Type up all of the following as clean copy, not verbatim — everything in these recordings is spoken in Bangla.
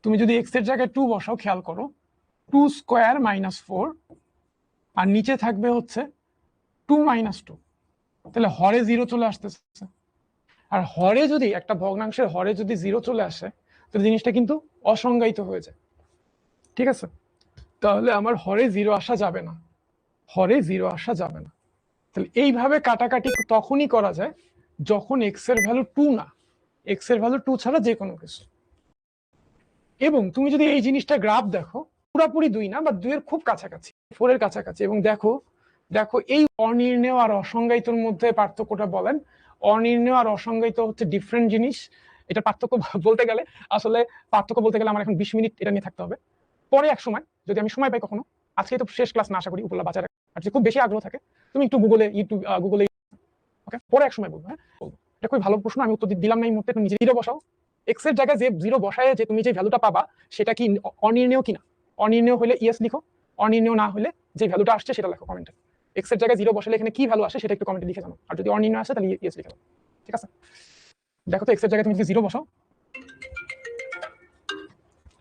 তুমি যদি এক্স এর জায়গায় 2 বসাও, খেয়াল করো 2 স্কোয়ার -4 আর নিচে থাকবে হচ্ছে 2 - 2, তাহলে হরে 0 চলে আসতেছে। আর হরে যদি একটা ভগ্নাংশের হরে যদি 0 চলে আসে তাহলে জিনিসটা কিন্তু অসংজ্ঞায়িত হয়ে যায়, ঠিক আছে? তাহলে আমার হরে 0 আসা যাবে না, হরে 0 আসা যাবে না। তাহলে এইভাবে কাটাকাটি তখনই করা যায় যখন এক্স এর ভ্যালু 2 না, এক্স এর ভ্যালু 2 ছাড়া যে কোনো কিছু। এবং তুমি যদি এই জিনিসটা গ্রাফ দেখো, পুরাপুরি 2 না, বা 2 এর খুব কাছাকাছি, 4 এর কাছাকাছি, এবং দেখো দেখো এই অনির্ণেয় আর অসংজ্ঞায়িতর মধ্যে পার্থক্যটা বলেন। অনির্ণেয় আর অসংজ্ঞায়িত হচ্ছে ডিফারেন্ট জিনিস। এটা পার্থক্য বলতে গেলে আসলে পার্থক্য বলতে গেলে আমার এখন 20 মিনিট এটা নিয়ে থাকতে হবে। পরে এক সময় যদি আমি সময় পাই কখনো, আজকে তো শেষ ক্লাস না, আশা করি উপলা বাচ্চারা, আর যদি খুব বেশি আগ্রহ থাকে তুমি একটু গুগলে ওকে পরে এক সময় বলবো। হ্যাঁ, এটা খুবই ভালো প্রশ্ন, আমি উত্তর দিলাম না এই মুহূর্তে। তুমি নিজে 0 বসাও, এক্স এর জায়গায় যে 0 বসায় যে তুমি যে ভ্যালুটা পাবা সেটা কি অনির্ণেয় কিনা। অনির্ণেয় হলে ইয়েস লিখো, অনির্ণেয় না হলে যে ভ্যালুটা আসছে সেটা লেখো কমেন্টে। এক্স এর জায়গায় 0 বসালে এখানে কি ভ্যালু আসে সেটা একটু কমেন্টে লিখে জানো, আর যদি অনির্ণয় আসে তাহলে ইয়েস লিখে দাও, ঠিক আছে? দেখো তো এক্স এর জায়গায় তুমি যদি 0 বসাও,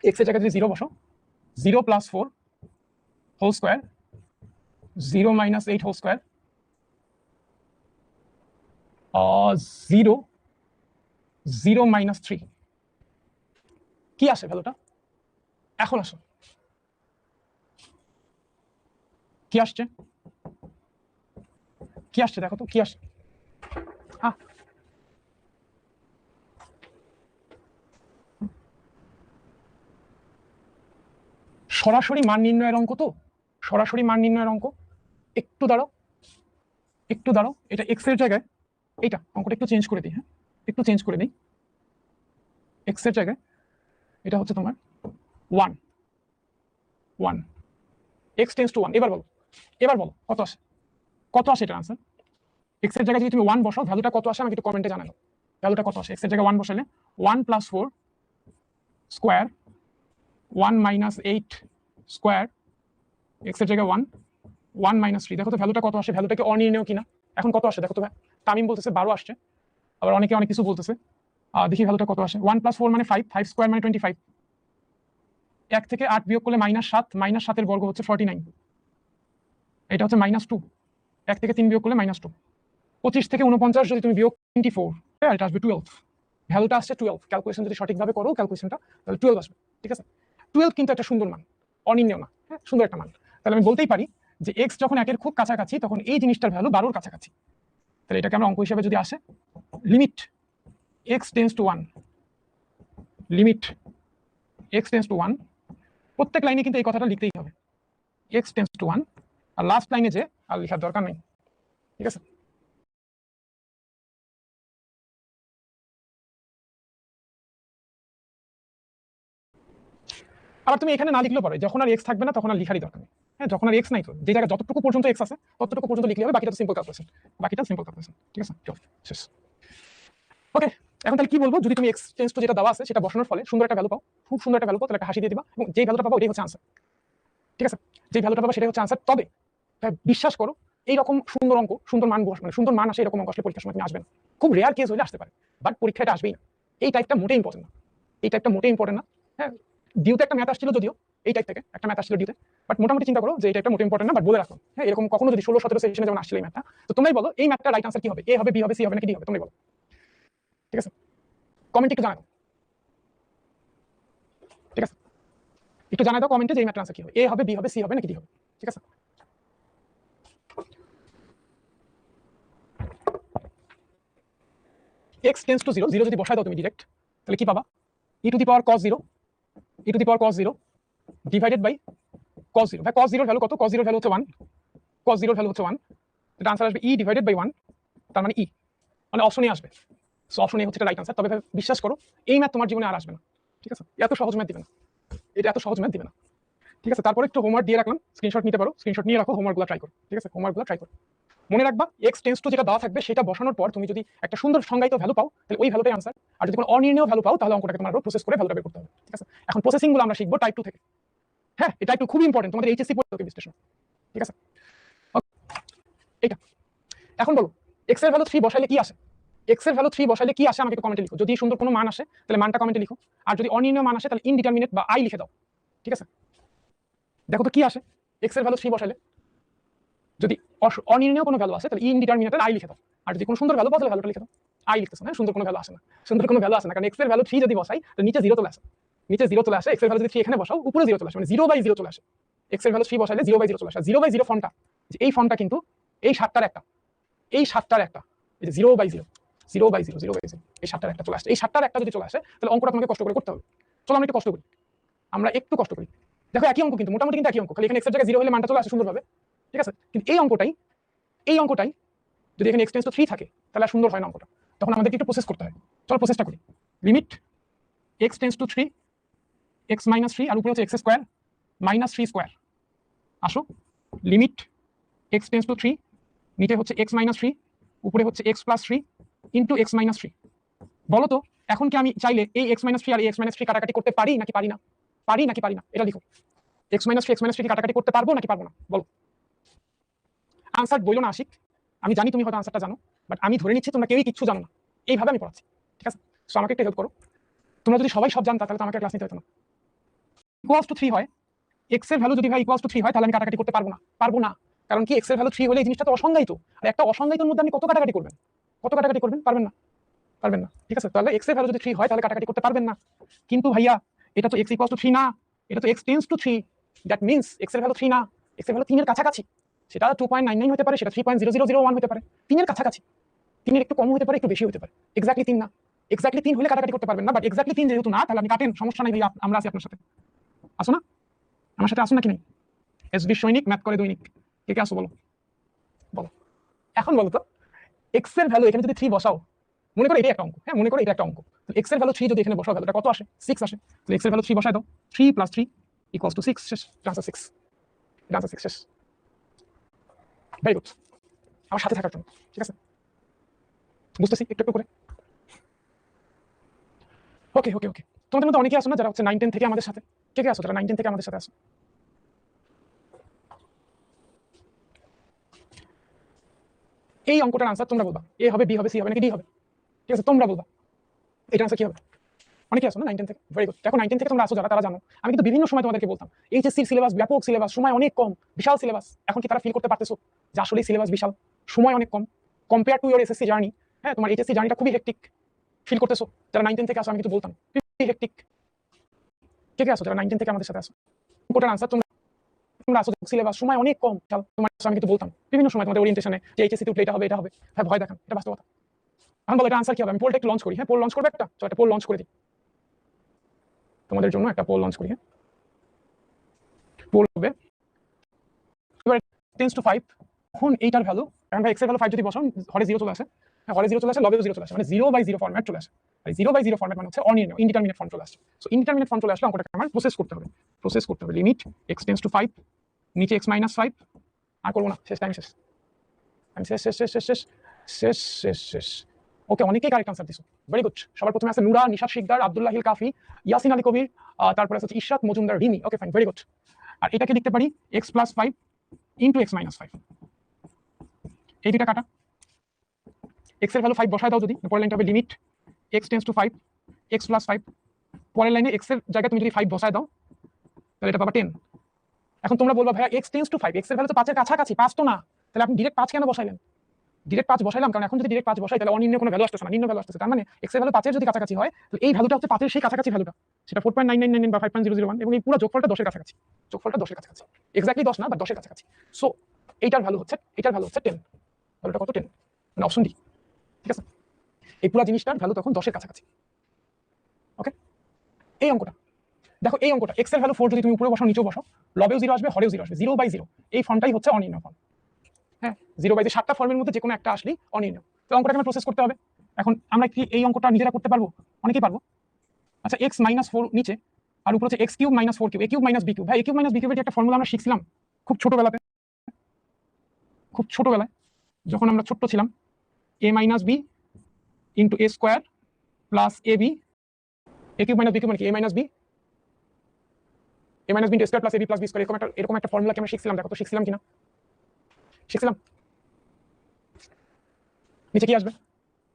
এক্স এর জায়গায় যদি 0 বসাও, 0 + 4 হোল স্কয়ার, 0 - 8 হোল স্কয়ার, 0 0 - 3, কি আসে ভ্যালুটা? এখন আসো, কি আসছে? কি আসছে দেখো তো, কি আসছে? সরাসরি মান নির্ণয়ের অঙ্ক তো, সরাসরি মান নির্ণয়ের অঙ্ক। একটু দাঁড়াও, একটু দাঁড়াও, এটা এক্স এর জায়গায় এইটা অঙ্কটা একটু চেঞ্জ করে দিই। হ্যাঁ, একটু চেঞ্জ করে দিই। এক্স এর জায়গায় এটা হচ্ছে তোমার 1 1, x টেন্ডস টু 1। এবার বলো, এবার বলো কত আসে, কত আসে এটার আনসার? এক্স এর জায়গায় যদি তুমি 1 বসাও ভ্যালুটা কত আসে আমাকে একটু কমেন্টে জানাও। ভ্যালুটা কত আসে? এক্স এর জায়গায় 1 বসালে 1 + 4 স্কয়ার, 1 - 8 স্কয়ার, এক্স এর জায়গায় 1 1 - 3। দেখো তো ভ্যালুটা কত আসে, ভ্যালুটা কি অনির্ণেয় কিনা? এখন কত আসে দেখো তো। তামিম বলতেছে 12 আসছে, আবার অনেকে অনেক কিছু বলতেছে। দেখি ভ্যালুটা কত আসে। 1 + 4 মানে 5, 5 স্কয়ার মানে 25, 1 থেকে 8 বিয়োগ করলে -7, -7 এর বর্গ হচ্ছে 49, এটা হচ্ছে -2। 1 থেকে 3 বিয়োগ করলে -2, 25 থেকে 49 যদি তুমি বিয়োগ 24, হ্যাঁ এটা আসবে 12। ভ্যালুটা আসছে 12। ক্যালকুলেশন যদি সঠিকভাবে করো ক্যালকুলেশনটা, তাহলে 12 আসবে, ঠিক আছে? 12 কিন্তু একটা সুন্দর মান, অনির্ণেয় না, হ্যাঁ সুন্দর একটা মান। তাহলে আমি বলতেই পারি যে x যখন 1 এর খুব কাছাকাছি তখন এই জিনিসটার ভ্যালু 12 এর কাছাকাছি। তাহলে এটাকে আমরা অঙ্ক হিসেবে যদি আসে, limit x tends to 1, limit x tends to 1, প্রত্যেক লাইনে কিন্তু এই কথাটা লিখতেই হবে, x টেন্ডস টু 1, আর লাস্ট লাইনে যে আর লেখার দরকার নেই, ঠিক আছে? আবার তুমি এখানে না লিখলেও পারো, যখন আর এক্স থাকবে না তখন আর লিখারই দরকার নেই। হ্যাঁ, যখন আর এক্স নাই তো যে জায়গায় যতটুকু পর্যন্ত এক্স আছে ততটুকু পর্যন্ত লিখলে হবে, বাকিটা তো সিম্পল ক্যালকুলেশন, বাকিটা সিম্পল ক্যালকুলেশন, ঠিক আছে? শেষ। ওকে, এখন তাহলে কি বলবো, যদি তুমি এক্স টেন্ডস টু যেটা দেওয়া আছে সেটা বসানোর ফলে সুন্দর একটা ভ্যালু পাও, খুব সুন্দর একটা ভ্যালু পাও, তাহলে একটা হাসি দিয়ে দিবা, এবং যেই ভ্যালুটা পাবো ওটাই হচ্ছে আনসার, ঠিক আছে? যেই ভ্যালুটা পাবো সেটাই হচ্ছে আনসার। তবে বিশ্বাস করো এইরকম সুন্দর অঙ্ক, সুন্দর মান মানে সুন্দর মান আসে এরকম অঙ্ক আসলে পরীক্ষার সময় তুমি আসবে না। খুব রেয়ার কেস হলে আসতে পারে, বাট পরীক্ষা এটা আসবেই না। এই টাইপটা মোটেই ইম্পর্টেন্ট না, এই টাইপটা মোটেই ইম্পর্টেন্ট না। হ্যাঁ, ডিউতে একটা ম্যাথ আসছিল, যদিও এই টাইপ থেকে একটা ম্যাথ আসছিল ডিউতে, বাট মোটামুটি চিন্তা করো যে এই টাইপটা মোটেই ইম্পর্টেন্ট না, বাট বলে রাখো। হ্যাঁ, এরকম কখনো যদি 16-17 সেশনে যেমন আসছিল এই ম্যাথটা, তো তোমরাই বলো এই ম্যাথটা রাইট আনসার কি হবে, এ হবে, বি হবে, সি হবে নাকি ডি হবে, তোমরাই বলো, ঠিক আছে? কমেন্টে একটু জানাও, ঠিক আছে? একটু জানাই দাও কমেন্টে যে এই ম্যাথটার আনসার কি হবে, এ হবে, বি হবে, সি হবে নাকি ডি হবে, ঠিক আছে? x টেন্ডস টু 0, 0 যদি বসায় দাও তুমি ডাইরেক্ট, তাহলে কি পাবা? e to the power cos 0, e to the power cos 0 divided by cos 0। ভাই cos 0 এর ভ্যালু কত? cos 0 এর ভ্যালু হচ্ছে 1, cos 0 এর ভ্যালু হচ্ছে 1, এটা আনসার আসবে e ডিভাইডেড বাই 1, তার মানে e, মানে অপশনে আসবে। সো অপশন এ হচ্ছে এটা রাইট আনসার। তবে বিশ্বাস করো এই ম্যাথ তোমার জীবনে আর আসবে না, ঠিক আছে? এত সহজ ম্যাথ দিবে না, এটা এত সহজ ম্যাথ দিবে না, ঠিক আছে? তারপরে একটু হোমওয়ার্ক দিয়ে রাখলাম, স্ক্রিনশট নিতে পারো, স্ক্রিনশট নিয়ে রাখো, হোমওয়ার্কগুলো ট্রাই করো, ঠিক আছে? হোমওয়ার্কগুলো ট্রাই করো। মনে রাখবা x টেন্ডস টু যেটা দেওয়া থাকবে সেটা বসানোর পর তুমি যদি একটা সুন্দর সংজ্ঞায়িত ভ্যালু পাও তাহলে ওই ভ্যালুটাই আনসার, আর যদি কোনো অনির্ণীয় ভ্যালু পাও তাহলে অঙ্কটাকে তোমার প্রসেস করে ভ্যালুটা বের করতে হবে, ঠিক আছে? এখন প্রসেসিং গুলো আমরা শিখবো টাইপ 2 থেকে। হ্যাঁ, এটা একটু খুবই ইম্পর্টেন্ট, তোমাদের এইচএসসি পরীক্ষা বিশ্লেষণ, ঠিক আছে? এটা এখন বলো x এর ভ্যালু 3 বসাইলে কি আসে? এক্স এর ভ্যালু 3 বসাইলে কি আসে আমাকে একটু কমেন্টে লিখো। যদি সুন্দর কোনো মান আসে তাহলে মানটা কমেন্টে লিখো, আর যদি অনির্ণয় মান আসে তাহলে ইনডিটারমিনেট বা আই লিখে দাও। ঠিক আছে, দেখো তো কি আসে এক্স এর ভ্যালু 3 বসাইলে। যদি অনির্ণয় কোনো ভ্যালু আসে তাহলে ইনডিটারমিনেটের আই লিখে দাও, আর যদি কোনো সুন্দর ভ্যালু পাও তাহলে ভ্যালুটা লিখে দাও। আই লিখতেছ না, সুন্দর কোনো ভ্যালু আসে না, সুন্দর কোনো ভ্যালু আসে না, কারণ এক্স এর ভ্যালু 3 যদি বসাই তাহলে নিচে 0 চলে আসে, নিচে 0 চলে আসে। এক্স এর ভ্যালু যদি 3 এখানে বসাও উপরে 0 চলে আসে, মানে 0/0 চলে আসে। এক্স এর ভ্যালু 3 বসাইলে 0/0 চলে আসে। 0/0 ফর্মটা, যে এই ফর্মটা কিন্তু এই 7টার একটা, এই 7টার একটা, এই যে 0/0 0/0 0/0 এই 7টার একটা চলে আসে। এই 7টার একটা যদি চলে আসে তাহলে অঙ্কটা তোমাকে কষ্ট করে করতে হবে। চলো আমরা একটু কষ্ট করি, আমরা একটু কষ্ট করি। দেখো একই অঙ্ক কিন্তু মোটামুটি কিন্তু একই অঙ্ক, খালি এখানে এক্স এর জায়গায় 0 হলে মানটা চলে আসে সুন্দরভাবে। ঠিক আছে, কিন্তু এই অঙ্কটাই যদি এখানে x টেন্ডস টু 3 থাকে তাহলে আর সুন্দর হয় না অঙ্কটা, তখন আমাদেরকে একটু প্রসেস করতে হয়। চলো প্রসেসটা করি। Limit x tends two 3 x - 3 আর উপরে হচ্ছে x স্কয়ার - 3 স্কয়ার। আসো লিমিট x টেন্ডস টু 3, নিচে হচ্ছে x - 3, উপরে হচ্ছে x + 3 ইনটু x - 3। বলো তো এখন কি আমি চাইলে এই x - 3 আর এই x - 3 কাটাকাটি করতে পারি নাকি পারি না? পারি নাকি পারি না এটা লিখো। x - 3 x - 3 কি কাটাকাটি করতে পারবো নাকি পারবো না বলো। আনসার বইলো না আশিক, আমি জানি তুমি হয়তো আনসারটা জানো, বাট আমি ধরে নিচ্ছি তোমরা কেউই কিচ্ছু জানো না, এইভাবে আমি পড়াচ্ছি। ঠিক আছে, সো আমাকে একটু হেল্প করো। তোমরা যদি সবাই সব জানতা তাহলে তো আমাকে ক্লাস নিতে হতো না। ইকুয়ালস টু 3 হয়, এক্স এর ভ্যালু যদি ভাই ইকুয়ালস টু 3 হয় তাহলে আমি কাটাকাটি করতে পারবো না, পারবো না। কারণ কি এক্স এর ভ্যালু 3 হলে এই জিনিসটা তো অসংজ্ঞায়িত, আর একটা অসংজ্ঞায়িতের মধ্যে আপনি কত কাটাকাটি করবেন, কত কাটাকাটি করবেন, পারবেন না, পারবেন না। ঠিক আছে, তাহলে এক্স এর ভ্যালু যদি 3 হয় তাহলে কাটাকাটি করতে পারবেন না। কিন্তু ভাইয়া এটা তো x ইকুয়ালস টু 3 না, এটা তো x tends two 3, that means x এর ভ্যালু 3 না, এক্স এর ভ্যালু 3 এর কাছাকাছি। সেটা 2.99 হতে পারে, সেটা 3.0001 হতে পারে, 3 এর কাছাকাছি। 3 এর একটু কম হতে পারে, একটু বেশি হতে পারে, এক্স্যাক্টলি 3 না। এক্স্যাক্টলি 3 হলে কাটাকাটি করতে পারবেন না, বাট এক্স্যাক্টলি 3 যেহেতু না তাহলে আপনি কাটেন, সমস্যা নাই ভাইয়া, আমরা আছি আপনার সাথে। আসো না, আমার সাথে আসো নাকি নাই? এসবি সৈনিক ম্যাথ করে দৈনিক, কে কে আসো বলো, বলো। এখন বলো তো এক্স এর ভ্যালু এখানে যদি 3 বসাও, মনে করো এটা একটা অঙ্ক, হ্যাঁ মনে করো এটা একটা অঙ্ক, এক্স এর ভ্যালু 3 যদি এখানে বসাও ভ্যালুটা কত আসে? 6 আসে। তাহলে এক্স এর ভ্যালু 3 বসায় দাও, 3 + 3 = 6, শেষ, আনসার 6, আনসার 6 শেষ। ভেরি গুড, আমার সাথে থাকার জন্য। ঠিক আছে, বুঝতেছি একটু একটু করে। ওকে ওকে ওকে, তোমাদের মধ্যে অনেকেই আসো না যারা হচ্ছে 9 10 থেকে আমাদের সাথে, কে কে আসো যারা 9 10 থেকে আমাদের সাথে আসো? এই অঙ্কটার আনসার তোমরা বলবা, এ হবে, বি হবে, সি হবে নাকি ডি হবে। ঠিক আছে, তোমরা বলবা এটা আনসার কি হবে। অনেকে আসো না 9 10 থেকে, ভেরি গুড। দেখো 9 10 থেকে তোমরা আসো যারা, তারা জানো আমি কিন্তু বিভিন্ন সময় তোমাদেরকে বলতাম এইচএসসির সিলেবাস ব্যাপক সিলেবাস, সময় অনেক কম, বিশাল সিলেবাস। এখন কি তারা ফিল করতে পারতেছো যে আসলে সিলেবাস বিশাল, সময় অনেক কম, compare to your SSC journey? হ্যাঁ, তোমার এইচএসসি জার্নিটা খুবই হেক্টিক, ফিল করতেছো যারা 9 10 থেকে আসো? আমি কিন্তু বলতাম খুবই হেক্টিক। কে কে আসো যারা 9 10 থেকে আমাদের সাথে আসো? অঙ্কটার আনসার তোমরা, তোমরা আসো সিলেবাস, সময় অনেক কম, তোমার আমি কিন্তু বলতাম বিভিন্ন সময় তোমাদের ওরিয়েন্টেশনে যে এইচএসসি তে উঠলে এটা হবে, এটা হবে, হ্যাঁ ভয় দেখান, এটা বাস্তবতা। এখন বলো এটা আনসার কি হবে। আমি পোলটা একটু লঞ্চ করি, হ্যাঁ পোল লঞ্চ করবে একটা, চলো একটা পোল লঞ্চ করে দিই তোমাদের জন্য, একটা পোল লঞ্চ করি। হ্যাঁ পোল হবে এবার টেন্স টু 5, এখন এইটার ভ্যালু, কারণ ভাই এক্স এর ভ্যালু 5 যদি বসাও হরে 0 চলে আসে, হ্যাঁ হরে 0 চলে আসে, লবেও 0 চলে আসে, মানে 0/0 ফরম্যাট চলে আসে। আর 0/0 ফরম্যাট মানে হচ্ছে অনির্ণয়, ইনডিটারমিনেট ফর্ম চলে আসে। সো ইনডিটারমিনেট ফর্ম চলে আসলে অঙ্কটাকে আমার প্রসেস করতে হবে, প্রসেস করতে হবে। লিমিট x টেন্স টু 5, নিচে x - 5, আর করবো না, শেষ, টাইম শেষ, টাইম শেষ শেষ শেষ শেষ শেষ শেষ শেষ শেষ। ওকে, অনেকেই কারেক্ট আনসার দিছো, ভেরি গুড। সবার প্রথমে আছে নুরা, নিশাত শিকদার, আব্দুল্লাহিল কাফি, ইয়াসিন আলী কবির, তারপরে আছে Ishrat Majumdar Rimi. Okay fine, very good. আর এটাকে লিখতে পারি x + 5 ইনটু x - 5, এই দুটা কাটা। x এর ভ্যালু 5 বসায় দাও যদি, পরের লাইনটা হবে limit x tends two 5 x + 5, পরের লাইনে x এর জায়গায় তুমি যদি 5 বসায় দাও তাহলে এটা পাবা 10। এখন তোমরা বলবা ভাইয়া x টেন্স টু 5, x এর ভ্যালু তো 5 এর কাছাকাছি, 5 তো না, তাহলে আপনি ডাইরেক্ট 5 কেন বসাইলেন? ডাইরেক্ট 5 বসাইলাম কারণ এখন যদি ডাইরেক্ট 5 বসাই তাহলে অনির্ণয় কোনো ভ্যালু আসতেছে না, নির্ণয় ভ্যালু আসতেছে। তার মানে x এর ভ্যালু 5 এর যদি কাছাকাছি হয় তাহলে এই ভ্যালুটা হচ্ছে 5 এর সেই কাছাকাছি ভ্যালুটা, সেটা 4.999 বা 5.001, এবং এই পুরো যোগফলটা 10 এর কাছাকাছি, যোগফলটা 10 এর কাছাকাছি, এক্স্যাক্টলি 10 না বাট 10 এর কাছাকাছি। সো এইটার ভ্যালু হচ্ছে 10, ভ্যালুটা কত? 10, মানে অপশন ডি। ঠিক আছে, এই পুরো জিনিসটার ভ্যালু তখন 10 এর কাছাকাছি। ওকে, এই অঙ্কটা দেখো, এই অঙ্কটা x এর ভ্যালু 4 যদি তুমি উপরে বসাও নিচেও বসাও, লবেও 0 আসবে, হরেও 0 আসবে, 0/0, এই ফর্মটাই হচ্ছে অনির্ণয় ফর্ম। হ্যাঁ 0/0, 7টা ফর্মের মধ্যে যে কোনো একটা আসলেই অনির্ণয়। তো অঙ্কটাকে আমরা প্রসেস করতে হবে। এখন আমরা কি এই অঙ্কটা নিজেরা করতে পারবো? অনেকেই পারবো। আচ্ছা x - 4 নিচে, আর উপরে হচ্ছে x³ - 4³ a³ - b³ ভাই a³ - b³ এর একটা ফর্মুলা আমরা শিখছিলাম খুব ছোটবেলাতে, খুব ছোটবেলায় যখন আমরা ছোট্ট ছিলাম, a - b * a² + ab, a³ - b³ মানে কি a - b, a - b * a² + ab + b², এরকম একটা ফর্মুলা কি আমরা শিখছিলাম? দেখো তো শিখছিলাম কিনা, শিখছিলাম। নিচে কি আসবে?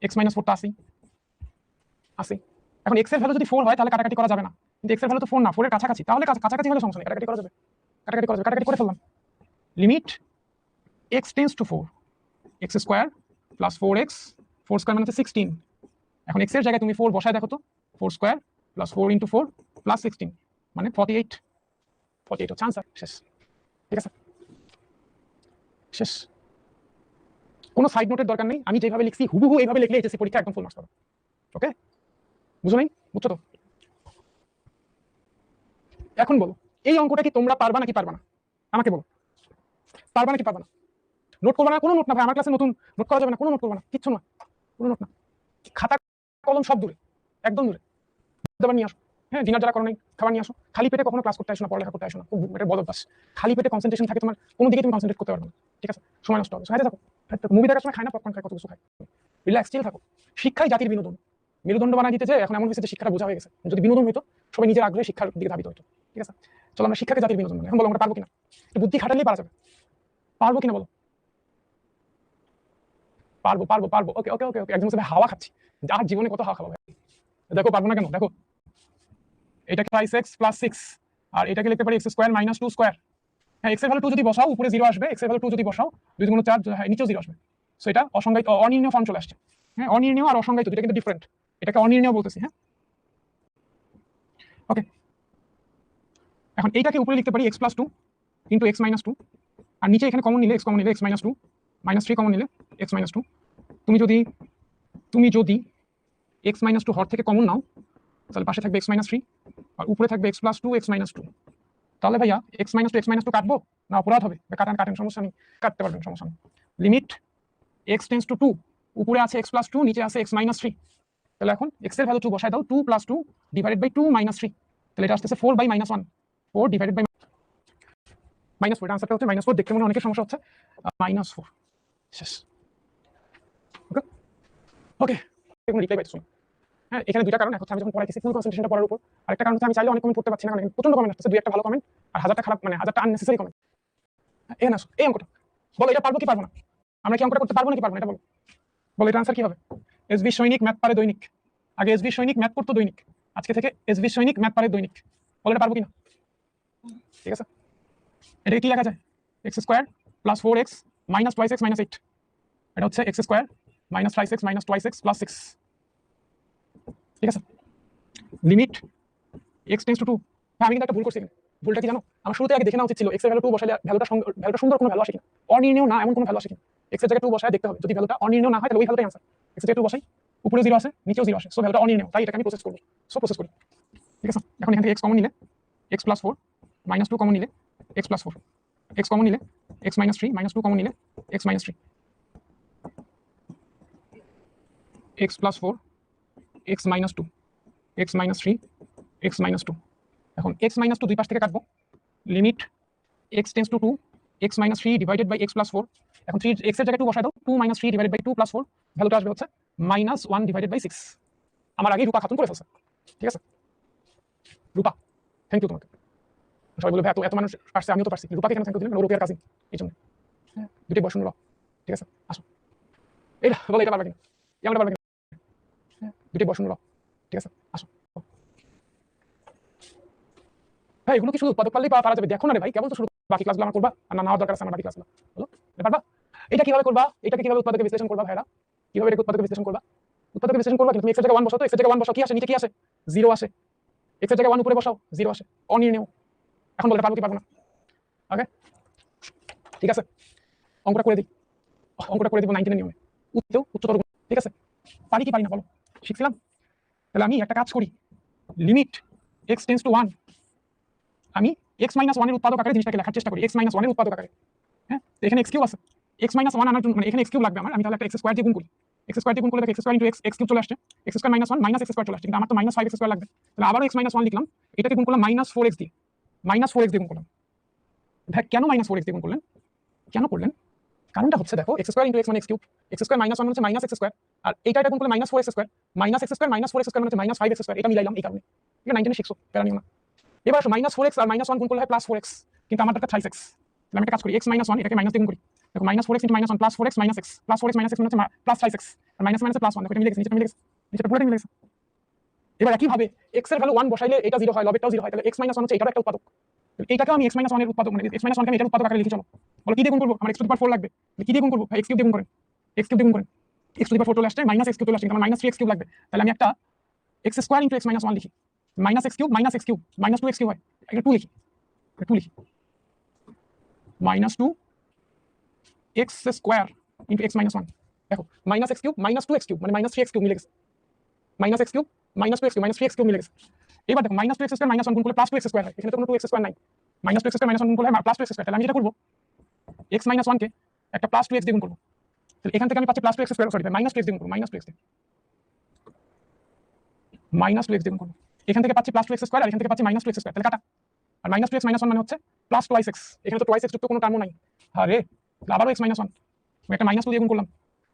এক্স মাইনাস ফোরটা আসি আসি। এখন এক্স এর ভ্যালু যদি 4 হয় তাহলে কাটাকাটি করা যাবে না, কিন্তু এক্স এর ভ্যালু তো 4 না, 4 এর কাছাকাছি, তাহলে কাছাকাছি হলে সমস্যা নেই, কাটাকাটি করা যাবে, কাটাকাটি করে ফেললাম। Limit x tends two 4, x square plus 4x, 4 square মানে হচ্ছে 16। এখন x এর জায়গায় তুমি 4 বসায় দেখো তো, 4 স্কয়ার প্লাস 4 ইনটু 4 প্লাস 16 মানে 48, 48 হচ্ছে আনসার। শেষ, ঠিক আছে, শেষ। কোনো সাইড নোটের দরকার নেই, আমি যেভাবে লিখছি হুবহু এইভাবে লিখলে এইচএসসি পরীক্ষা একদম ফুল মার্কস পাবে। ওকে, বুঝো নাই? বুঝছো তো? এখন বলো এই অঙ্কটা কি তোমরা পারবা নাকি পারবা না? আমাকে বলো, পারবা নাকি পারবা না? নোট করবা না? কোনো নোট না ভাই, আমার ক্লাসে নতুন, নোট করা যাবে না, কোনো নোট করবা না, কিচ্ছু না, কোনো নোট না, খাতা কলম সব দূরে, একদম দূরে। খাবার নিয়ে আসো, হ্যাঁ, ডিনার যারা করো নাই খাবার নিয়ে আসো। খালি পেটে কখনো ক্লাস করতে আসো না, পড়ালেখা করতে আসো না, খুব এটা বদ অভ্যাস। খালি পেটে কনসেন্ট্রেশন থাকে তোমার, কোনো দিকে তুমি কনসেন্ট্রেট করতে পারবে না, ঠিক আছে? সময় নষ্ট হবে। খাইতে থাকো, মুভি দেখার সময় খায় না, পপকর্ন খায়, কত কিছু খায়, রিল্যাক্স চিল থাকো। শিক্ষাই জাতির বিনোদন, মেরুদণ্ড বানায় দিতে যে এখন এমন হয়েছে যে শিক্ষাটা বোঝা হয়ে গেছে। যদি বিনোদন হইতো সবাই নিজের আগ্রহে শিক্ষার দিকে ধাবিত হতো, ঠিক আছে? চলো আমরা শিক্ষাকে জাতির বিনোদন বানাই। এখন বলো আমরা পারবো কিনা? বুদ্ধি খাটালেই পারা যাবে, পারবো কিনা বলো? পারবো পারবো পারবো, ওকে ওকে ওকে ওকে। একদম ভাই হাওয়া খাচ্ছি, যার জীবনে কত হাওয়া খাবো ভাই। দেখো পারবো না কেন, দেখো এটাকে 5x প্লাস 6 আর এটাকে লিখতে পারি x স্কয়ার মাইনাস 2 স্কয়ার। হ্যাঁ, x এর ভ্যালু 2 যদি বসাও উপরে 0 আসবে, x এর ভ্যালু 2 যদি বসাও 2 গুণ 4, হ্যাঁ নিচেও 0 আসবে। সো এটা অসংজ্ঞায়িত অনির্ণয় ফর্ম চলে আসছে। হ্যাঁ, অনির্ণয় আর অসংজ্ঞায়িত দুটো কিন্তু ডিফারেন্ট, এটাকে অনির্ণয় বলতেছি। হ্যাঁ, ওকে। এখন এইটাকে উপরে লিখতে পারি x plus 2 into x minus 2, আর নিচে এখানে কমন নিলে x কমন নিলে x মাইনাস 2 মাইনাস 3 কমন নিলে x মাইনাস 2। তুমি যদি x মাইনাস 2 হর থেকে কমন নাও তাহলে পাশে থাকবে x মাইনাস 3 আর উপরে থাকবে x প্লাস 2 x মাইনাস 2। তাহলে ভাইয়া x মাইনাস 2 কাটবো না অপরাধ হবে? কাটেন সমস্যা নেই, কাটতে পারবেন, সমস্যা নেই। লিমিট x টেন্ডস টু 2, উপরে আছে x প্লাস 2 নিচে আছে x মাইনাস 3। তাহলে এখন x এর ভ্যালু 2 বসায় দাও, 2 প্লাস 2 ডিভাইডেড বাই 2 মাইনাস 3, তাহলে এটা আসছে 4 by minus 1, 4 divided by minus 4। আনসারটা হচ্ছে মাইনাস 4। দেখতে মনে অনেকের সমস্যা হচ্ছে, মাইনাস 4। শেষ, ওকে ওকে। কোনো রিপ্লাই পাইছো না? হ্যাঁ, এখানে দুইটা কারণ। এক হচ্ছে আমি যখন পড়াইতেছি ফুল কনসেন্ট্রেশনটা পড়ার উপর, আরেকটা কারণ হচ্ছে আমি চাইলে অনেক কমেন্ট পড়তে পারছি না, কারণ প্রচন্ড কমেন্ট আসছে, দুই একটা ভালো কমেন্ট আর হাজারটা খারাপ, মানে হাজারটা আননেসেসারি কমেন্ট। এখানে আসো, এই অঙ্কটা বলো, এটা পারবো কি পারবো না? আমরা কি অঙ্কটা করতে পারবো নাকি পারবো না? এটা বলো, বলো এটা আনসার কি হবে? এসবি সৈনিক ম্যাথ পারে দৈনিক, আগে এসবি সৈনিক ম্যাথ পড়তো দৈনিক, আজকে থেকে এসবি সৈনিক ম্যাথ পারে দৈনিক। বলো এটা পারবো কিনা? ঠিক আছে, এটাকে কি লেখা যায়? X square plus 4x minus 2x minus 8, এটা হচ্ছে x square minus 5x minus 2x plus 6, ঠিক আছে? Limit x tends to 2। হ্যাঁ, আমি কিন্তু একটা ভুল করছি। ভুলটা কি জানো? আমার শুরুতে আগে দেখে নেওয়া উচিত ছিল x এর ভ্যালু 2 বসালে ভ্যালুটা সুন্দর কোনো ভ্যালু আসে কিনা, অনির্ণয় না এমন কোনো ভ্যালু আসে কিনা। x এর জায়গায় 2 বসায় দেখতে হবে, যদি ভ্যালুটা অনির্ণয় না হয় তাহলে ওই ভ্যালুটাই আনসার। x এর জায়গায় 2 বসাই, উপরে 0 আসে নিচেও 0 আসে, সো ভ্যালুটা অনির্ণয়, তাই এটাকে আমি প্রসেস করব। সো প্রসেস করি, ঠিক আছে? এখন এখান থেকে x কমন নিলে x প্লাস 4 মাইনাস 2 কমন নিলে x প্লাস 4, x কমন নিলে x মাইনাস 3 মাইনাস 2 কমন নিলে x minus 3, x plus 4 x minus 2 x minus 3 x minus 2। এখন x মাইনাস 2 দুই পাশ থেকে কাটবো, limit x tends to 2 x minus 3 divided by x plus 4। এখন 3 x এর জায়গায় 2 বসায় দাও, 2 মাইনাস 3 ডিভাইডেড বাই 2 প্লাস 4, ভ্যালুটা আসবে হচ্ছে মাইনাস 1 ডিভাইডেড বাই 6। আমার আগে রূপা খাতুন করে ফেলছে, ঠিক আছে? রূপা, থ্যাংক ইউ তোমাকে। সবাই বলে ভাই এত মানুষ পারছে, আমিও তো পারছি। রূপাকে কেন থ্যাংক ইউ দিলেন? রূপিয়ার কাজিন, এই জন্য। হ্যাঁ, দুটি বয়স শুনলো, ঠিক আছে? আসো, এটা বলো, এটা পারবে কিনা? আমরা পারবে কিনা? হ্যাঁ, দুটি বয়স শুনলো, ঠিক আছে? আসো। ভাই এগুলো কি শুধু উৎপাদক পারলেই পারা যাবে? দেখো না রে ভাই, কেবল তো শুরু, বাকি ক্লাসগুলো আমার করবা আর না নেওয়ার দরকার আছে আমার বাকি ক্লাসগুলো, বলো পারবা? এটা কিভাবে করবা? এটাকে কিভাবে উৎপাদকে বিশ্লেষণ করবা ভাইরা? কিভাবে এটাকে উৎপাদকে বিশ্লেষণ করবা? উৎপাদকে বিশ্লেষণ করবা কিন্তু তুমি x এর জায়গায় 1 বসাও তো, x এর জায়গায় 1 বসাও, কি আসে নিচে? কি আসে? 0 আসে। x এর জায়গায় 1 উপরে বসাও, 0 আসে, অনির্ণয়। এখন বলতে পারবো কি পারবো না? ওকে, ঠিক আছে, অঙ্কটা করে দিই, অঙ্কটা করে দিব 19 এর নিয়মে, উচ্চতর গুণ, ঠিক আছে? পারি কি পারি না বলো, শিখছিলাম। তাহলে আমি একটা কাজ করি, লিমিট x টেন্ডস টু 1, আমি x মাইনাস 1 এর উৎপাদক আকারে জিনিসটাকে লেখার চেষ্টা করি, x মাইনাস 1 এর উৎপাদক আকারে। হ্যাঁ, এখানে x কিউব আছে, x মাইনাস 1 আনার জন্য মানে এখানে x কিউব লাগবে আমার, আমি তাহলে একটা x স্কয়ার দিয়ে গুণ করি, x স্কয়ার দিয়ে গুণ করলে x square into x cube চলে আসছে, x square minus 1 minus x square চলে আসছে, কিন্তু আমার তো মাইনাস 5x স্কয়ার লাগবে। তাহলে আবারও x মাইনাস 1 লিখলাম, এটাকে গুণ করলাম মাইনাস 4x দিয়ে, মাইনাস 4x দিয়ে গুণ করলাম। ভাই কেন মাইনাস 4x দিয়ে গুণ করলেন? কেন করলেন? কারণটা হচ্ছে দেখো, x স্কয়ার ইনটু x মানে x cube, x square minus 1 মানে হচ্ছে মাইনাস x স্কয়ার, আর এটা গুণ করলে minus 4x square, minus x square minus 4x square মানে হচ্ছে মাইনাস 5x স্কয়ার, এটা মিলাইলাম এই কারণে। এটা 19 এ শিখছো, প্যারা নিও না। এবার মাইনাস 4x আর মাইনাস 1 গুণ করলে হয় প্লাস 4x, কিন্তু আমার দরকার 5x। তাহলে আমি একটা কাজ করি, x মাইনাস 1 এটাকে মাইনাস দিয়ে গুণ করি, দেখো -4x * -1 + 4x - x + 4x - x মানে হচ্ছে +5x আর মাইনাস মাইনাসে +1 দেখো এটা মিলে গেছে নিচেটা পুরোটাই মিলে গেছে। এবার একইভাবে x এর ভ্যালু 1 বসাইলে এটা 0 হয়, লবেরটাও 0 হয়, তাহলে x - 1 হচ্ছে এটারও একটা উৎপাদক। এইটাকেও আমি x - 1 এর উৎপাদক মানে x - 1 কে আমি এটার উৎপাদক আকারে লিখি। চলো বলো কি দিয়ে গুণ করব? আমার x⁴ লাগবে, কি দিয়ে গুণ করব? ভাই x³ দিয়ে গুণ করেন, x³ দিয়ে গুণ করেন, x⁴ চলে আসছে -x³ চলে আসছে, আমার -3x³ লাগবে। তাহলে আমি একটা x² * x - 1 লিখি, -x³ -2x³ হয়, এটা 2 লিখি, এটা 2 লিখি, -2x² * x - 1 দেখো -x³ -2x³ মানে -3x³ মিলে গেছে, -x³ -2x³ -3x³ মিলে গেছে। এবার দেখো -2x² - 1 গুণ করলে +2x² হয়, এখানে তো কোনো 2x² নাই, -2x² - 1 গুণ করলে +2x², তাহলে আমি যেটা করব x - 1 কে একটা +2x দিয়ে গুণ করব, তাহলে এখান থেকে আমি পাচ্ছি +2x², সরি -2x দিয়ে গুণ করব, -2x দিয়ে -2x দিয়ে গুণ করব, এখান থেকে পাচ্ছি +2x² আর এখান থেকে পাচ্ছি -2x², তাহলে কাটা। আর -2x - 1 মানে হচ্ছে +2x, এখানে তো 2x যুক্ত কোনো টার্মও নাই, আরে আবারও x - 1 আমি একটা -2 দিয়ে গুণ করলাম,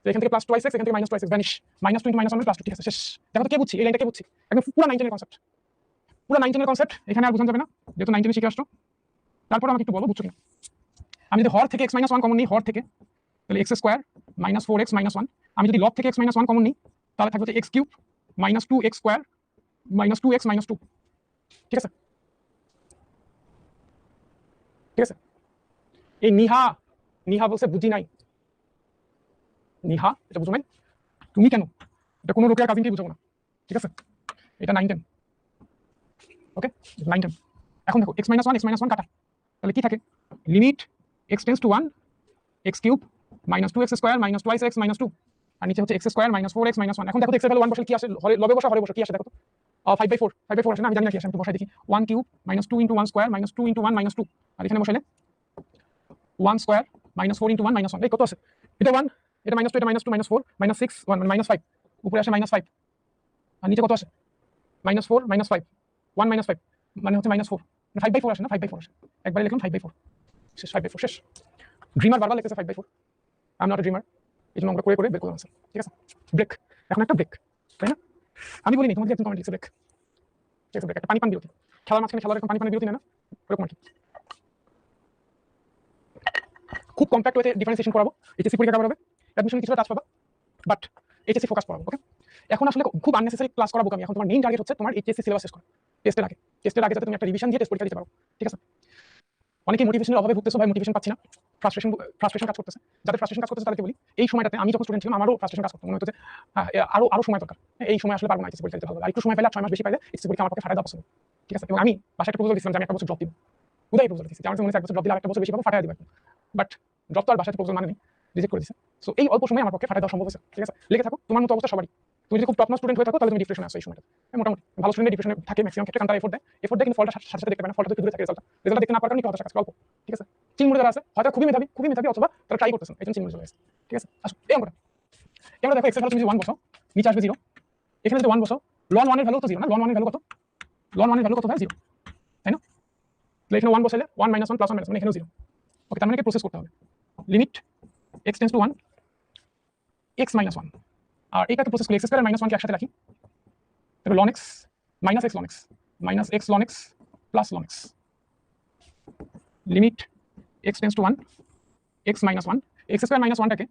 তো এখান থেকে +2x, এখান থেকে -2x, ভ্যানিশ, -2 * -1 মানে +2, ঠিক আছে শেষ। দেখো তো কে বুঝছি, এই লাইনটা কে বুঝছি, একদম পুরো 9 এর কনসেপ্ট, পুরো 9 এর কনসেপ্ট এখানে আর বোঝানো যাবে না, যেহেতু 9 শিখে আসছো। তারপর আমাকে একটু বলো বুঝছো কিনা। আমি যদি হর থেকে x - 1 কমন নিই, হর থেকে, তাহলে x² - 4x - 1, আমি যদি লব থেকে x - 1 কমন নিই, তাহলে থাকবে x³ - 2x² - 2x - 2, ঠিক আছে, ঠিক আছে। এই নিহা বলছে বুঝি নাই, নিহা এটা বুঝো নাই তুমি কেন, এটা কোনো রোকেয়া কাজিনকেই বুঝাবো না, ঠিক আছে, এটা 9 10, ওকে 9 10। এখন দেখো x - 1 x - 1 কাটা, তাহলে কি থাকে, limit x tends to 1 x³ - 2x² - twice x - 2, আর নিচে হচ্ছে x² - 4x - 1। এখন দেখো তো x এর ভ্যালু 1 বসালে কি আসে, লবে বসা হরে বসা কি আসে দেখো তো, 5/4 আসে না, আমি জানি না কি আসে, আমি একটু বসাই দেখি, 1³ - 2 * 1² - 2 * 1 - 2, আর এখানে বসাইলে 1² - 4 * 1 - 1, এই কত আছে, এটা 1, এটা -2, এটা -2 -4 -6 1 মানে -5, উপরে আসে -5, আর নিচে কত আসে -4 -5 1 -5 মানে হচ্ছে -4, 5/4 আসে না, 5/4 আসে, একবারে লিখলাম 5/4, শেষ 5/4 শেষ। ড্রিমার বারবার লিখেছে 5/4, I am not a dreamer, এই জন্য আমরা করে করে বের করলাম আনসার, ঠিক আছে। ব্রেক, এখন একটা ব্রেক, তাই না, আমি বলিনি তোমাদের একজন কমেন্ট লিখছে ব্রেক, ঠিক আছে, ব্রেক একটা পানি বিরতি, খেলার মাঝখানে খেলার এরকম পানি বিরতি নেয় না, ওরকম আর কি। খুব কম্প্যাক্ট ওয়েতে ডিফারেন্সিয়েশন করাবো, এইচএসসি পরীক্ষা করাবে, অ্যাডমিশন কিছুটা টাচ পাবা, বাট এইচএসসি ফোকাস করাবো, ওকে। এখন আসলে খুব আননেসেসারি ক্লাস করাবো আমি, এখন তোমার মেইন টার্গেট হচ্ছে তোমার এইচএসসি সিলেবাস শেষ করা, টেস্টের আগে যাতে তুমি একটা রিভিশন দিয়ে টেস্ট পরীক্ষা দিতে পারো, ঠিক আছে। অনেকেই মোটিভেশনের অভাবে ভুগতেছো ভাই, মোটিভেশন পাচ্ছি না, ফ্রাস্ট্রেশন কাজ করতেছে, যাদের ফ্রাস্ট্রেশন কাজ করতেছে তাদেরকে বলি, এই সময়টাতে আমি যখন স্টুডেন্ট ছিলাম আমারও ফ্রাস্ট্রেশন কাজ করতো, মনে হতো যে আরো সময় দরকার, এই সময় আসলে পারবো না এইচএসসি পরীক্ষা দিতে, ভালো আর একটু সময় পেলে 6 মাস বেশি পাইলে এইচএসসি পরীক্ষা আমার পক্ষে ফাটাই দেওয়া পছন্দ, ঠিক আছে। এবং আমি বাসায় একটা প্রপোজাল দিয়েছিলাম যে আমি একটা বছর ড্রপ দিব, উদয় প্রপোজাল দিয়েছি, আমার মনে হচ্ছে এক বছর ড্রপ দিলে আরেকটা বছর বেশি পাবো, ফাটাই দিব, বাট ড্রপ তো আর বাসায় প্রপোজাল মানে নেই, রিজেক্ট করে দিয়েছে। সো এই অল্প সময় আমার পক্ষে ফাটাই দেওয়া সম্ভব হয়েছে, ঠিক আছে। লেগে থাকো, তোমার মতো অবস্থা সবারই, তুমি যদি খুব টপ নচ স্টুডেন্ট হয়ে থাকো তাহলে তুমি ডিপ্রেশনে আসো এই সময়টা, মোটামুটি ভালো স্টুডেন্ট ডিপ্রেশনে থাকে ম্যাক্সিমাম ক্ষেত্রে, কারণ তারা এফোর্ট দেয় কিন্তু ফলটা সাথে সাথে দেখতে পায় না, ফলটা তো দূরে থাকে, রেজাল্ট দেখতে না পারার কারণে হতাশা কাজ করে অল্প, ঠিক আছে। চিনমুড়ে যারা আছে হয়তো খুবই মেধাবী অথবা তারা ট্রাই করতেছেন, এই জন্য চিনমুড়ে চলে গেছে, ঠিক আছে। আসো এই অঙ্কটা, এবার দেখো এক্স এর ভ্যালু তুমি 1 বসাও, নিচে আসবে 0, এখানে যদি 1 বসাও, ln 1 এর ভ্যালু তো 0 না, ln 1 এর ভ্যালু কত, ln 1 এর ভ্যালু কত হয় 0, তাই না, তাহলে এখানে 1 বসাইলে 1 - 1 + 1 - মানে এখানেও 0, ওকে। তার মানে কি প্রসেস করতে হবে, limit x tends to 1 x - 1, আর এইটাকে প্রসেস করে x² আর -1 কে একসাথে রাখি, তাহলে ln x - x ln x -x ln x + ln x, limit x tends to 1 x - 1, x² - 1টাকে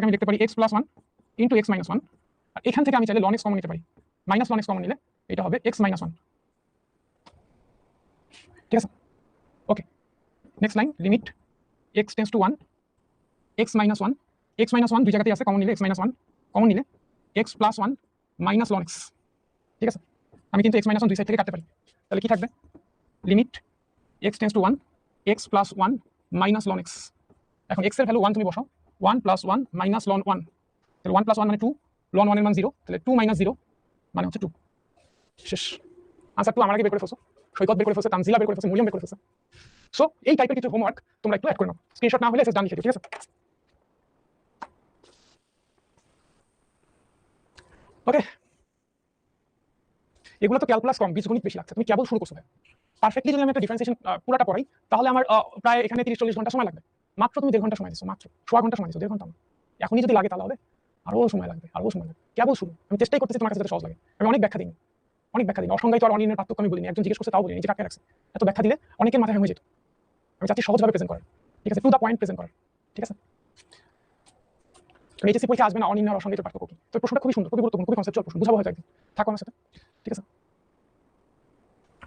আমি লিখতে পারি x + 1 * x - 1, আর এখান থেকে আমি চাইলে ln x কমন নিতে পারি, -ln x কমন নিলে এটা হবে x - 1, ঠিক আছে, okay. Next line, limit x tends to 1 x - 1, x - 1 দুই জায়গাতেই আছে, কমন নিলে x - 1 কমন নিলে x + 1 ln x, ঠিক আছে। আমি কিন্তু x - 1 দুই সাইড থেকে কাটতে পারি, তাহলে কি থাকবে, limit x tends to 1 x + 1 ln x, এখন x এর ভ্যালু 1 তুমি বসাও, 1 + 1 - ln 1, তাহলে 1 + 1 মানে 2, ln 1 এর মান 0, তাহলে 2 - 0 মানে হচ্ছে 2, শেষ। আনসার 2 আমার আগে বের করে ফেলছো, সৈকত বের করে ফেলছে, তানজিলা বের করে ফেলছে, মরিয়ম বের করে ফেলছে। সো এই টাইপের কিছু হোমওয়ার্ক তোমরা একটু অ্যাড করে নাও, স্ক্রিনশট না হলে এসএস ডান লিখে দিও, ঠিক আছে। ওকে, এগুলো তো ক্যালকুলাস কম, বীজগণিত বেশি লাগছে, তুমি কেবল শুরু করছো ভাই। পারফেক্টলি যদি আমি একটা ডিফারেন্সিয়েশন পুরোটা পড়াই তাহলে আমার প্রায় এখানে 30-40 ঘন্টা সময় লাগবে, মাত্র তুমি 1.5 ঘন্টা সময় দিছো, মাত্র 1.5 ঘন্টা সময় দিছো, 1.5 ঘন্টা না, এখনই যদি লাগে তাহলে হবে আরো সময় লাগবে, কেবল শুরু, আমি চেষ্টাই করতেছি তোমার কাছে যাতে সহজ লাগে, আমি অনেক ব্যাখ্যা দিই, অসংজ্ঞায়িত আর অনির্ণয়ের পার্থক্য আমি বলিনি, একজন জিজ্ঞেস করছে তাও বলিনি, নিজে কাকে রাখছে, এত ব্যাখ্যা দিলে অনেকের মাথায় হয়ে যেত, আমি চাচ্ছি সহজভাবে প্রেজেন্ট করার, ঠিক আছে, টু দ্য পয়েন্ট প্রেজেন্ট করার, ঠিক আছে? কারণ এইচএসসি পরীক্ষা আসবে না অনির্ণয় আর অসংজ্ঞায়িত পার্থক্য কি? তো প্রশ্নটা খুবই সুন্দর, খুবই গুরুত্বপূর্ণ, খুবই কনসেপচুয়াল প্রশ্ন, বুঝাবো হয়তো একদিন, থাকো আমার সাথে, ঠিক আছে?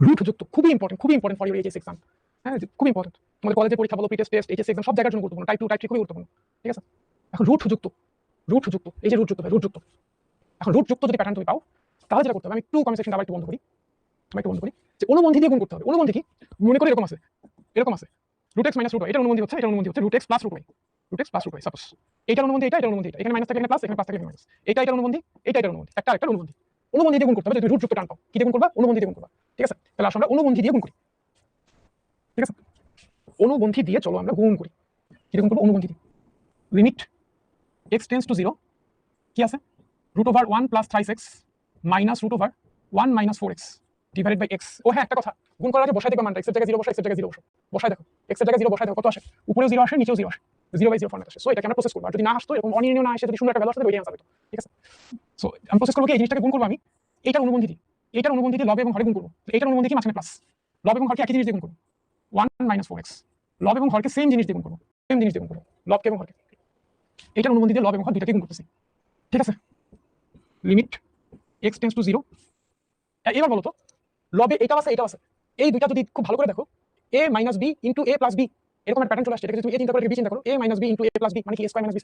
রুট যুক্ত খুবই important for your HS exam. হ্যাঁ, খুবই ইম্পর্টেন্ট। আমাদের কলেজে পরীক্ষা বলো, প্রি-টেস্ট, টেস্ট, এইচএসসি এক্সাম সব জায়গার জন্য গুরুত্বপূর্ণ। টাইপ 2 টাইপ 3 খুবই গুরুত্বপূর্ণ, ঠিক আছে? এখন রুট যুক্ত, এই যে রুট যুক্ত ভাই, রুট যুক্ত। এখন রুট যুক্ত যদি প্যাটার্ন তুমি পাও, তাহলে যেটা করতে হবে, আমি একটু কনভারসেশনটা আবার একটু বন্ধ করি, যে অনুবন্ধী দিয়ে গুণ করতে হবে। অনুবন্ধী কি? মনে করি এরকম আছে, root x minus root y, এটা অনুবন্ধী হচ্ছে root x plus root y, suppose এটার অনুবন্ধী এটা, এটার অনুবন্ধী এটা, এখানে মাইনাস থাকে এখানে প্লাস, এখানে প্লাস থাকে এখানে মাইনাস, এটার অনুবন্ধী এটার অনুবন্ধী, একটা আরেকটা অনুবন্ধী দিয়ে গুণ করতে হবে। যদি রুট যুক্ত টান পাও, কি দিয়ে গুণ করবা? অনুবন্ধী দিয়ে গুণ করবা, ঠিক আছে? তাহলে আসলে আমরা অনুবন্ধী দিয়ে গুণ করি, ঠিক আছে? অনুবন্ধী দিয়ে চলো আমরা গুণ করি। কি দিয়ে গুণ করবো? অনুবন্ধী দিয়ে। লিমিট x টেন্ডস টু 0 কি আছে? √1 + 3x minus √1 - 4x divided by x। ও হ্যাঁ, একটা কথা, গুণ করার আগে বসাই দেখো মানটা, x এর জায়গায় 0 বসাই, x এর জায়গায় 0 বসাও, বসাই দেখো, x এর জায়গায় 0 বসাই দেখো কত আসে। উপরেও 0 আসে, নিচেও 0 আসে, 0/0 ফর্মেট আসে। সো এটাকে আমরা প্রসেস করব। আর যদি না আসতো, এরকম অনির্ণীয় না আসে, যদি সুন্দর একটা ভ্যালু আসে, ওইটাই आंसर হতো, ঠিক আছে? সো আমি প্রসেস করব কি, এই জিনিসটাকে গুণ করব আমি এইটার অনুবন্ধী দিয়ে, লব এবং হরে গুণ করব। এইটার অনুবন্ধী কি? মাঝখানে প্লাস, লব এবং হরকে একই জিনিস দিয়ে গুণ করব, 1 - 4x। লব এবং হরকে সেম জিনিস দিয়ে গুণ করব, লবকে এবং হরকে। এইটার অনুবন্ধী দিয়ে লব এবং হর দুইটাকে গুণ করতেছি, ঠিক আছে? Limit x tends to 0। এবার বলো তো, লবে এটাও আছে, এই দুইটা যদি খুব ভালো করে দেখো, a - b * a + b, এরকম একটা প্যাটার্ন চলে আসছে। এটাকে তুমি a চিন্তা করে b চিন্তা করো, a - b * a + b মানে কি? a² - b²।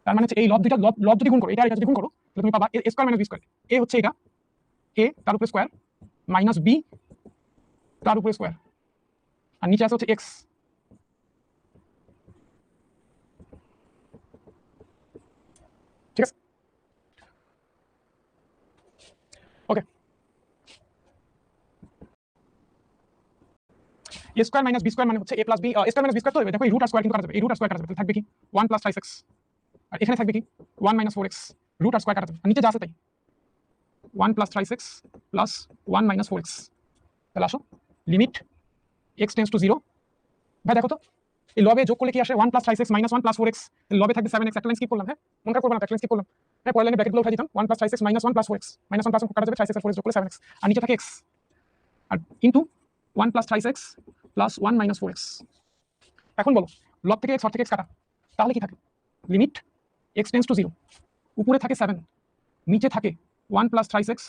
তার মানে হচ্ছে এই লব দুইটা লব যদি গুণ করো, এটা যদি গুণ করো, তাহলে তুমি পাবা a² - b²। a হচ্ছে এটা, a তার উপরে স্কয়ার মাইনাস b তার উপরে স্কয়ার, আর নিচে আছে হচ্ছে x, ঠিক আছে? ওকে, a² - b² মানে হচ্ছে a + b, a² - b² তো দেখো এই রুট আর স্কয়ার কিন্তু কাটা যাবে, এই রুট আর স্কয়ার কাটা যাবে, তাহলে থাকবে কি 1 + 5x, আর এখানে থাকবে কি 1 - 4x, রুট আর স্কয়ার কাটা যাবে, আর নিচে যা আছে তাই 1 + 5x + 1 - 4x। তাহলে আসো, লিমিট x টেন্ডস টু 0। ভাই দেখো তো, এই লবে যোগ করলে কি আসে? 1 + 5x - 1 + 4x, লবে থাকবে 7x। একটা লাইন স্কিপ করলাম, হ্যাঁ, মনে করব না, একটা লাইন স্কিপ করলাম, হ্যাঁ, পরের লাইনে ব্র্যাকেটগুলো উঠাই দিতাম, 1 + 5x - 1 + 4x, -1 + 1 কাটা যাবে, 5x আর 4x যোগ করলে 7x, আর নিচে থাকে x, আর ইনটু 1 + 5x + 1 - 4x। এখন বলো, লব থেকে x, হর থেকে x কাটা, তাহলে কি থাকে? লিমিট x টেন্ডস টু 0, উপরে থাকে 7, নিচে থাকে 1 + 5x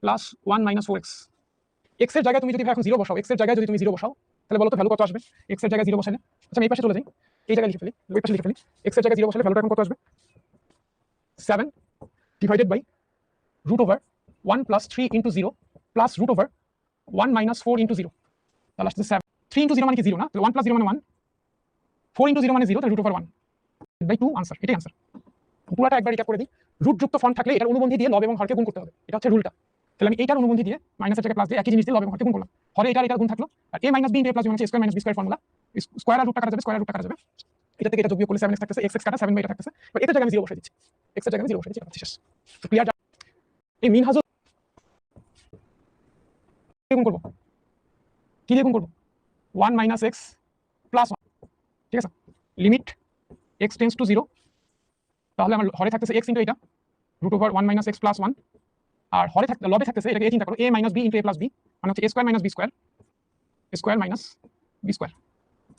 + 1 - 4x। x এর জায়গায় তুমি যদি এখন 0 বসাও, x এর জায়গায় যদি তুমি 0 বসাও, তাহলে বলো তো ভ্যালু কত আসবে? x এর জায়গায় 0 বসালে, আচ্ছা আমি এই পাশে চলে যাই, এই জায়গায় লিখে ফেলি, ওই পাশে লিখে ফেলি, x এর জায়গায় 0 বসালে ভ্যালুটা এখন কত আসবে? 7 ডিভাইডেড বাই √1 + 3 * 0 প্লাস √1 - 4 * 0, তাহলে আসছে 7। 3 * 0 মানে কি 0 না? তাহলে 1 + 0 মানে 1, 4 * 0 মানে 0, তাহলে √1 বাই 2 आंसर। এটাই आंसर। পুরোটা একবার রিক্যাপ করে দিই। রুট যুক্ত ফর্ম থাকলে এটার অনুবন্ধী দিয়ে লব এবং হরকে গুণ করতে হবে, এটা হচ্ছে রুলটা। তাহলে আমি এইটার অনুবন্ধী দিয়ে মাইনাসের জায়গায় প্লাস দিয়ে একই জিনিস দিয়ে লব এবং হরকে গুণ করলাম, হরে এটা গুণ থাকলো, আর a - b * a + b মানে a² - b² ফর্মুলা, স্কয়ার আর রুটটা কাটা যাবে, এটা থেকে এটা যোগ বিয়োগ করলে 7x থাকতেছে, x কাটা 7 বাই এটা থাকতেছে, এবার এটার জায়গায় আমি 0 বসাই দিচ্ছি, x এর জায়গায় আমি 0 বসাই দিচ্ছি, এটা হচ্ছে শেষ। তো ক্লিয়ার? এই মিন হাজত গুণ করব, কি দিয়ে গুণ করব? 1 - x + 1, ঠিক আছে? লিমিট x টেন্ডস টু 0, তাহলে আমার হরে থাকতেছে x ইনটু এটা √1 - x + 1, আর হরে লবে থাকতেছে, এটাকে a চিন্তা করো, a - b * a + b মানে হচ্ছে a² - b²,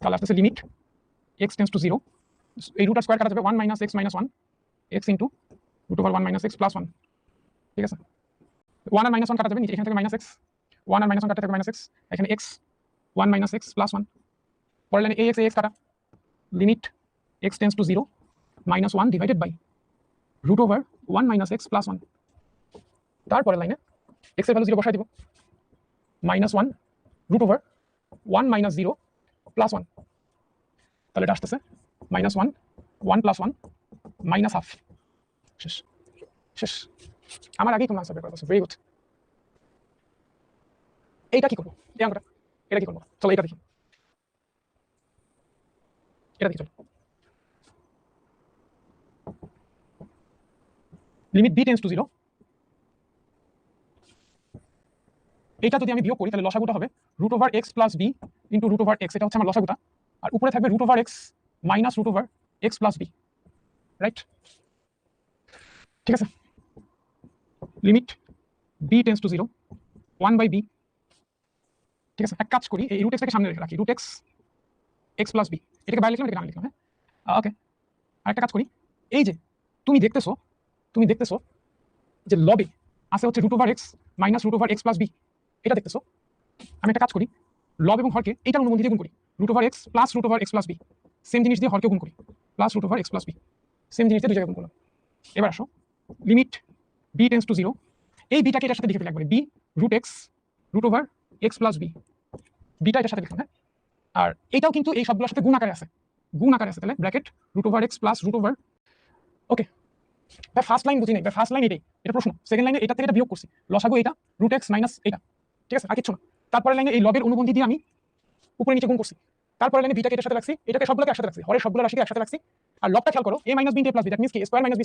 তাহলে আসতেছে লিমিট x টেন্ডস টু 0, এই রুট আর স্কয়ার কাটা যাবে, 1 - x - 1 x ইনটু √1 - x + 1, ঠিক আছে? 1 আর -1 কাটা যাবে, নিচে এখানে থেকে -x, 1 আর -1 কাটা থাকবে -x, এখানে x 1 - x + 1, পরের লাইনে ax কাটা, limit x tends to 0 -1 divided by √1 - x + 1। তারপরের লাইনে x এর ভ্যালু 0 বসাই দিব, -1 √1 - 0 + 1, তাহলে এটা আসতেছে -1 1 + 1 -1/2। শেষ, শেষ। আমার আগেই তোমরা আনসার বের করে ফেলছো, ভেরি গুড। এইটা কি করবো? এই অঙ্কটা, এটা কি করবো? চলো এটা দেখি, চলো। লিমিট b টেন্ডস টু 0, এটা যদি আমি বিয়োগ করি তাহলে লসাগুটা হবে √x + b * √x, এটা হচ্ছে আমার লসাগুটা, আর উপরে থাকবে √x - √x + b, রাইট? ঠিক আছে? Limit b tends to 0, 1/b, ঠিক আছে? এক কাজ করি, এই √x টাকে সামনে রেখে রাখি, √x x + b, এটাকে বাইরে লিখলাম, এটাকে ডানে লিখলাম, হ্যাঁ? ওকে, আরেকটা কাজ করি, এই যে তুমি দেখতেছো যে লবে আছে হচ্ছে √(x - √(x + b), এটা দেখতেছো। আমি একটা কাজ করি, লব এবং হরকে এইটার অনুবন্ধী দিয়ে গুণ করি, √(x + √(x + b, সেম জিনিস দিয়ে হরকে গুণ করি, প্লাস √(x + b, সেম জিনিস দিয়ে দুই জায়গায় গুণ করলাম। এবার আসো, লিমিট b টেন্ডস টু 0, এই বিটাকে এটার সাথে লিখে ফেলি একবারে, b √(x √(x + b, beta এটার সাথে লিখলাম। হ্যাঁ, আর এটাও কিন্তু এই সবগুলোর সাথে গুণ আকারে আছে, তাহলে ব্র্যাকেট √(x + ওকে। ভাই ফার্স্ট লাইন বুঝি নাই, ভাই ফার্স্ট লাইন এটাই, এটা প্রশ্ন। সেকেন্ড লাইনে এটা থেকে এটা বিয়োগ করছি, লসাগু এটা, √(x - এটা, ঠিক আছে, আর কিছু না। তারপরে লাইনে এই লবের অনুবন্ধী দিয়ে আমি উপরে নিচে গুণ করছি, তারপরে লাইনে বিটাকে এটার সাথে রাখছি, এটাকে সবগুলোকে একসাথে রাখছি, হরের সবগুলো রাশিকে একসাথে রাখছি। আর লবটা খেয়াল করো, a - b * a + b, that means কি a² - b²,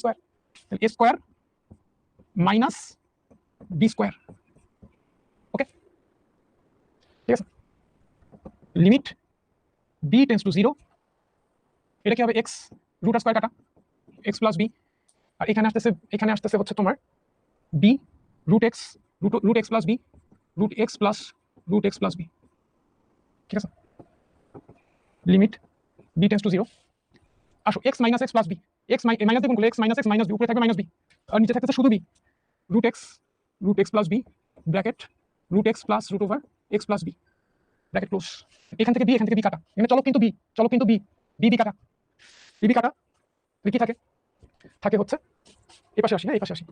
তাহলে a² - b², ওকে, ঠিক আছে। লিমিট b টেন্ডস টু 0, এটা কি হবে x √² কাটা x + b, আর এখানে আসতেছে হচ্ছে তোমার b √(x + b √(x + b), ঠিক আছে। লিমিট b টেন্ডস টু 0, আসো x - x + b, x minus দিয়ে গুণ করলে x - x - b, উপরে থাকবে -b, আর নিচে থাকতেছে শুধু b, √(x + b, bracket √(x + √(x + b, bracket close. এখান থেকে b কাটা, এখানে চলো কিন্তু b কাটা, b কাটা, কি থাকে হচ্ছে এই পাশে আসি, হ্যাঁ এই পাশে আসি,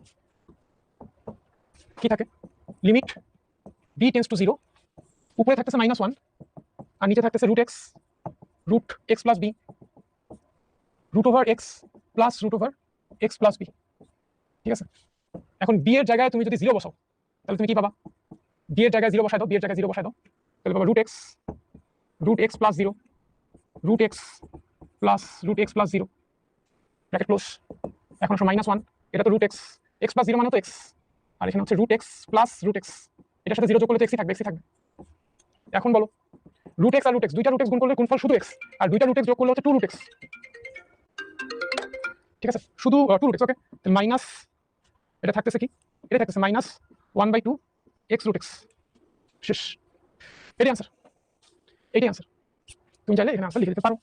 কি থাকে, লিমিট b টেন্ডস টু 0, উপরে থাকতেছে -1 আর নিচে থাকতেছে √(x + b √(x + √(x + b), ঠিক আছে। এখন b এর জায়গায় তুমি যদি 0 বসাও, তাহলে তুমি কি পাবা, b এর জায়গায় 0 বসায় দাও, তাহলে পাবা √(x + 0 √(x + 0, ব্র্যাকেট ক্লোজ। এখন আসো -1, এটা তো √(x + 0 মানে তো x, আর এখানে হচ্ছে √(x + √(x, এটার সাথে 0 যোগ করলে তো x ই থাকবে, এখন বলো √(x আর √(x, দুইটা √(x গুণ করলে গুণফল শুধু x, আর দুইটা √(x যোগ করলে হচ্ছে 2√(x, ঠিক আছে, শুধু 2√(x, ওকে। মাইনাস এটা থাকতেছে কি, এটা থাকতেছে -1/2 x √(x, শেষ। এটাই আনসার, তুমি চাইলে এখানে আনসার লিখে দিতে পারো।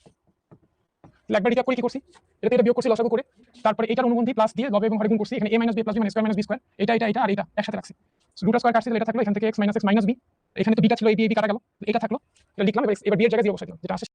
একবার রিক্যাপ করে কি করছি, এটা বিয়োগ করছি লসাগু করে, তারপরে এটার অনুবন্ধী প্লাস দিয়ে লবে এবং হরে গুণ করছি, এখানে a - b + b মানে স্কয়ার - b², এটা আর এটা একসাথে রাখছি, √² কাটছি, এটা থাকলো, এখান থেকে x - x - b, এখানে তো বিটা ছিল, এই b কাটা গেল, এটা থাকলো, এটা লিখলাম। এবার b এর জায়গায় 0 বসাই দিলাম, যেটা আসে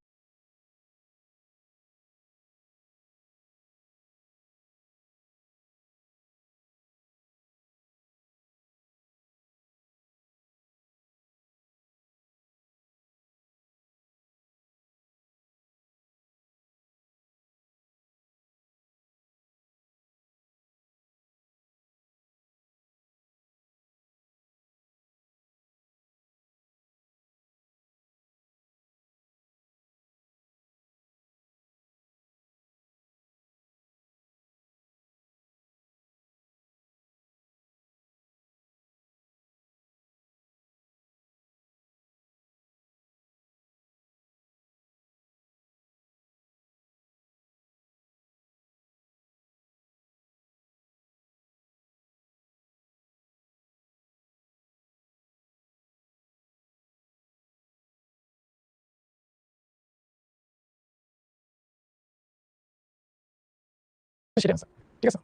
সেটা আনসার, ঠিক আছে।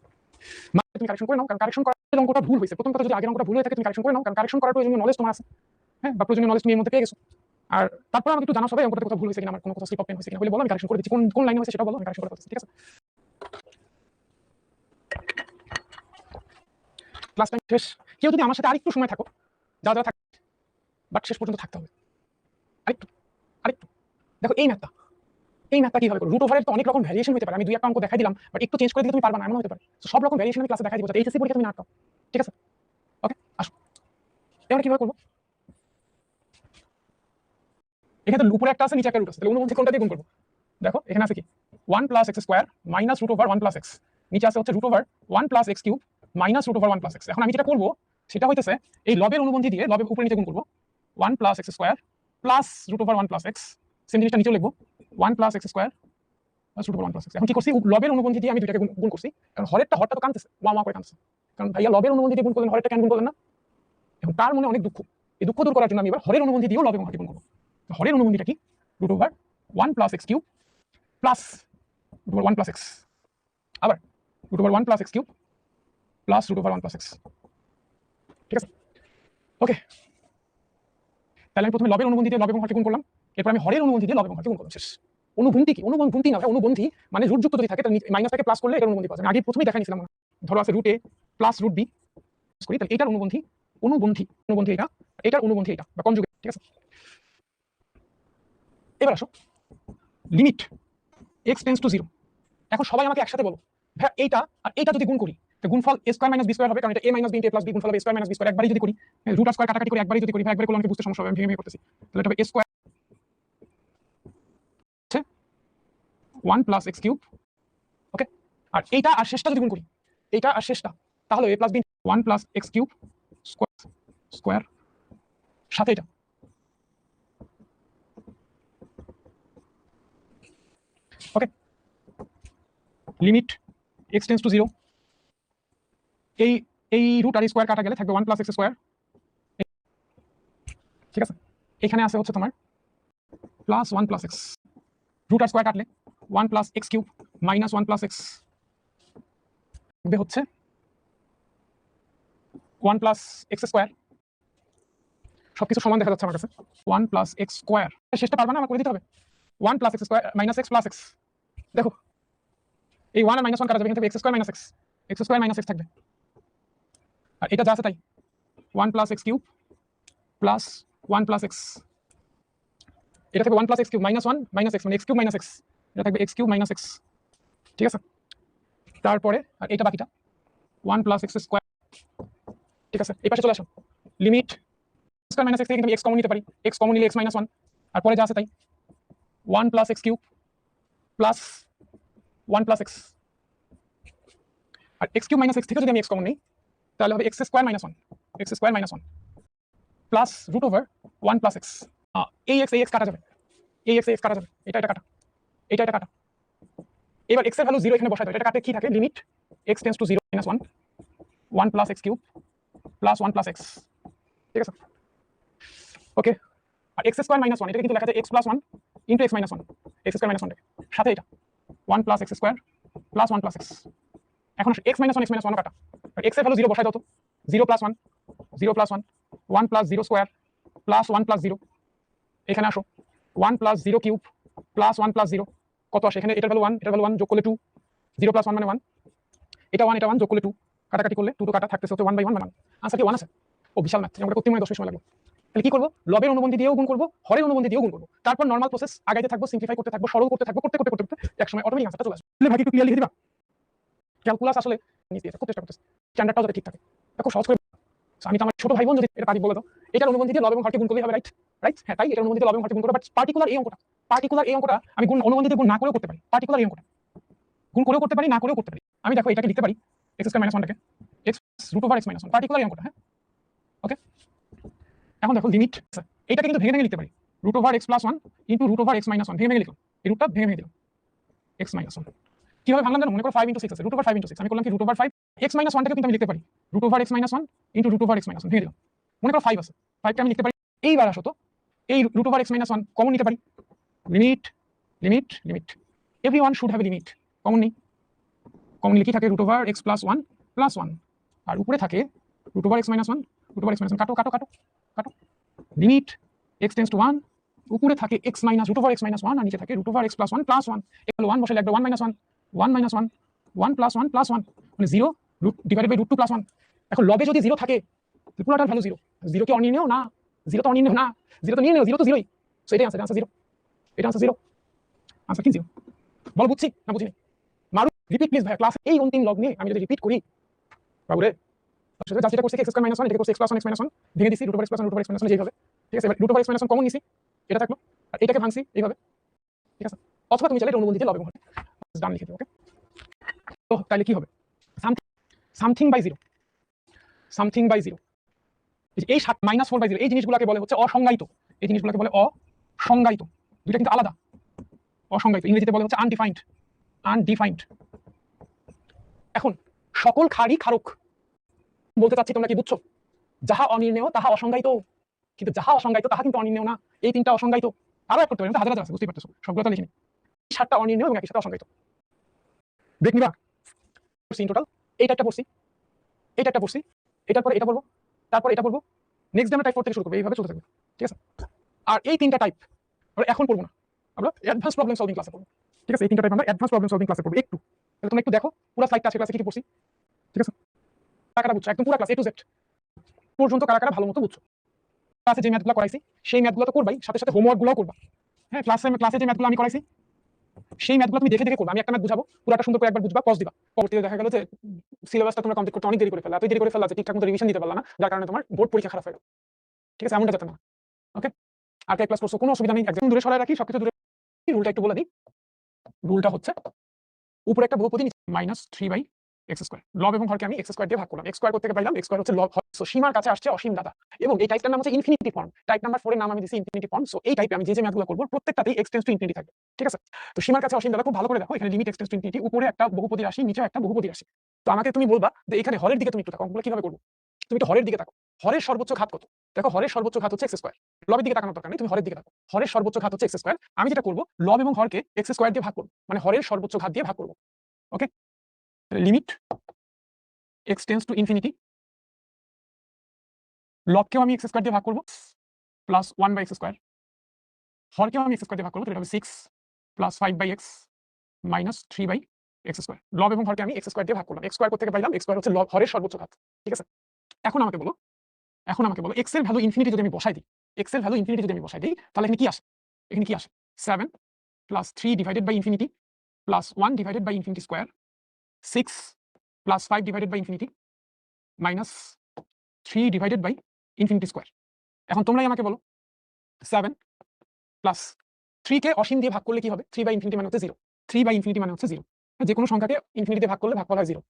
মানে তুমি কারেকশন করে নাও, কারণ কারেকশন করার অঙ্কটা ভুল হয়েছে, প্রথম কথা যদি আগের অঙ্কটা ভুল হয়ে থাকে তুমি কারেকশন করে নাও, কারণ কারেকশন করার প্রয়োজনীয় নলেজ তোমার আছে, হ্যাঁ, বা প্রয়োজনীয় নলেজ তুমি এর মধ্যে পেয়ে গেছো। আর তারপর আমাকে একটু জানাও সবাই অঙ্কটা কোথাও ভুল হয়েছে কিনা, আমার কোনো কথা স্লিপ অফ পেন হয়েছে কিনা বলে বলো, আমি কারেকশন করে দিচ্ছি, কোন লাইনে হয়েছে সেটা বলো, আমি কারেকশন করে দিচ্ছি, ঠিক আছে। ক্লাস টাইম শেষ, কেউ যদি আমার সাথে আরেকটু সময় থাকো, যা থাক, বাট শেষ পর্যন্ত থাকতে হবে, আরেকটু আরেকটু। দেখো এই ম্যাথটা কিভাবে করো, √এর তো অনেক রকম ভ্যারিয়েশন হতে পারে, আমি 2-1টা অঙ্ক দেখাই দিলাম, বাট একটু চেঞ্জ করে দিলে তুমি পারবা না, এমন হতে পারে। সব রকম ভ্যারিয়েশন আমি ক্লাসে দেখাই দিব, যাতে এইচএসসি পরীক্ষা তুমি না আটকাও, ঠিক আছে। ওকে, আসো এবার কিভাবে করবো, এখানে তো উপরে একটা আছে, নিচে একটা রুট আছে, তাহলে অনুবন্ধী কোনটা দিয়ে গুণ করবো, দেখো এখানে আছে কি 1 + x² - √(1 + x), নিচে আছে হচ্ছে √(1 + x³ - √(1 + x। এখন আমি যেটা করবো সেটা হইতেছে এই লবের অনুবন্ধী দিয়ে লবের উপরে নিচে গুণ করবো, 1 + x² +√(1 + x, সেম জিনিসটা নিচেও লিখবো, 1 + x² +√(1 + x। এখন কি করছি, লবের অনুবন্ধী দিয়ে আমি দুইটাকে গুণ করছি, কারণ হরেরটা তো কাঁদতেছে, ওয়া করে কাঁদতেছে, কারণ ভাইয়া লবের অনুবন্ধী দিয়ে গুণ করলেন, হরেরটা কেন গুণ করলেন না। এখন তার মনে অনেক দুঃখ, এই দুঃখ দূর করার জন্য আমি এবার হরের অনুবন্ধী দিয়েও লব এবং হরকে গুণ করবো। হরের অনুবন্ধীটা কি, √(1 + x³ root over 1 plus x, আবার root over 1 plus x cube plus root over 1 plus x. ঠিক আছে, ওকে। তাহলে আমি প্রথমে লবের অনুবন্ধী দিয়ে লব এবং হরকে গুণ করলাম, এরপর আমি হরের অনুবন্ধী দিয়ে লব এবং হরকে গুণ করলাম, শেষ। অনুবন্ধী কি? অনুবন্ধী না ভাই, অনুবন্ধী মানে রুটযুক্ত যদি থাকে তাহলে মাইনাস থেকে প্লাস করলে এটার অনুবন্ধী পাওয়া যায়। আমি আগে প্রথমেই দেখাই নিয়েছিলাম, ধরো আছে রুট এ প্লাস রুট বি করি, তাহলে এটার অনুবন্ধী অনুবন্ধী এটা, এটার অনুবন্ধী এটা বা কনজুগেট। ঠিক আছে, এবার আসো লিমিট এক্স টেন্ডস টু 0। এখন সবাই আমাকে একসাথে বলো ভাই এইটা আর এইটা যদি গুণ করি তো গুণফল a square minus b square হবে, কারণ এটা a minus b into a plus b, গুণফল হবে a square minus b square. একবারই যদি করি রুট আর স্কয়ার কাটাকাটি করে একবারই যদি করি ভাই, একবারে করলে আমাকে বুঝতে সমস্যা হবে, আমি ভেঙে করতেছি। তাহলে এটা হবে a square 1 plus x cube, okay. আর এইটা আর শেষটা যদি গুণ করি, এইটা আর শেষটা, তাহলে a plus b 1 plus x cube square সাথে এটা, ওকে। লিমিট x টেন্ডস টু 0, এই রুট আর স্কয়ার কাটা গেলে থাকবে 1 প্লাস x স্কয়ার। ঠিক আছে, এখানে আছে হচ্ছে তোমার প্লাস 1 প্লাস x, রুট আর স্কয়ার কাটলে 1 plus x cube minus 1 plus x হচ্ছে 1 প্লাস x স্কয়ার। সবকিছু সমান দেখা যাচ্ছে আমার কাছে, 1 প্লাস x স্কয়ার। শেষটা পারবা না, আমার করে দিতে হবে 1 plus x square minus x plus x। দেখো এই 1 আর মাইনাস 1 কাটা যাবে, এখানে থাকবে x square minus x square minus x থাকবে, আর এটা যা আছে তাই 1 plus x cube plus 1 plus x, এটা থাকবে 1 plus x cube minus 1 minus x, মানে x কিউব মাইনাস x, এটা থাকবে x কিউব মাইনাস x। ঠিক আছে, তারপরে আর এটা বাকিটা 1 প্লাস x স্কয়ার। ঠিক আছে, এই পাশে চলে আসো, লিমিট স্কয়ার মাইনাস x থেকে কিন্তু x কমন নিতে পারি, x কমন নিলে x মাইনাস 1, আর পরে যা আছে তাই 1 plus x cube plus 1 plus x, আর x কিউব মাইনাস x থেকে যদি আমি x কমন নিই তাহলে হবে x square minus 1, x square minus 1 plus root over 1 plus x। এই x কাটা যাবে, এই x কাটা যাবে, এটা কাটা, এটা কাটা। এবার x এর ভ্যালু 0 এখানে বসাই দাও, এটা কাটে কি থাকে, limit x tends to 0 minus 1 1 plus x cube plus 1 plus x। ঠিক আছে, ওকে। আর x স্কয়ার মাইনাস 1 এটা কিন্তু লেখা যায় x plus 1 into x minus 1, x square minus 1 সাথে এটা 1 plus x square plus 1 plus x। এখন x মাইনাস 1 কাটা, আর x এর ভ্যালু 0 বসাই দাও তো, 0 plus 1 0 plus 1 1 plus 0 square plus 1 plus 0। এখানে আসো 1 প্লাস 0 কিউব প্লাস 1 প্লাস 0 কত আসে, এখানে এটার ভ্যালু 1, এটার ভ্যালু 1 যোগ করলে 2, 0 প্লাস 1 মানে 1, এটা 1 এটা 1 যোগ করলে 2, কাটাকাটি করলে 2 কাটা থাকতেছে হচ্ছে 1/1 মানে 1। আনসার কি 1 আছে? ও বিশাল ম্যাথ, আমরা করতে মনে 10 মিনিট সময় লাগলো। তাহলে কি করব, লবের অনুবন্ধী দিয়েও গুণ করব, হরের অনুবন্ধী দিয়েও গুণ করব, তারপর নরমাল প্রসেস আগাইতে থাকবো, সিম্পলিফাই করতে থাকবো, সরল করতে থাকবো, করতে এক সময় অটোমেটিক আনসারটা চলে আসবে। তাহলে ভাই একটু ক্লিয়ার লিখে দিবা, ক্যালকুলাস আসলে নিতে খুব চেষ্টা করতেছি, স্ট্যান্ডার্ডটাও যাতে ঠিক থাকে, খুব সহজ করে। আমি তো আমার ছোট ভাই বোন যদি এটা পারি বলে দাও, এটার অনুবন্ধী দিয়ে লব এবং হরকে গুণ করলেই হবে, রাইট? হ্যাঁ তাই, এটার অনুবন্ধী দিয়ে লব এবং হরকে গুণ করব, বাট পার্টিকুলার এই অঙ্কটা আমি গুণ অনুবন্ধী দিয়ে গুণ না করেও করতে পারি, পার্টিকুলার এই অঙ্কটা গুণ করেও করতে পারি, না করেও করতে পারি। আমি দেখো এটাকে লিখতে পারি x স্কয়ার মাইনাস 1 টাকে x root over x minus 1, particular এই অঙ্কটা। হ্যাঁ, ওকে। এখন দেখো লিমিট, এটাকে কিন্তু ভেঙে লিখতে পারি, root over x plus 1 into root over x minus 1, ভেঙে লিখলাম, এই রুটটা ভেঙে দিলাম x মাইনাস 1। কিভাবে ভাঙলাম জানো, মনে করো 5 ইনটু 6 আছে, রুট ওভার 5 ইনটু 6 আমি করলাম কি রুট ওভার 5 x মাইনাস 1 টাকে কিন্তু আমি লিখতে পারি root over x minus 1 into root over x minus 1, ভেঙে দিলাম। মনে করো 5 আছে, 5কে আমি লিখতে পারি, এইবার আসো তো এই root over x minus 1 common নিতে পারি, limit everyone should have a limit, common নেই, কমন লিখি থাকে root over x plus 1 plus 1, আর উপরে থাকে root over x minus 1, root over x minus 1, কাটো লিমিট x টেন্ডস টু 1, উপরে থাকে x minus root over x minus 1, আর নিচে থাকে root over x plus 1 plus 1। এখানে 1 বসে লাগবে 1 মাইনাস 1 1 মাইনাস 1 1 প্লাস 1 প্লাস 1, মানে 0 root divided by root 2 plus 1। এখন লবে যদি 0 থাকে পুরোটার ভ্যালু 0, 0 কি অনির্ণেয় না, 0 তো অনির্ণেয় না, 0 তো নির্ণেয়, 0 তো 0ই, সো এটাই আনসার 0, এটা আনসার 0, আনসার কি 0? বল বুঝছি না বুঝিনি? মারু রিপিট প্লিজ ভাই, ক্লাস এই অন্তিম লগ নিয়ে আমি যদি রিপিট করি বাবু রে, আসলে যেটা করছে x স্কয়ার মাইনাস 1 এটা করছে x প্লাস 1 x মাইনাস 1, ভেঙে দিছি root over x plus 1 root over x minus 1 যেভাবে। ঠিক আছে, এবার root over x minus 1 common নিছি, এটা থাকলো, আর এটাকে ভাঙছি এইভাবে। ঠিক আছে, অথবা তুমি চাইলে অনুবন্ধী দিয়ে লব এবং হর ডান লিখে দিও, ওকে। তো তাহলে কি হবে, সামথিং বাই 0, সামথিং বাই 0, এই -4/0 এই জিনিসগুলোকে বলে হচ্ছে অসংজ্ঞায়িত, এই জিনিসগুলোকে বলে অসংজ্ঞায়িত, দুইটা কিন্তু আলাদা, অসংজ্ঞায়িত ইংরেজিতে বলে হচ্ছে আনডিফাইন্ড। এখন সকল খারই খারক বলতে চাচ্ছি, তোমরা কি বুঝছো? যাহা অনির্ণেয় তাহা অসংজ্ঞায়িত, কিন্তু যাহা অসংজ্ঞায়িত তাহা কিন্তু অনির্ণেয় না, এই তিনটা অসংজ্ঞায়িত। আরো এক করতে পারি, হাজার আছে, বুঝতেই পারতেছো, সবগুলো লিখিনি। 7টা অনির্ণেয় এবং একই সাথে অসংজ্ঞায়িত। ব্রেক নিবা পড়ছি ইন টোটাল এইটা একটা পড়ছি, এটা একটা পড়ছি, এটার পরে এটা পড়বো, তারপর এটা পড়বো, নেক্সট ডে আমরা টাইপ 4 থেকে শুরু করবো, এইভাবে চলতে থাকবে। ঠিক আছে, আর এই তিনটা টাইপ আমরা এখন পড়বো না, আমরা অ্যাডভান্স প্রবলেম সলভিং ক্লাসে পড়বো। ঠিক আছে, এই তিনটা টাইপ আমরা অ্যাডভান্স প্রবলেম সলভিং ক্লাসে পড়বো। একটু তাহলে তোমরা একটু দেখো পুরো স্লাইডটা আছে ক্লাসে কি কি পড়ছি। ঠিক আছে, কারা কারা বুঝছো একদম পুরো ক্লাস A to Z পর্যন্ত কারা কারা ভালো মতো বুঝছো। ক্লাসে যে ম্যাথগুলো করাইছি সেই ম্যাথগুলো তো করবাই, সাথে সাথে হোমওয়ার্কগুলোও করবা। হ্যাঁ, ক্লাসে যে ম্যাথগুলো আমি করাইছি সেই ম্যাথগুলো তুমি দেখে দেখে করবা। আমি একটা ম্যাথ বুঝাবো, পুরোটা সুন্দর করে একবার বুঝবা, পজ দিবা। পরবর্তীতে দেখা গেল যে সিলেবাসটা তোমরা কমপ্লিট করতে অনেক দেরি করে ফেলা, এত দেরি করে ফেলা যে ঠিকঠাক মতো রিভিশন দিতে পারলা না, যার কারণে তোমার বোর্ড পরীক্ষা খারাপ হয়ে গেল। ঠিক আছে, এমনটা যাতে না। ওকে, আর কে ক্লাস করছো কোনো অসুবিধা নেই, একদম দূরে সরাই রাখি, সবকিছু দূরে। রুলটা একটু বলে দিই, রুলটা হচ্ছে উপরে একটা বহুপদী -3/x², লব এবং হরকে আমি x² দিয়ে ভাগ করলাম। x² করতে পাইলাম, x² হচ্ছে লব, সো সীমার কাছে আসছে অসীম দাতা, এবং এই টাইপটার নাম হচ্ছে ইনফিনিটি ফর্ম। টাইপ নাম্বার 4 এর নাম আমি দিয়েছি ইনফিনিটি ফর্ম। সো এই টাইপে আমি যে ম্যাথগুলো করব প্রত্যেকটাতেই x টেন্ডস টু ইনফিনিটি থাকবে। ঠিক আছে, তো সীমার কাছে অসীম দাতা খুব ভালো করে দেখো, এখানে limit x tends to infinity, উপরে একটা বহুপদী রাশি, নিচে একটা বহুপদী রাশি। তো আমাকে তুমি বলবা যে এখানে হরের দিকে তুমি একটু তাকাও, অঙ্কগুলো কিভাবে করবো। তুমি একটু হরের দিকে তাকাও, হরের সর্বোচ্চ ঘাত কত। দেখো হরের সর্বোচ্চ ঘাত হচ্ছে x², লবের দিকে তাকানোর দরকার নেই, তুমি হরের দিকে তাকাও। হরের সর্বোচ্চ ঘাত হচ্ছে x²। আমি যেটা করব, লব এবং হরকে x² দিয়ে ভাগ করব, মানে হরের সর্বোচ্চ ঘাত দিয়ে ভাগ করব। Okay, limit x tends to infinity, লবকেও আমি x² দিয়ে ভাগ করব প্লাস 1/x², হরকেও আমি x² দিয়ে ভাগ করব, তাহলে হবে 6 প্লাস 5/x মাইনাস 3/x²। লব এবং হরকে আমি x² দিয়ে ভাগ করলাম, x² করতে পাইলাম, x² হচ্ছে লব হরের সর্বোচ্চ ঘাত। ঠিক আছে, এখন আমাকে বলো x এর ভ্যালু ইনফিনিটি যদি আমি বসাই দিই, x এর ভ্যালু ইনফিনিটি যদি আমি বসাই দিই, তাহলে এখানে কি আসে, এখানে কি আসে 7 plus 3 divided by infinity plus 1 divided by infinity square, 6 plus 5 divided by infinity minus 3 divided by infinity square. এখন তোমরাই আমাকে বলো 7 প্লাস 3 কে অসীম দিয়ে ভাগ করলে কি হবে, 3 বাই ইনফিনিটি মানে হচ্ছে 0, 3 বাই ইনফিনিটি মানে হচ্ছে 0। যে কোনো সংখ্যাকে ইনফিনিটি দিয়ে ভাগ করলে ভাগফল হয় 0।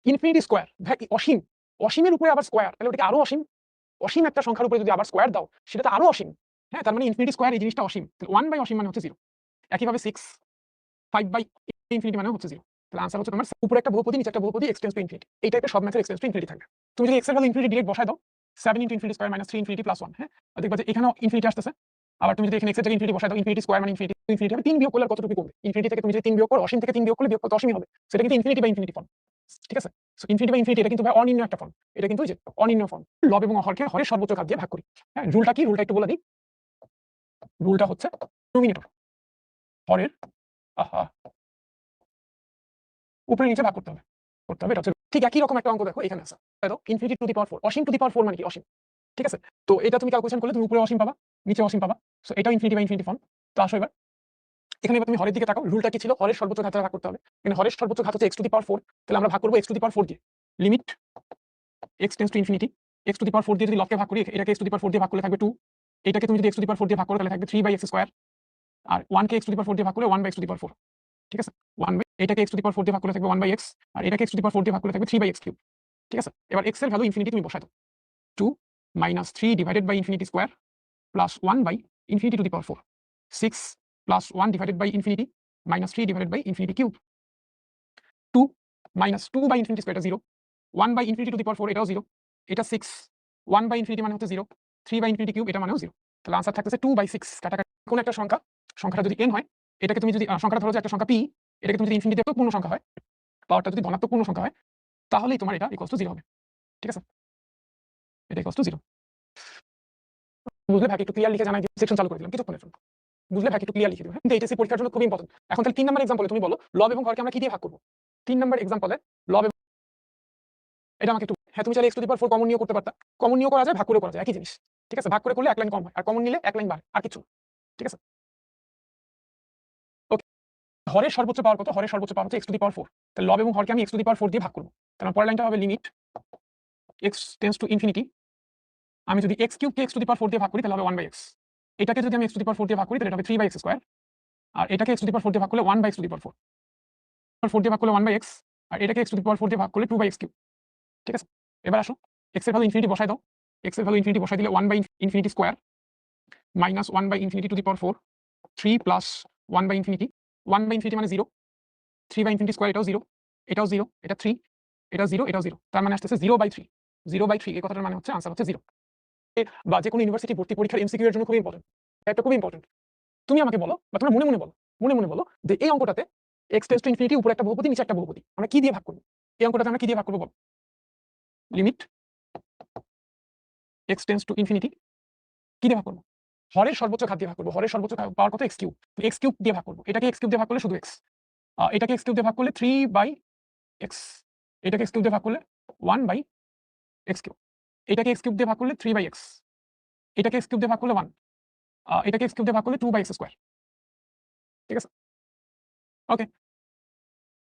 ইনফিনিটি স্কয়ার ভাই অসীম, অসীমের উপরে আবার স্কয়ার, তাহলে ওটাকে আরো অসীম। অসীম একটা সংখ্যার উপরে যদি আবার স্কয়ার দাও, সেটা তো আরো অসীম। হ্যাঁ, তার মানে ইনফিনিটি স্কয়ার এই জিনিসটা অসীম, তাহলে 1 বাই অসীম মানে হচ্ছে 0। একইভাবে 6 5 বাই ইনফিনিটি মানে হচ্ছে 0। তাহলে আনসার হচ্ছে তোমার উপরে একটা বহুপদী, নিচে একটা বহুপদী, x টেন্ডস টু ইনফিনিটি। এই টাইপের সব ম্যাথের x টেন্ডস টু ইনফিনিটি থাকবে। তুমি যদি x এর ভ্যালু ইনফিনিটি ডিরেক্ট বসায় দাও, 7 into infinity square minus 3 infinity plus 1, হ্যাঁ, দেখবা যে এখানেও ইনফিনিটি আসতেছে। আবার তুমি যদি এখানে x এর জায়গায় ইনফিনিটি বসায় দাও, ইনফিনিটি স্কয়ার মানে ইনফিনিটি, ইনফিনিটি হবে 3 বিয়োগ করলে কতটুকু কমবে, ইনফিনিটি থেকে তুমি যদি 3 বিয়োগ করো, অসীম থেকে 3 বিয়োগ করলে বিয়োগ কত অসীমই হবে, সেটা কিন্তু ইনফিনিটি বাই ইনফিনিটি ফর্ম। ঠিক আছে, সো ইনফিনিটি বাই ইনফিনিটি এটা কিন্তু ভাই অনির্ণয় একটা ফর্ম, এটা কিন্তু ওই যে অনির্ণয় ফর্ম। লব এবং হরকে হরের সর্বোচ্চ ঘাত দিয়ে ভাগ করি। হ্যাঁ, রুলটা কি, রুলটা একটু বলে দিই। রুলটা হচ্ছে ডিনোমিনেটর হরের উপরে নিচে ভাগ করতে হবে, এটা হচ্ছে ঠিক একই রকম একটা অঙ্ক দেখো এখানে আছে। দেখো ইনফিনিটি টু দি পাওয়ার 4, অসীম টু দি পাওয়ার 4 মানে কি অসীম। ঠিক আছে, তো এটা তুমি ক্যালকুলেশন করলে তুমি উপরে অসীম পাবা, নিচে অসীম পাবা। সো এটা ইনফিনিটি বাই ইনফিনিটি ফর্ম। তো আসো এবার এখানে এবার তুমি হরের দিকে তাকাও, রুলটা কি ছিল, হরের সর্বোচ্চ ঘাতে ভাগ করতে হবে। এখানে হরের সর্বোচ্চ ঘাত হচ্ছে x টু দি পাওয়ার 4, তাহলে আমরা ভাগ করব x টু দি পাওয়ার 4 দিয়ে। Limit x tends to infinity, x to the power 4 দিয়ে যদি লবকে ভাগ করি, এটাকে x টু দি পাওয়ার 4 দিয়ে ভাগ করলে থাকবে 2, এটাকে তুমি যদি x টু দি পাওয়ার 4 দিয়ে ভাগ করো তাহলে থাকবে 3/x², R 1 K x to the power 4 দিয়ে ভাগ করলে 1/x টু দি পাওয়ার 4। ঠিক আছে, 1 বাই এটাকে x টু দি পাওয়ার 4 দিয়ে ভাগ করলে থাকবে 1/x, আর এটাকে x টু দি পাওয়ার 4 দিয়ে ভাগ করলে থাকবে 3/x3। ঠিক আছে, এবার x এর ভ্যালু ইনফিনিটি তুমি বসাই দাও, 2 minus 3 divided by infinity square plus 1 by infinity to the power 4, 6 plus 1 divided by infinity minus 3 divided by infinity cube, 2 minus 2 by infinity square এটা 0, 1 by infinity to the power 4 এটাও 0, এটা 6, 1 বাই ইনফিনিটি মানে হচ্ছে 0, 3 বাই ইনফিনিটি কিউব এটা মানেও 0। তাহলে আনসার থাকতেছে 2/6। কাটাকাটি কোন একটা সংখ্যা, সংখ্যাটা যদি n হয়, এটাকে তুমি যদি সংখ্যাটা ধরো যে একটা সংখ্যা p, এটাকে তুমি যদি ইনফিনিটি দিয়ে পূর্ণ সংখ্যা হয়, পাওয়ারটা যদি ধনাত্মক পূর্ণ সংখ্যা হয়, তাহলেই তোমার এটা ইকুয়ালস টু 0 হবে। ঠিক আছে, এটা ইকুয়ালস টু 0। বুঝলে ভাই একটু ক্লিয়ার লিখে জানাই দিই, সেকশন চালু করে দিলাম কিছুক্ষণের জন্য। বুঝলে ভাই একটু ক্লিয়ার লিখে দিও, হ্যাঁ, কিন্তু এইচএসসি পরীক্ষার জন্য খুব ইম্পর্টেন্ট। এখন তাহলে 3 নাম্বার एग्जांपल তুমি বলো লব এবং হরকে আমরা কি দিয়ে ভাগ করব। 3 নাম্বার एग्जांपल লব, এটা আমাকে একটু, হ্যাঁ তুমি চাইলে x to the power 4 common নিয়ে করতে পারতা, কমন নিয়ে করা যায়, ভাগ করে করা যায়, একই জিনিস। ঠিক আছে, ভাগ করে করলে এক লাইন কম হয়, আর কমন নিলে এক লাইন বাড়ে, আর কিছু। ঠিক আছে, ওকে। হরের সর্বোচ্চ পাওয়ার কত, হরের সর্বোচ্চ পাওয়ার হচ্ছে x টু দি পাওয়ার 4, তাহলে লব এবং হরকে আমি x টু দি পাওয়ার 4 দিয়ে ভাগ করব। তাহলে পরের লাইনটা হবে limit x tends to infinity, আমি যদি x কিউব কে x টু দি পাওয়ার 4 দিয়ে ভাগ করি তাহলে হবে 1/x, এটাকে যদি আমি x টু দি পাওয়ার 4 দিয়ে ভাগ করি তাহলে এটা হবে 3/x², আর এটাকে x টু দি পাওয়ার 4 দিয়ে ভাগ করলে 1/x টু দি পাওয়ার 4, 4 দিয়ে ভাগ করলে 1/x, আর এটাকে x টু দি পাওয়ার 4 দিয়ে ভাগ করলে 2/x3। ঠিক আছে, এবার আসো x এর ভ্যালু ইনফিনিটি বসাই দাও, x এর ভ্যালু ইনফিনিটি বসাই দিলে 1 by infinity square minus 1 by infinity to the power 4, 3 plus 1 by infinity, 1 by infinity মানে 0, 3 বাই ইনফিনিটি স্কয়ার এটাও 0, এটাও 0, এটা 3, এটা 0, এটাও 0, তার মানে আসছে 0/3, 0/3 এই কথাটার মানে হচ্ছে आंसर হচ্ছে 0। বা যে কোনো ইউনিভার্সিটি ভর্তি পরীক্ষার এমসিকিউ এর জন্য খুব ইম্পর্টেন্ট, এটা খুব ইম্পর্টেন্ট। তুমি আমাকে বলো বা তোমরা মনে মনে বলো, মনে মনে বলো যে এই অঙ্কটাতে এক্স টেন্স টু ইনফিনিটি, উপরে একটা বহুপদী, নিচে একটা বহুপদী, আমরা কি দিয়ে ভাগ করবো? এই অঙ্কটাতে আমরা কি দিয়ে ভাগ করবো বল? Limit x tends to infinity কি দিয়ে ভাগ করবো? হরের সর্বোচ্চ ঘাত দিয়ে ভাগ করবো। হরের সর্বোচ্চ পাওয়ার কত? X cube. এক্স কিউব দিয়ে ভাগ করবো। এটাকে এক্স কিউব দিয়ে ভাগ করলে শুধু এক্স, এটাকে এক্স কিউব দিয়ে ভাগ করলে 3/x, এটাকে এক্স কিউব দিয়ে ভাগ করলে 1/x কিউব, এটাকে এক্স কিউব দিয়ে ভাগ করলে 3/x, এটাকে এক্স কিউব দিয়ে ভাগ করলে 1, এটাকে এক্স কিউব দিয়ে ভাগ করলে 2/x স্কয়ার। ঠিক আছে, ওকে।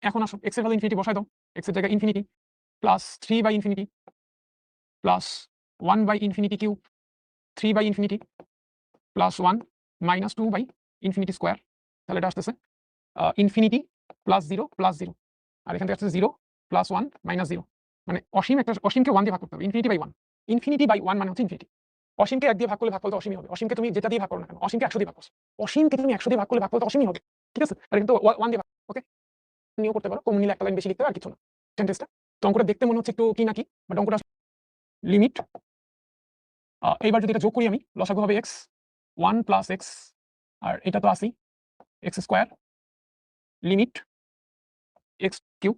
এখন আসো এক্স এর ভ্যালু ইনফিনিটি বসাই দাও। এক্স এর জায়গায় ইনফিনিটি প্লাস 3/ইনফিনিটি প্লাস 1/ইনফিনিটি কিউব, 3/ইনফিনিটি প্লাস 1 মাইনাস 2/ইনফিনিটি স্কয়ার। তাহলে এটা আসতেছে ইনফিনিটি প্লাস 0 প্লাস 0, আর এখান থেকে আসছে 0 প্লাস 1 মাইনাস 0, মানে অসীম একটা অসীমকে 1 দিয়ে ভাগ করতে হবে। ইনফিনিটি বাই 1, ইনফিনিটি বাই 1 মানে হচ্ছে ইনফিনিটি। অসীমকে 1 দিয়ে ভাগ করলে ভাগফল তো অসীমই হবে। অসীমকে তুমি যেটা দিয়ে ভাগ করো না কেন, অসীমকে 100 দিয়ে ভাগ করো, অসীমকে তুমি 100 দিয়ে ভাগ করলে ভাগফল তো অসীমই হবে। ঠিক আছে, তাহলে কিন্তু 1 দিয়ে ভাগ, ওকে। নিয়েও করতে পারো, কমন নিলে একটা লাইন বেশি লিখতে হবে, আর কিছু না সেন্টেন্সটা। তো অঙ্কটা দেখতে মনে হচ্ছে একটু কি না কি, বাট অঙ্কটা লিমিট, এইবার যদি এটা যোগ করি আমি, লসাগু হবে x 1 প্লাস x, আর এটা তো আসি x square, limit x cube,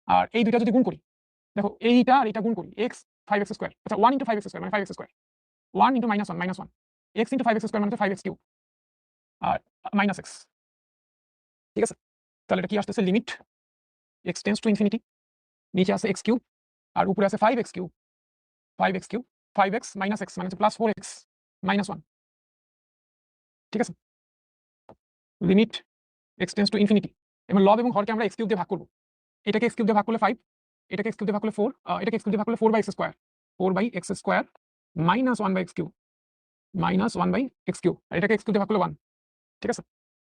আর এই দুইটা যদি গুণ করি, দেখো এইটা আর এটা গুণ করি, x 5x স্কয়ার, আচ্ছা 1 × 5x স্কয়ার মানে 5x square, 1 × -1 -1, x × 5x square মানে 5x কিউব, আর মাইনাস x। ঠিক আছে, তাহলে এটা কি আসতেছে? Limit x tends to infinity, নিচে আছে x কিউব, আর উপরে আছে 5x cube, 5x cube, 5x minus x মানে প্লাস 4x মাইনাস 1। ঠিক আছে, limit x tends to infinity. এবং লব এবং হরকে আমরা x কিউব দিয়ে ভাগ করব। এটাকে x কিউব দিয়ে ভাগ করলে 5, এটাকে x কিউব দিয়ে ভাগ করলে 4, এটাকে x কিউব দিয়ে ভাগ করলে 4/x square, 4/x square minus 1/x cube, minus 1/x cube, আর এটাকে x কিউব দিয়ে ভাগ করলে 1। ঠিক আছে,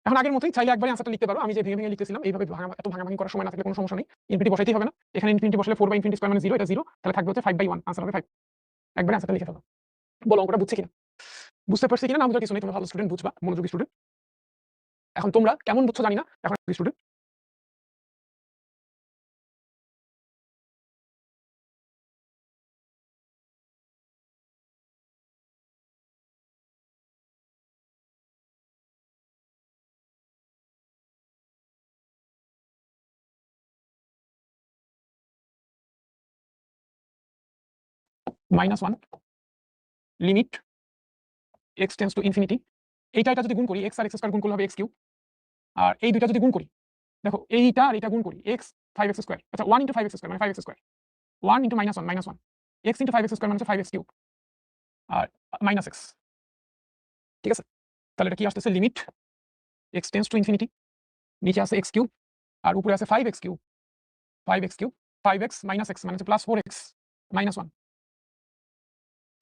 এখন আগের মতোই চাইলে একবারে আনসারটা লিখতে পারো। আমি যে ভেঙে ভেঙে লিখতেছিলাম, এইভাবে এত ভাঙাভাঙি করার সময় না থাকলে কোনো সমস্যা নেই। ইনফিনিটি বসাইতেই হবে না, এখানে ইনফিনিটি বসলে 4/ইনফিনিটি স্কয়ার মানে 0, এটা 0, তাহলে থাকবে হচ্ছে 5/1, আনসার হবে 5। একবারে আনসারটা লিখে ফেলো। বলো অঙ্কটা বুঝছি কিনা, বুঝতে পারছি কিনা? না বুঝার কিছু নেই, তুমি ভালো স্টুডেন্ট, বুঝবা, মনোযোগী স্টুডেন্ট। এখন তোমরা কেমন বুঝছো জানি না, এখন student -1 limit x tends to infinity, এইটা এটা যদি গুণ করি, x আর x স্কয়ার গুণ করলে হবে x কিউব, আর এই দুইটা যদি গুণ করি, দেখো এইটা আর এটা গুণ করি, x 5x স্কয়ার, আচ্ছা 1 × 5x স্কয়ার মানে 5x square, 1 × -1 -1, x × 5x square মানে হচ্ছে 5x কিউব, আর মাইনাস x। ঠিক আছে, তাহলে এটা কি আসতেছে? Limit x tends to infinity, নিচে আছে x কিউব, আর উপরে আছে 5x cube, 5x cube, 5x minus x মানে হচ্ছে প্লাস 4x মাইনাস 1।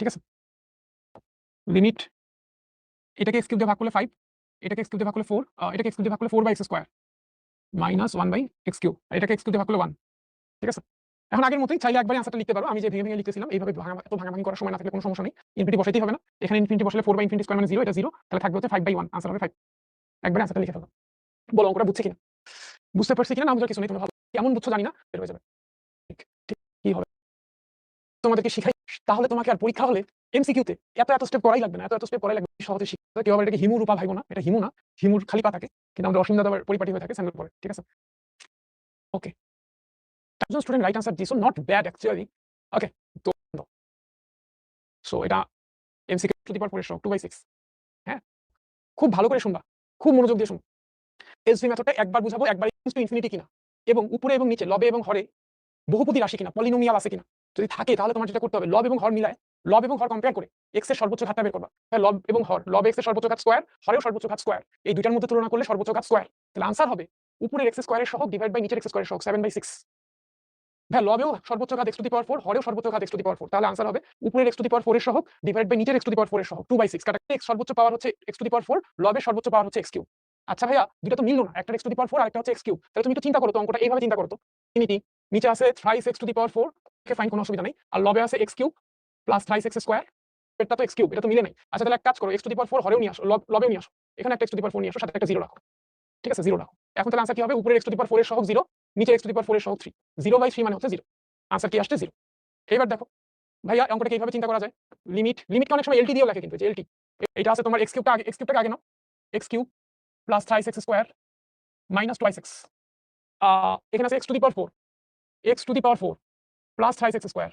ঠিক আছে, লিমিট এটাকে x কিউব দিয়ে ভাগ করলে 5, এটাকে x কিউব দিয়ে ভাগ করলে 4, এটাকে x কিউব দিয়ে ভাগ করলে 4/x square minus 1/x cube, আর এটাকে x কিউব দিয়ে ভাগ করলে 1। ঠিক আছে, এখন আগের মতোই চাইলে একবারে আনসারটা লিখতে পারো। আমি যে ভেঙে ভেঙে লিখতেছিলাম, এইভাবে এত ভাঙাভাঙি করার সময় না থাকলে কোনো সমস্যা নেই। ইনফিনিটি বসাইতেই হবে না, এখানে ইনফিনিটি বসলে 4/ইনফিনিটি স্কয়ার মানে 0, এটা 0, তাহলে থাকবে হচ্ছে 5/1, আনসার হবে 5। একবারে আনসারটা লিখে ফেলো। বলো অঙ্কটা বুঝছি কিনা, বুঝতে পারছি কিনা? না বুঝার কিছু নেই, তুমি ভালো কেমন বুঝছো জানি না, বের হয়ে যাবে। ঠিক ঠিক কি হবে তোমাদেরকে শিখাই, তাহলে তোমাকে আর পরীক্ষা হলে এমসিকিউতে এত এত স্টেপ করাই লাগবে না, এত এত স্টেপ করাই লাগবে, সহজে শিখতে। কেউ আবার এটাকে হিমু রূপা ভাইবো না, এটা হিমু না, হিমুর খালি পা থাকে, কিন্তু আমাদের অসীম দাদা আবার পরিপাটি হয়ে থাকে স্যান্ডেল পরে। ঠিক আছে, ওকে। স্টুডেন্ট রাইট আনসার দিছো, নট ব্যাড অ্যাকচুয়ালি। ওকে, তো সো এটা এমসিকিউ টু দি পাওয়ার 4 এর সহগ 2/6। হ্যাঁ, খুব ভালো করে শুনবা, খুব মনোযোগ দিয়ে শুনবা। এসভি মেথডটা একবার বুঝাবো, একবার টু ইনফিনিটি কিনা, এবং উপরে এবং নিচে লবে এবং হরে বহুপদী রাশি কিনা, পলিনোমিয়াল আছে কিনা। যদি থাকে তাহলে তোমার যেটা করতে হবে, লব এবং হর মিলায়, লব এবং হর কম্পেয়ার করে এক্স এর সর্বোচ্চ ঘাতটা বের করবা। তাহলে লব এবং হর, লব এক্স এর সর্বোচ্চ ঘাত স্কয়ার, হরেও সর্বোচ্চ ঘাত স্কয়ার, এই দুইটার মধ্যে তুলনা করলে সর্বোচ্চ ঘাত স্কয়ার। তাহলে আনসার হবে উপরের এক্স স্কয়ারের সহগ ডিভাইড বাই নিচের এক্স স্কয়ারের সহগ 7/6। ভাই লবেও সর্বোচ্চ ঘাত x টু দি পাওয়ার 4, হরেও সর্বোচ্চ ঘাত x টু দি পাওয়ার 4, তাহলে আনসার হবে উপরের x টু দি পাওয়ার 4 এর সহগ ডিভাইড বাই নিচের x টু দি পাওয়ার 4 এর সহগ 2/6। কাটা x সর্বোচ্চ পাওয়ার হচ্ছে x টু দি পাওয়ার 4, লবের সর্বোচ্চ পাওয়ার হচ্ছে x কিউব। আচ্ছা ভাইয়া, দুটো তো মিললো না, একটা x টু দি পাওয়ার 4 আর একটা হচ্ছে x কিউব। তাহলে তুমি একটু চিন্তা করো তো, অঙ্কটা এইভাবে চিন্তা করো তো, ইনফিনিটি নিচে আছে thrice x to the power 4, K fine, কোনো অসুবিধা নেই, আর লবে আছে x cube plus thrice x square, এটা তো x কিউব, এটা তো মিলে নাই। আচ্ছা তাহলে এক কাজ করো, x টু দি পাওয়ার 4 হরেও নিয়ে আসো, লবেও নিয়ে আসো, এখানে একটা x টু দি পাওয়ার 4 নিয়ে আসো, সাথে একটা 0 রাখো। ঠিক আছে, 0 রাখো। এখন তাহলে আনসার কি হবে? উপরের x টু দি পাওয়ার 4 এর সহগ 0, নিচে x টু দি পাওয়ার 4 এর সহগ 3, 0/3 মানে হচ্ছে 0। আনসার কি আসছে? 0। এবার দেখো ভাইয়া, অঙ্কটাকে এইভাবে চিন্তা করা যায়, লিমিটকে অনেক সময় এলটি দিয়েও লেখে, কিন্তু যে এলটি, এটা আছে তোমার x কিউবটাকে আগে নাও, x cube plus thrice x square minus 2x, এখানে আছে x to the power 4, x to the power 4 plus thrice x square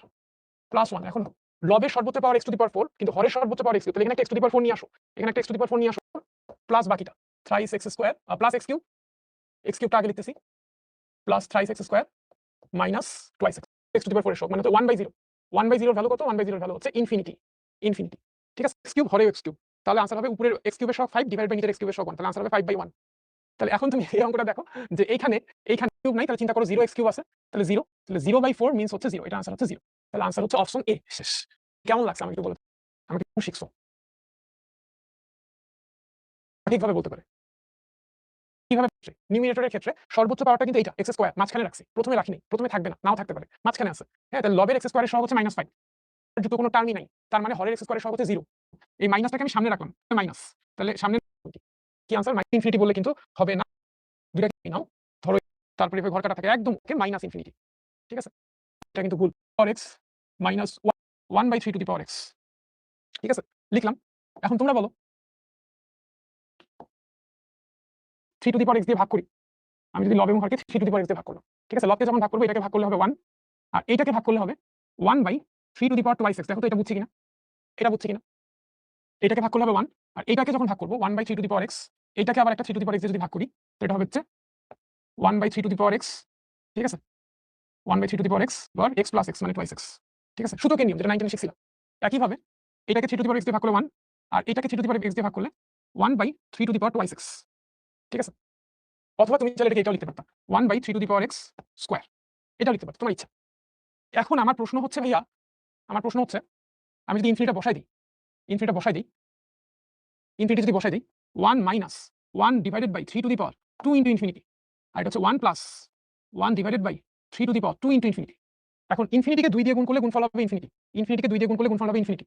plus 1। এখন লবের সর্বোচ্চ power x to the power 4, কিন্তু হরের সর্বোচ্চ পাওয়ার এক্স কিউব। তাহলে এখানে একটা এক্স টু দি পাওয়ার 4 নিয়ে আসো, এখানে একটা এক্স টু দি পাওয়ার 4 নিয়ে আসো, প্লাস বাকিটা thrice x square plus x cube, x কিউবটা আগে লিখতেছি, plus thrice x square minus twice x to the power 4 এর শক, মানে হচ্ছে 1/0। 1/0 ভ্যালু কত? 1/0 ভ্যালু হচ্ছে ইনফিনিটি, ইনফিনিটি। ঠিক আছে, এক্স কিউব হরে এক্স কিউব, তাহলে আনসার হবে উপরের এক্স কিউবের শক 5 ডিভাইড বাই নিচের এক্স কিউবের শক 1, তাহলে আনসার হবে 5/1। তাহলে এখন তুমি এই অঙ্কটা দেখো যে এইখানে কিউব নাই, তাহলে চিন্তা করো 0 এক্স কিউব আছে, তাহলে 0, তাহলে 0/4 মিন্স হচ্ছে 0, এটা আনসার হচ্ছে 0। তাহলে আনসার হচ্ছে অপশন এ। শেষ। কেমন লাগছে আমাকে একটু বলো, আমাকে একটু শিখছো ঠিকভাবে বলতে পারে কিভাবে? নিউমিনেটরের ক্ষেত্রে সর্বোচ্চ পাওয়ারটা কিন্তু এটা এক্স স্কোয়ার, মাঝখানে রাখছি, প্রথমে রাখিনি, প্রথমে থাকবে না, নাও থাকতে পারে, মাঝখানে আছে। হ্যাঁ, তাহলে লবের এক্স স্কোয়ারের সহগ হচ্ছে -5, যুক্ত কোনো টার্মই নাই, তার মানে হরের এক্স স্কোয়ারের সহগ হচ্ছে 0। এই মাইনাসটাকে আমি সামনে রাখলাম, মাইনাস, তাহলে সামনে কি আনসার? ইনফিনিটি বললে কিন্তু হবে না, দুইটা কি নাও ধরো, তারপরে ঘর কাটা থাকে একদম মাইনাস ইনফিনিটি। ঠিক আছে, এটা কিন্তু ভুল। Power x minus 1/3 to the power x. ঠিক আছে, লিখলাম। এখন তোমরা বলো 3 টু দি পাওয়ার এক্স দিয়ে ভাগ করি, আমি যদি লব এবং হরকে 3 টু দি পাওয়ার এক্স দিয়ে ভাগ করলাম। ঠিক আছে, লবকে যখন ভাগ করবো এটাকে ভাগ করলে হবে 1, আর এইটাকে ভাগ করলে হবে 1/3 to the power twice x. দেখো তো এটা বুঝছি কিনা, এটা বুঝছি কিনা? এটাকে ভাগ করলে হবে 1, আর এটাকে যখন ভাগ করবো 1/3 টু দি পাওয়ার এক্স, এটাকে আবার একটা 3 টু দি পাওয়ার এক্স যদি ভাগ করি, তো এটা হবে হচ্ছে 1/3 টু দি পাওয়ার এক্স। ঠিক আছে, 1/3 টু দি পাওয়ার এক্স বা এক্স প্লাস এক্স মানে টুয়াইস এক্স। ঠিক আছে, সূচকের নিয়ম যেটা 19 শিখছিলাম। একইভাবে এটাকে 3 টু দি পাওয়ার এক্স দিয়ে ভাগ করলে 1, আর এটাকে 3 টু দি পাওয়ার এক্স দিয়ে ভাগ করলে 1/3 to the power twice x. ঠিক আছে, অথবা তুমি চাইলে এটাকে এটাও লিখতে পারতা 1/3 to the power x square, এটাও লিখতে পারতো, তোমার ইচ্ছা। এখন আমার প্রশ্ন হচ্ছে ভাইয়া, আমার প্রশ্ন হচ্ছে আমি যদি ইনফিনিটিটা বসাই দিই, ইনফিনিটিটা বসাই দিই, ইনফিনিটি যদি বসাই দিই 1 minus 1 divided by 3 to the power 2 into infinity, আর এটা হচ্ছে 1 plus 1 divided by 3 to the power 2 into infinity. এখন ইনফিনিটিকে 2 দিয়ে গুণ করলে গুণফল হবে ইনফিনিটি, ইনফিনিটিকে 2 দিয়ে গুণ করলে গুণফল হবে ইনফিনিটি।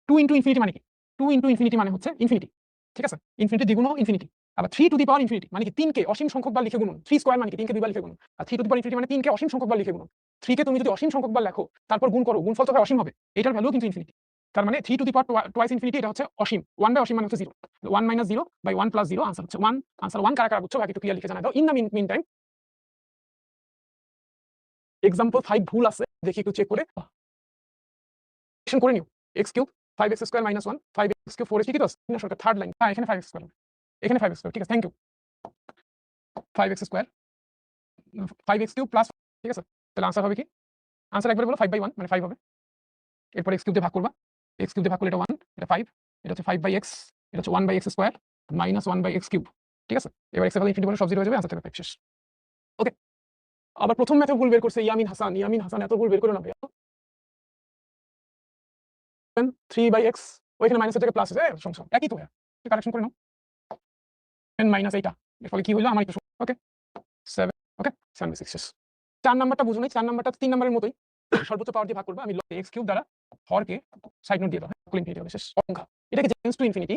2 ইনটু ইনফিনিটি মানে কি? 2 ইনটু ইনফিনিটি মানে হচ্ছে ইনফিনিটি। ঠিক আছে, ইনফিনিটি দ্বিগুণ ইনফিনিটি। আবার 3 টু দি পাওয়ার ইনফিনিটি মানে কি 3 কে অসীম সংখ্যক বার লিখে গুণন, 3 স্কয়ার মানে কি 3 কে দুইবার লিখে গুণন, আর 3 টু দি পাওয়ার ইনফিনিটি মানে 3 কে অসীম সংখ্যক বার লিখে গুণন। 3 কে তুমি যদি অসীম সংখ্যক বার লেখো তারপর গুণ করো, গুণফল তো ভাই অসীম হবে, এটার ভ্যালু কিন্তু ইনফিনিটি। তার মানে 3 to the power twice infinity এটা হচ্ছে অসীম, 1 বাই অসীম মানে হচ্ছে 0, 1 মাইনাস 0 বাই 1 প্লাস 0, আনসার হচ্ছে 1। আনসার 1 কারা কারা বুঝছো বাকি একটু ক্লিয়ার লিখে জানাই দাও। In the mean time example 5 ভুল আছে দেখি একটু চেক করে করে নিও। x cube 5x square minus 1, 5x cube 4x কি তো না সরকার থার্ড লাইন, হ্যাঁ এখানে 5x স্কয়ার, এখানে 5x স্কয়ার। ঠিক আছে, thank you. 5x square 5x cube plus, ঠিক আছে, তাহলে আনসার হবে কি? আনসার একবারে বলো 5/1 মানে 5 হবে। এরপর x কিউব দিয়ে ভাগ করবা, x কিউব দিয়ে ভাগ করলে এটা 1, এটা 5, এটা হচ্ছে 5/x, এটা হচ্ছে 1/x square minus 1/x cube. ঠিক আছে, এবার x এর ভ্যালু ইনফিনিটি বলে সব 0 হয়ে যাবে, আনসার থাকবে 5। শেষ। ওকে, আবার প্রথম ম্যাথে ভুল বের করছে ইয়ামিন হাসান, ইয়ামিন হাসান এত ভুল বের করো না ভাইয়া। 3/x ওইখানে মাইনাসের থেকে প্লাস আছে, সমস্যা একই তো ভাইয়া, কারেকশন করে নাও। 10 মাইনাস এইটা, এর ফলে কি হইলো আমার একটু, ওকে 7, ওকে 7/6। শেষ। 4 নাম্বারটা বুঝো নাই, 4 নাম্বারটা 3 নাম্বারের মতোই, সর্বোচ্চ পাওয়ার দিয়ে ভাগ করবা। আমি x কিউব দ্বারা হরকে সাইড নোট দিয়ে দাও, হ্যাঁ ইনফিনিটি হবে। শেষ সংখ্যা, এটাকে change to infinity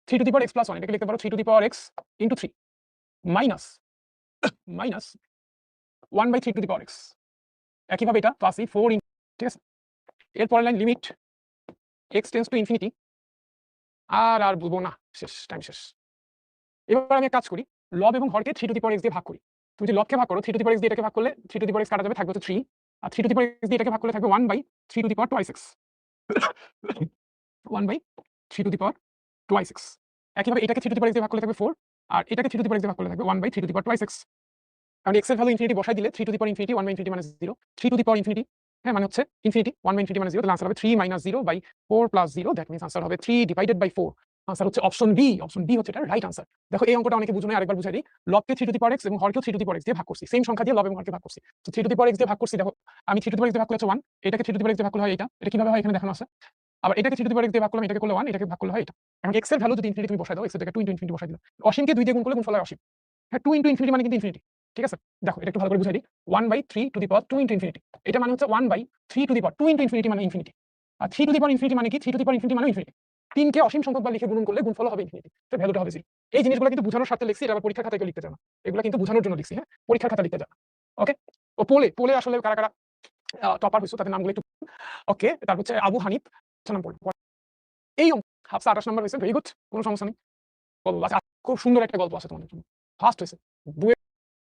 3 to the power x plus 1, এটাকে লিখতে পারো 3 to the power x into 3 minus minus 1/3 to the power x। একইভাবে এটা প্লাস 4 ইন, ঠিক আছে। এর পরের line limit x tends to infinity, আর বলবো না, শেষ, টাইম শেষ। এবার আমি এক কাজ করি, লব এবং হরকে 3 টু দি পাওয়ার x দিয়ে ভাগ করি। তুমি যদি লবকে ভাগ করো 3 টু দি পাওয়ার x দিয়ে এটাকে ভাগ করলে 3 টু দি পাওয়ার x কাটা যাবে, থাকবে হচ্ছে 3, আর 3 টু দি পাওয়ার x দিয়ে এটাকে ভাগ করলে থাকবে 1/3 to the power twice x, 1/3 to the power twice x। একইভাবে এটাকে 3 টু দি পাওয়ার x দিয়ে ভাগ করলে থাকবে 4, আর এটাকে 3 টু দি পাওয়ার x দিয়ে ভাগ করলে থাকবে 1/3 to the power twice x। কারণ x এর ভ্যালু ইনফিনিটি বসাই দিলে 3 to the power infinity 1/infinity মানে 0, 3 টু দি পাওয়ার ইনফিনিটি, হ্যাঁ মানে হচ্ছে ইনফিনিটি, 1/infinity মানে 0, তাহলে আনসার হবে 3 minus 0/4 plus 0, that means answer হবে 3 ডিভাইডেড বাই 4। আনসার হচ্ছে অপশন বি, অপশন বি হচ্ছে এটা রাইট আনসার। দেখো এই অঙ্কটা অনেকে বুঝো না, আরেকবার বুঝাই দিই। লবকে 3 টু দি পাওয়ার x এবং হরকেও 3 টু দি পাওয়ার x দিয়ে ভাগ করছি, সেম সংখ্যা দিয়ে লব এবং হরকে ভাগ করছি। তো 3 টু দি পাওয়ার x দিয়ে ভাগ করছি, দেখো আমি 3 টু দি পাওয়ার x দিয়ে ভাগ করলে হচ্ছে 1, এটাকে 3 টু দি পাওয়ার x দিয়ে ভাগ করলে হয় এটা কিভাবে হয় এখানে দেখানো আছে। আবার এটাকে 3 টু দি পাওয়ার x দিয়ে ভাগ করলাম, এটাকে করলে 1, এটাকে ভাগ করলে হয় এটা। এখন x এর ভ্যালু যদি ইনফিনিটি তুমি বসাই দাও, x এর জায়গায় 2 ইনটু ইনফিনিটি বসাই দিলাম, অসীমকে 2 দিয়ে গুণ করলে গুণফল হয় অসীম, হ্যাঁ 2 ইনটু ইনফিনিটি মানে কিন্তু ইনফিনিটি। ঠিক আছে, দেখো এটা একটু ভালো করে বুঝাই দিই, 1/3 to the power 2 into infinity, এটা মানে হচ্ছে 1/3 to the power 2 into infinity মানে ইনফিনিটি, আর 3 টু দি পাওয়ার ইনফিনিটি মানে কি? 3 টু দি পাওয়ার ইনফিনিটি মানে ইনফিনিটি। 3 কে অসীম সংখ্যক বার লিখে গুণন করলে গুণফল হবে ইনফিনিটি, তো ভ্যালুটা হবে 0। এই জিনিসগুলো কিন্তু বোঝানোর সাথে লিখছি, এটা আবার পরীক্ষার খাতায় কেউ লিখতে চায় না, এগুলো কিন্তু বোঝানোর জন্য লিখছি, হ্যাঁ পরীক্ষার খাতা লিখতে চায় না। ওকে, ও পোলে পোলে আসলে কারা কারা টপার হইছো তাদের নামগুলো একটু, ওকে। তারপর হচ্ছে আবু হানিফ, নাম পড়ো, এই হাফসা 28 নাম্বার হয়েছে, ভেরি গুড, কোনো সমস্যা নেই। গল্প আছে, খুব সুন্দর একটা গল্প আছে তোমাদের জন্য, ফার্স্ট হয়েছে।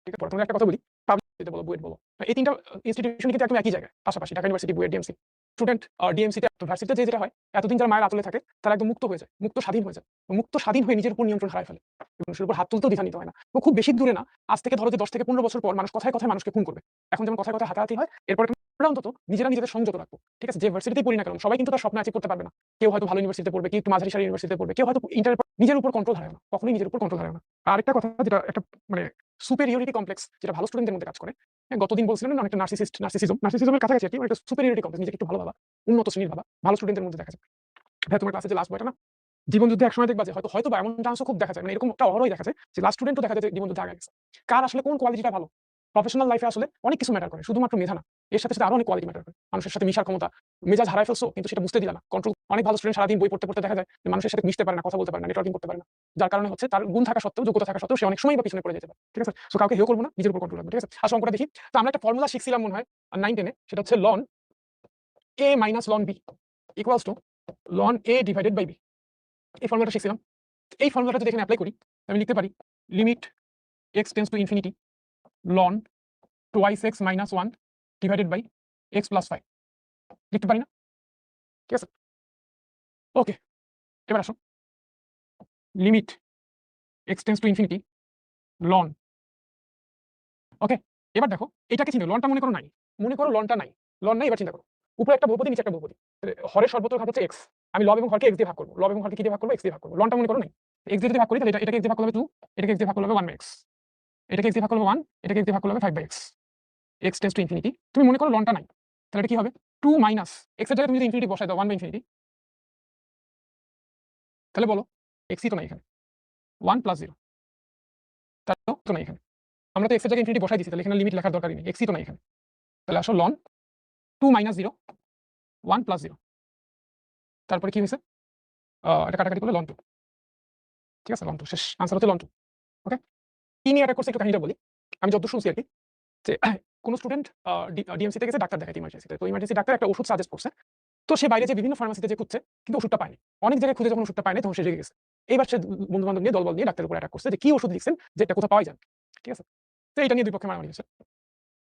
ঠিক আছে, তোমাদের একটা কথা বলি, পাবলিক বলো, বুয়েট বলো, এই তিনটা ইনস্টিটিউশন কিন্তু একদম একই জায়গায় পাশাপাশি, Dhaka university, BUET, DMC. Student ডিএমসিতে, ভার্সিটিতে যেটা হয়, এতদিন যারা মায়ের আতলে থাকে তারা একদম মুক্ত হয়ে যায়, মুক্ত স্বাধীন হয়ে যায়, মুক্ত স্বাধীন হয়ে নিজের উপর নিয়ন্ত্রণ হারায় ফেলে, মানুষের উপর হাত তুলতেও দ্বিধা নিতে হয় না। তো খুব বেশি দূরে না, আজ থেকে ধরো যে 10 থেকে 15 বছর পর মানুষ কথায় কথায় মানুষকে খুন করবে, এখন যেমন কথায় কথায় হাতাহাতি হয়, এরপর আমরা অন্তত নিজেরা নিজেদের সংযত রাখবো। ঠিক আছে, যে ভার্সিটিতেই পড়ি না কেন, সবাই কিন্তু তার স্বপ্ন অ্যাচিভ করতে পারবে না। কেউ হয়তো ভালো ইউনিভার্সিটিতে পড়বে, কেউ একটু মাঝারি সারি ইউনিভার্সিটিতে পড়বে, কেউ হয়তো নিজের উপর কন্ট্রোল হারায় না, কখনোই নিজের উপর কন্ট্রোল হারায় না। আর একটা কথা, যেটা একটা মানে সুপেরিয়রিটি কমপ্লেক্স, যেটা ভালো স্টুডেন্টদের মধ্যে কাজ করে। গতদিন বলছিলেন না অনেকটা নার্সিসিজমের কাছাকাছি আর কি, একটা সুপেরিয়রিটি কমপ্লেক্স, নিজেকে একটু ভালো ভাবা, উন্নত শ্রেণীর ভাবা, ভালো স্টুডেন্টদের মধ্যে দেখা যায়। ভাই তোমার ক্লাসে যে লাস্ট বয়টা না, জীবন যুদ্ধে একসময় দেখবা যে হয়তো বা এমন চান্সও খুব দেখা যায়, মানে এরকম একটা অহরই দেখা যায় যে লাস্ট স্টুডেন্টও দেখা যায় যে জীবন যুদ্ধে আগে গেছে। কার আসলে কোন কোয়ালিটিটা ভালো, প্রফেশনাল লাইফে আসলে অনেক কিছু ম্যাটার করে, শুধুমাত্র মেধা না, এর সাথে সাথে আরো অনেক কোয়ালিটি ম্যাটার করে। মানুষের সাথে মিশার ক্ষমতা, মেজাজ হারায় ফেলছো কিন্তু সেটা বুঝতে দিলা না, কন্ট্রোল। অনেক ভালো স্টুডেন্ট সারাদিন বই পড়তে পড়তে দেখা যায় যে মানুষের সাথে মিশতে পারে না, কথা বলতে পারে না, নেটওয়ার্কিং করতে পারে না, যার কারণে হচ্ছে তার গুণ থাকা সত্ত্বেও, যোগ্যতা থাকা সত্ত্বেও সে অনেক সময় বা পিছনে পড়ে যেতে পারে। ঠিক আছে, সো কাউকে হেও করবো না, নিজের উপর কন্ট্রোল রাখবো। ঠিক আছে, আসলে অঙ্কটা দেখি। তো আমরা একটা ফর্মুলা শিখছিলাম মনে হয় 9-10-এ, সেটা হচ্ছে লন a মাইনাস লন বি ইকুয়ালস টু লন a ডিভাইডেড বাই বি। এই ফর্মুলাটা শিখছিলাম। এই ফর্মুলাটা যদি এখানে অ্যাপ্লাই করি, আমি লিখতে পারি limit x tends to infinity লন twice x minus 1 divided by x plus 5 লিখতে পারি না? ঠিক আছে, ওকে। এবার আসো, limit x tends to infinity লন। ওকে, এবার দেখো এটাকে চিনো, লনটা মনে করো নাই, মনে করো লনটা নাই, লন নাই। এবার চিন্তা করো, উপরে একটা বহুপদী, নিচে একটা বহুপদী, হরের সর্বোচ্চ ঘাত হচ্ছে x, আমি লব এবং হরকে x দিয়ে ভাগ করবো, লব এবং হরকে কি দিয়ে ভাগ করবো, x দিয়ে ভাগ করবো। লনটা মনে করো নাই, x দিয়ে যদি ভাগ করি তাহলে এটাকে x দিয়ে ভাগ করলে 2, এটাকে x দিয়ে ভাগ করলে 1 বাই x, এটাকে x দিয়ে ভাগ করলে 1, এটাকে x দিয়ে ভাগ করলে 5 by x, x tends to infinity. তুমি মনে করো লনটা নাই, তাহলে এটা কি হবে 2 মাইনাস x এর জায়গায় তুমি যদি ইনফিনিটি বসাই দাও 1 বাই ইনফিনিটি, তাহলে বলো x ই তো নাই এখানে, 1 প্লাস 0, তাহলে তো নাই এখানে। আমরা তো x এর জায়গায় ইনফিনিটি বসাই দিয়েছি, তাহলে এখানে লিমিট লেখার দরকারই নেই, x ই তো নাই এখানে। তাহলে আসো লন 2 মাইনাস 0 1 প্লাস 0, তারপরে কি হয়েছে, এটা কাটাকাটি করলে লন 2। ঠিক আছে, লন 2 শেষ, আনসার হচ্ছে লন 2। ওকে, কি নিয়ে এটা করছে একটু কাহিনীটা বলি। আমি যতদূর শুনছি আর কি, যে কোন স্টুডেন্ট ডিএমসিতে গেছে ডাক্তার দেখাইতে ইমার্জেন্সিতে, তো ইমার্জেন্সি ডাক্তার একটা ওষুধ সাজেস্ট করছে, তো সে বাইরে যে বিভিন্ন ফার্মাসিতে যে খুঁজছে কিন্তু ওষুধটা পায়নি, অনেক জায়গায় খুঁজে যখন ওষুধটা পায়নি তখন সে রেগে গেছে। এইবার সে বন্ধু বান্ধব নিয়ে দলবল নিয়ে ডাক্তারের উপর অ্যাটাক করছে যে কি ওষুধ লিখছেন, যে এটা কোথাও পাওয়া যায় না। ঠিক আছে, তো এটা নিয়ে দুই পক্ষে মারামারি হচ্ছে।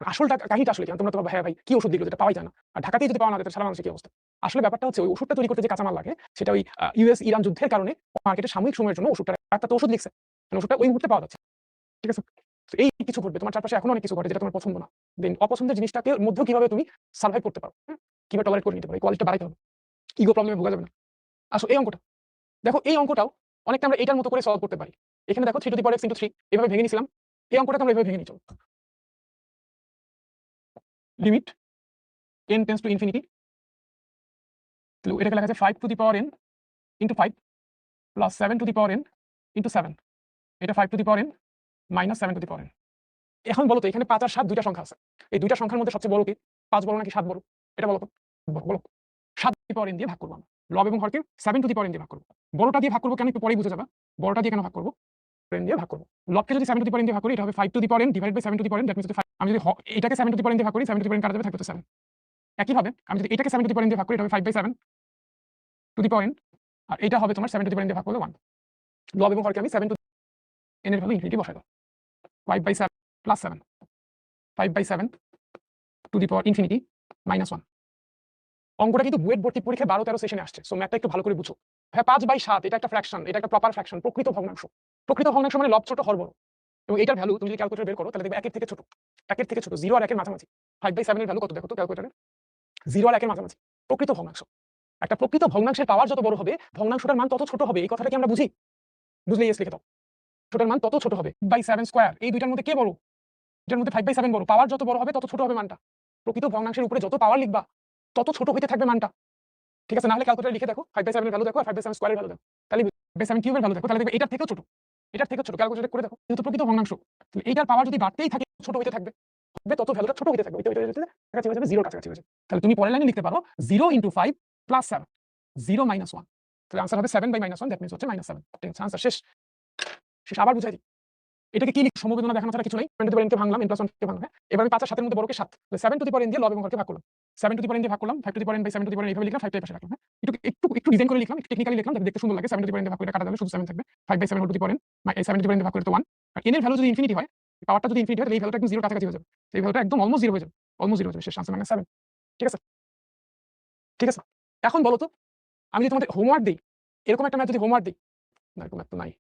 আসলটা কাহিনীটা আসলে কি, তোমরা তো ভাই ভাই কি ওষুধ দিল যেটা পাওয়া যায় না, আর ঢাকাতেই যদি পাওয়া না যায় সারা মানুষের কি অবস্থা। আসলে ব্যাপারটা হচ্ছে ওই ওষুধটা তৈরি করতে যে কাঁচামাল লাগে সেটা ওই ইউএস ইরান যুদ্ধের কারণে মার্কেটে সাময়িক সময়ের জন্য ওষুধটা, ডাক্তার তো ওষুধ লিখছে, মানে ওষুধটা ওই মুহূর্তে পাওয়া যাচ্ছে। ঠিক আছে, তো এই কিছু ঘটবে তোমার চারপাশে, এখনো অনেক কিছু ঘটে যেটা তোমার পছন্দ না, দেন অপছন্দের জিনিসটাকে মধ্যে কিভাবে তুমি সার্ভাইভ করতে পারো, কিভাবে টলারেট করে নিতে পারো, কোয়ালিটিটা বাড়াইতে হবে, ইগো প্রবলেমে ভোগা যাবে না। আসো এই অঙ্কটা দেখো, এই অঙ্কটাও অনেকটা আমরা এটার মতো করে সলভ করতে পারি। এখানে দেখো 3 to the power x into 3 এভাবে ভেঙে নিছিলাম, এই অঙ্কটাকে আমরা এভাবে ভেঙে নিই। চলো, limit n tends to infinity, তো এটাকে লেখা যায় 5 to the power n into 5 plus 7 to the power n into 7, এটা 5 to the power n minus 7 to the power n। এখন বলো তো এখানে 5 আর 7 দুইটা সংখ্যা আছে, এই দুইটা সংখ্যার মধ্যে সবচেয়ে বড় কি, 5 বড় নাকি 7 বড়, এটা বলো তো, বলো। 7 টু দি পাওয়ার n দিয়ে ভাগ করবো আমরা, লব এবং হরকে 7 টু দি পাওয়ার n দিয়ে ভাগ করবো। বড়টা দিয়ে ভাগ করবো কেন একটু পরেই বুঝে যাবা, বড়টা দিয়ে কেন ভাগ করবো, n দিয়ে ভাগ করবো। লবকে যদি 7 টু দি পাওয়ার n দিয়ে ভাগ করি এটা হবে 5 to the power n divided by 7 to the power n, that means আমি যদি এটাকে 7 টু দি পাওয়ার n দিয়ে ভাগ করি 7 টু দি পাওয়ার n কাটা যাবে, থাকবে তো 7। একইভাবে আমি যদি এটাকে 7 টু দি পাওয়ার n দিয়ে ভাগ করি এটা হবে 5 by 7 to the power n, আর এটা হবে তোমার 7 টু দি পাওয়ার n দিয়ে ভাগ করলে 1। লব এবং হরকে আমি 7 টু n এর ভ্যালু ইনফিনিটি বসাই দাও, 5 by 7 plus 7, 5 by 7 to the power infinity minus 1। অঙ্কটা কিন্তু বুয়েট ভর্তি পরীক্ষায় 12-13 সেশনে আসছে, সো ম্যাথটা একটু ভালো করে বুঝো। হ্যাঁ, 5 বাই 7 এটা একটা ফ্র্যাকশন, এটা একটা প্রপার ফ্র্যাকশন, প্রকৃত ভগ্নাংশ। প্রকৃত ভগ্নাংশ মানে লব ছোট হর বড়, এবং এটার ভ্যালু তুমি যদি ক্যালকুলেটর বের করো তাহলে দেখবে 1 এর থেকে ছোট, 1 এর থেকে ছোট, 0 আর 1 এর মাঝামাঝি। 5 বাই 7 এর ভ্যালু কত দেখো তো ক্যালকুলেটরে, 0 আর 1 এর মাঝামাঝি, প্রকৃত ভগ্নাংশ। একটা প্রকৃত ভগ্নাংশের পাওয়ার যত বড় হবে ভগ্নাংশটার মান তত ছোট হবে, এই কথাটা কি আমরা বুঝি? বুঝলে ইয়েস লিখে দাও, ছোটের মান তত ছোট হবে। বাই 7 স্কয়ার, এই দুইটার মধ্যে কে বড়, এটার মধ্যে 5 বাই 7 বড়, পাওয়ার যত বড় হবে তত ছোট হবে মানটা। প্রকৃত ভগ্নাংশের উপরে যত পাওয়ার লিখবা তত ছোট হইতে থাকবে মানটা। ঠিক আছে, না হলে ক্যালকুলেটরে লিখে দেখো 5 বাই 7 এর ভ্যালু দেখো আর 5 বাই 7 স্কয়ারের ভ্যালু দেখো, তাহলে বাই 7 কিউবের ভ্যালু দেখো, তাহলে দেখবে এটার থেকেও ছোট, এটার থেকেও ছোট, ক্যালকুলেটর করে দেখো। যেহেতু প্রকৃত ভগ্নাংশ, তাহলে এইটার পাওয়ার যদি বাড়তেই থাকে ছোট হইতে থাকবে, হবে তত ভ্যালুটা ছোট হইতে থাকবে, ওইটা কাছাকাছি হয়ে যাবে, 0 কাছাকাছি হয়ে যাবে। তাহলে তুমি পরের লাইনে লিখতে পারো 0 ইনটু 5 প্লাস 7, 0 মাইনাস 1, তাহলে आंसर হবে 7 বাই -1, দ্যাট মিন্স হচ্ছে -7। ঠিক আছে, आंसर শেষ। শেষ, আবার বুঝাই দিই এটাকে কি লিখি, সমবেদনা দেখানো ছাড়া কিছু নাই। 10 টু দি পাওয়ার n কে ভাঙলাম, n প্লাস 1 কে ভাঙলাম। হ্যাঁ, এবার আমি 5 আর 7 এর মধ্যে বড়কে 7, 7 টু দি পাওয়ার n দিয়ে লব এবং হরকে ভাগ করলাম, 7 টু দি পাওয়ার n দিয়ে ভাগ করলাম, 5 to the power n by 7 to the power n এইভাবে লিখলাম, 5 টাই পাশে রাখলাম। হ্যাঁ, একটু ডিজাইন করে লিখলাম, একটু টেকনিক্যালি লিখলাম যাতে দেখতে সুন্দর লাগে। 7 টু দি পাওয়ার n দিয়ে ভাগ করে কাটা যাবে, শুধু 7 থাকবে। 5 by 7 whole to the power n, এই 7 টু দি পাওয়ার n দিয়ে ভাগ করলে তো 1, আর n এর ভ্যালু যদি ইনফিনিটি হয় পাওয়ারটা যদি ইনফিনিটি হয় তাহলে এই ভ্যালুটা একদম জিরোর কাছাকাছি হয়ে যাবে, এই ভ্যালুটা একদম অলমোস্ট জিরো হয়ে যাবে, অলমোস্ট জিরো হয়ে যাবে, শেষ আনসার -7। ঠিক আছে, ঠিক আছে। এখন বলো তো, আমি যদি তোমাদের হোমওয়ার্ক দিই, এরকম একটা ম্যাথ যদি হোমওয়ার্ক দিই, না এরকম ম্যাথ তো নাই,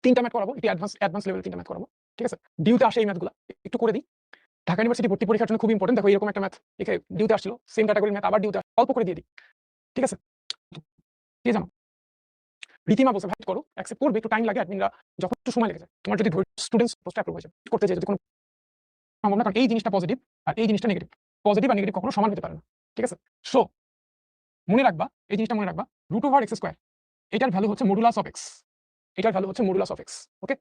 3টা ম্যাথ করাবো, একটু অ্যাডভান্স লেভেলের 3টা ম্যাথ করাবো। ঠিক আছে, ডিউতে আসে এই ম্যাথগুলো, একটু করে দিই। ঢাকা ইউনিভার্সিটি ভর্তি পরীক্ষার জন্য খুব ইম্পর্টেন্ট। দেখো এরকম একটা ম্যাথ এখানে ডিউতে আসছিল, সেম ক্যাটাগরির ম্যাথ আবার ডিউতে অল্প করে দিয়ে দিই। ঠিক আছে, কে জানো রীতিমা বলছে ভাই করো, অ্যাকসেপ্ট করবে, একটু টাইম লাগে, অ্যাডমিনরা যখন একটু সময় লেগে যায়, তোমার যদি স্টুডেন্টস পোস্ট অ্যাপ্রুভ হয়ে যায় করতে চাই যদি কোনো সম্ভব না, কারণ এই জিনিসটা পজিটিভ আর এই জিনিসটা নেগেটিভ, পজিটিভ আর নেগেটিভ কখনো সমান হতে পারে না। ঠিক আছে, সো মনে রাখবা, এই জিনিসটা মনে রাখবা, √x², এটার ভ্যালু হচ্ছে মডুলাস অফ এক্স, এটার ভ্যালু হচ্ছে মডুলাস অফ এক্স। ওকে,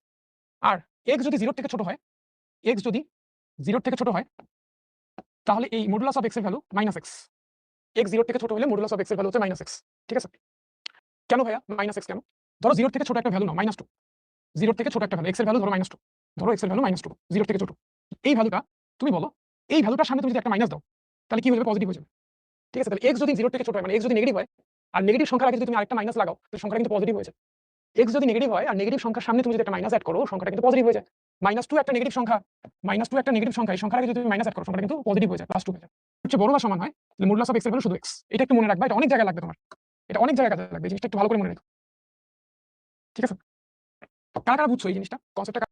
আর এক্স যদি 0 থেকে ছোট হয়, এক্স যদি 0 থেকে ছোট হয়, তাহলে এই মডুলাস অফ এক্স এর ভ্যালু -x, এক্স 0 থেকে ছোট হলে মডুলাস অফ এক্স এর ভ্যালু হচ্ছে -x। ঠিক আছে, কেন ভাইয়া -x কেন? ধরো 0 থেকে ছোট একটা ভ্যালু নাও, -2, 0 থেকে ছোট একটা ভ্যালু, এক্স এর ভ্যালু ধরো -2, ধরো এক্স এর ভ্যালু -2, 0 থেকে ছোট, এই ভ্যালুটা তুমি বলো, এই ভ্যালুটার সামনে তুমি যদি একটা মাইনাস দাও তাহলে কি হয়ে যাবে? পজিটিভ হয়ে যাবে। ঠিক আছে, তাহলে এক্স যদি 0 থেকে ছোট হয়, মানে এক্স যদি নেগেটিভ হয় আর নেগেটিভ সংখ্যার আগে যদি তুমি আরেকটা মাইনাস লাগাও, তাহলে সংখ্যাটা কিন্তু পজিটিভ হয়ে যায়। এক্স যদি নেগেটিভ হয় আর নেগেটিভ সংখ্যার সামনে তুমি যদি একটা মাইনাস অ্যাড করো, সংখ্যাটা কিন্তু পজিটিভ হয়ে যায়। -2 একটা নেগেটিভ সংখ্যা, -2 একটা নেগেটিভ সংখ্যা, এই সংখ্যার আগে যদি তুমি মাইনাস অ্যাড করো, সংখ্যাটা কিন্তু পজিটিভ হয়ে যায়, +2 হয়ে যায়। সবচেয়ে বড় বা সমান হয়, তাহলে মডুলাস অফ এক্স এর ভ্যালু শুধু এক্স। এটা একটু মনে রাখবা, এটা অনেক জায়গায় লাগবে তোমার, এটা অনেক জায়গায় কাজে লাগবে, এই জিনিসটা একটু ভালো করে মনে রাখো। ঠিক আছে, কারা কারা বুঝছো এই জিনিসটা, কনসেপ্টটা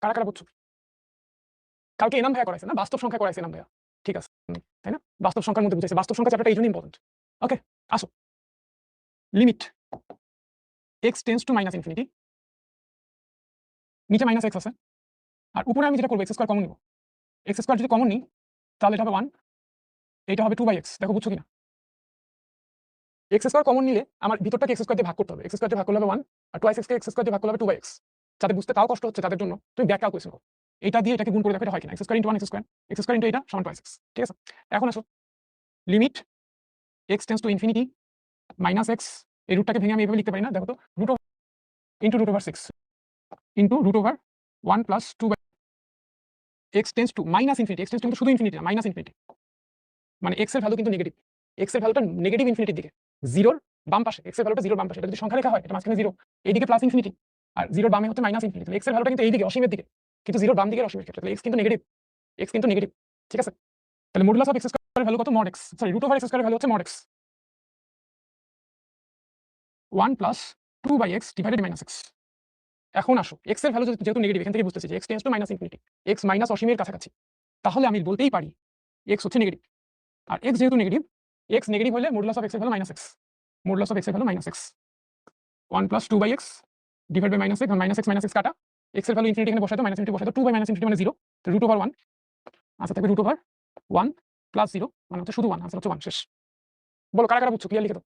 কারা কারা বুঝছো? কালকে এনাম ভাইয়া করাইছে না, বাস্তব সংখ্যা করাইছে এনাম ভাইয়া। ঠিক আছে, তাই না? বাস্তব সংখ্যার মধ্যে বুঝাইছে, বাস্তব সংখ্যা চ্যাপ্টারটা এই জন্য ইম্পর্টেন্ট। ওকে, আসো, limit x tends to -infinity, নিচে -x আছে, আর উপরে আমি যেটা করবো x² কমন নিব, x² যদি কমন নিই তাহলে এটা হবে 1, এটা হবে 2/x। দেখো বুঝছো কিনা? x² কমন নিলে আমার ভিতরটাকে x² দিয়ে ভাগ করতে হবে, x² দিয়ে ভাগ করলে হবে 1, আর 2x কে x² দিয়ে ভাগ করলে হবে 2/x। যাদের বুঝতে তাও কষ্ট হচ্ছে তাদের জন্য তুমি ব্যাক ক্যালকুলেশন করো, এটা দিয়ে এটাকে গুণ করে দেখো এটা হয় কিনা, x² * 1 x² * এটা সমান 2x। ঠিক আছে, এখন আসো, limit x tends to infinity -x, এই রুটটাকে ভেঙে আমি এভাবে লিখতে পারি না, দেখো তো, √6 into √1 + 2 x tends to -infinity, x tends two কিন্তু শুধু ইনফিনিটি না, -ইনফিনিটি, মানে x এর ভ্যালু কিন্তু নেগেটিভ, x এর ভ্যালুটা নেগেটিভ ইনফিনিটির দিকে, 0 বাম পাশে, x এর ভ্যালুটা 0 বাম পাশে, এটা যদি সংখ্যা লেখা হয় এটা মাঝখানে 0, এইদিকে +ইনফিনিটি, আর 0 বামে হচ্ছে -ইনফিনিটি, তাহলে x এর ভ্যালুটা কিন্তু এইদিকে অসীমের দিকে, কিন্তু 0 বাম দিকে অসীমের ক্ষেত্রে, তাহলে x কিন্তু নেগেটিভ, x কিন্তু নেগেটিভ। ঠিক আছে, তাহলে মডুলাস অফ x² এর ভ্যালু কত? mod x, সরি √x² এর ভ্যালু হচ্ছে mod x, 1 + 2/x divided -x। এখন আসো, x এর ভ্যালু যেহেতু নেগেটিভ, এখান থেকে বুঝতেছি যে x tends to -infinity, x minus অসীমের কাছাকাছি, তাহলে আমি বলতেই পারি x হচ্ছে নেগেটিভ, আর x যেহেতু নেগেটিভ, x নেগেটিভ হলে মডুলাস অফ x এর value -x, modulus of x এর value -x, 1 + 2/x divide by -x, -x কাটা, x এর ভ্যালু ইনফিনিটি এখানে বসাই দাও, -ইনফিনিটি বসাই দাও, 2 বাই -ইনফিনিটি মানে 0, তো √1 আচ্ছা থাকবে √1 + 0 মানে হচ্ছে শুধু 1, আনসার হচ্ছে 1, শেষ। বলো কারা কারা বুঝছো, ক্লিয়ার লিখে দাও।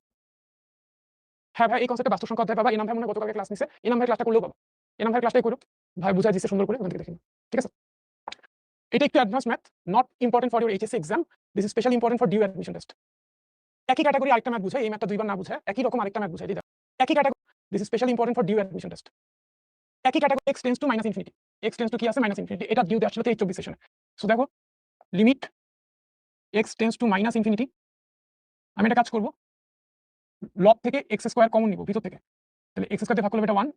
হ্যাঁ ভাই, এই কনসেপ্টে বাস্তব সংখ্যা অধ্যায় পাবা, এনাম ভাই মনে হয় গতকালকে ক্লাস নিছে, এনাম ভাই ক্লাসটা করলেও পাবা, এনাম ভাই ক্লাসটাই করো, ভাই বুঝাই দিচ্ছে সুন্দর করে, ওখান থেকে দেখেন। ঠিক আছে, এটা একটু advance math, not important for your HSC exam, this is specially important for DU admission test. একই ক্যাটাগরি আরেকটা ম্যাথ বুঝাই, এই ম্যাথটা দুইবার না বুঝায় একই রকম আরেকটা ম্যাথ বুঝাই দিই, একই category, this is specially important for DU admission test. একই category x tends to -infinity, x tends to কি আছে? -ইনফিনিটি, এটা ডিউতে আসলে 23-24 সেশনে। সো দেখো, limit x tends to -infinity, আমি একটা কাজ করব, লব থেকে x² কমন নিব ভিতর থেকে, তাহলে x² দিয়ে ভাগ করলে এটা 1,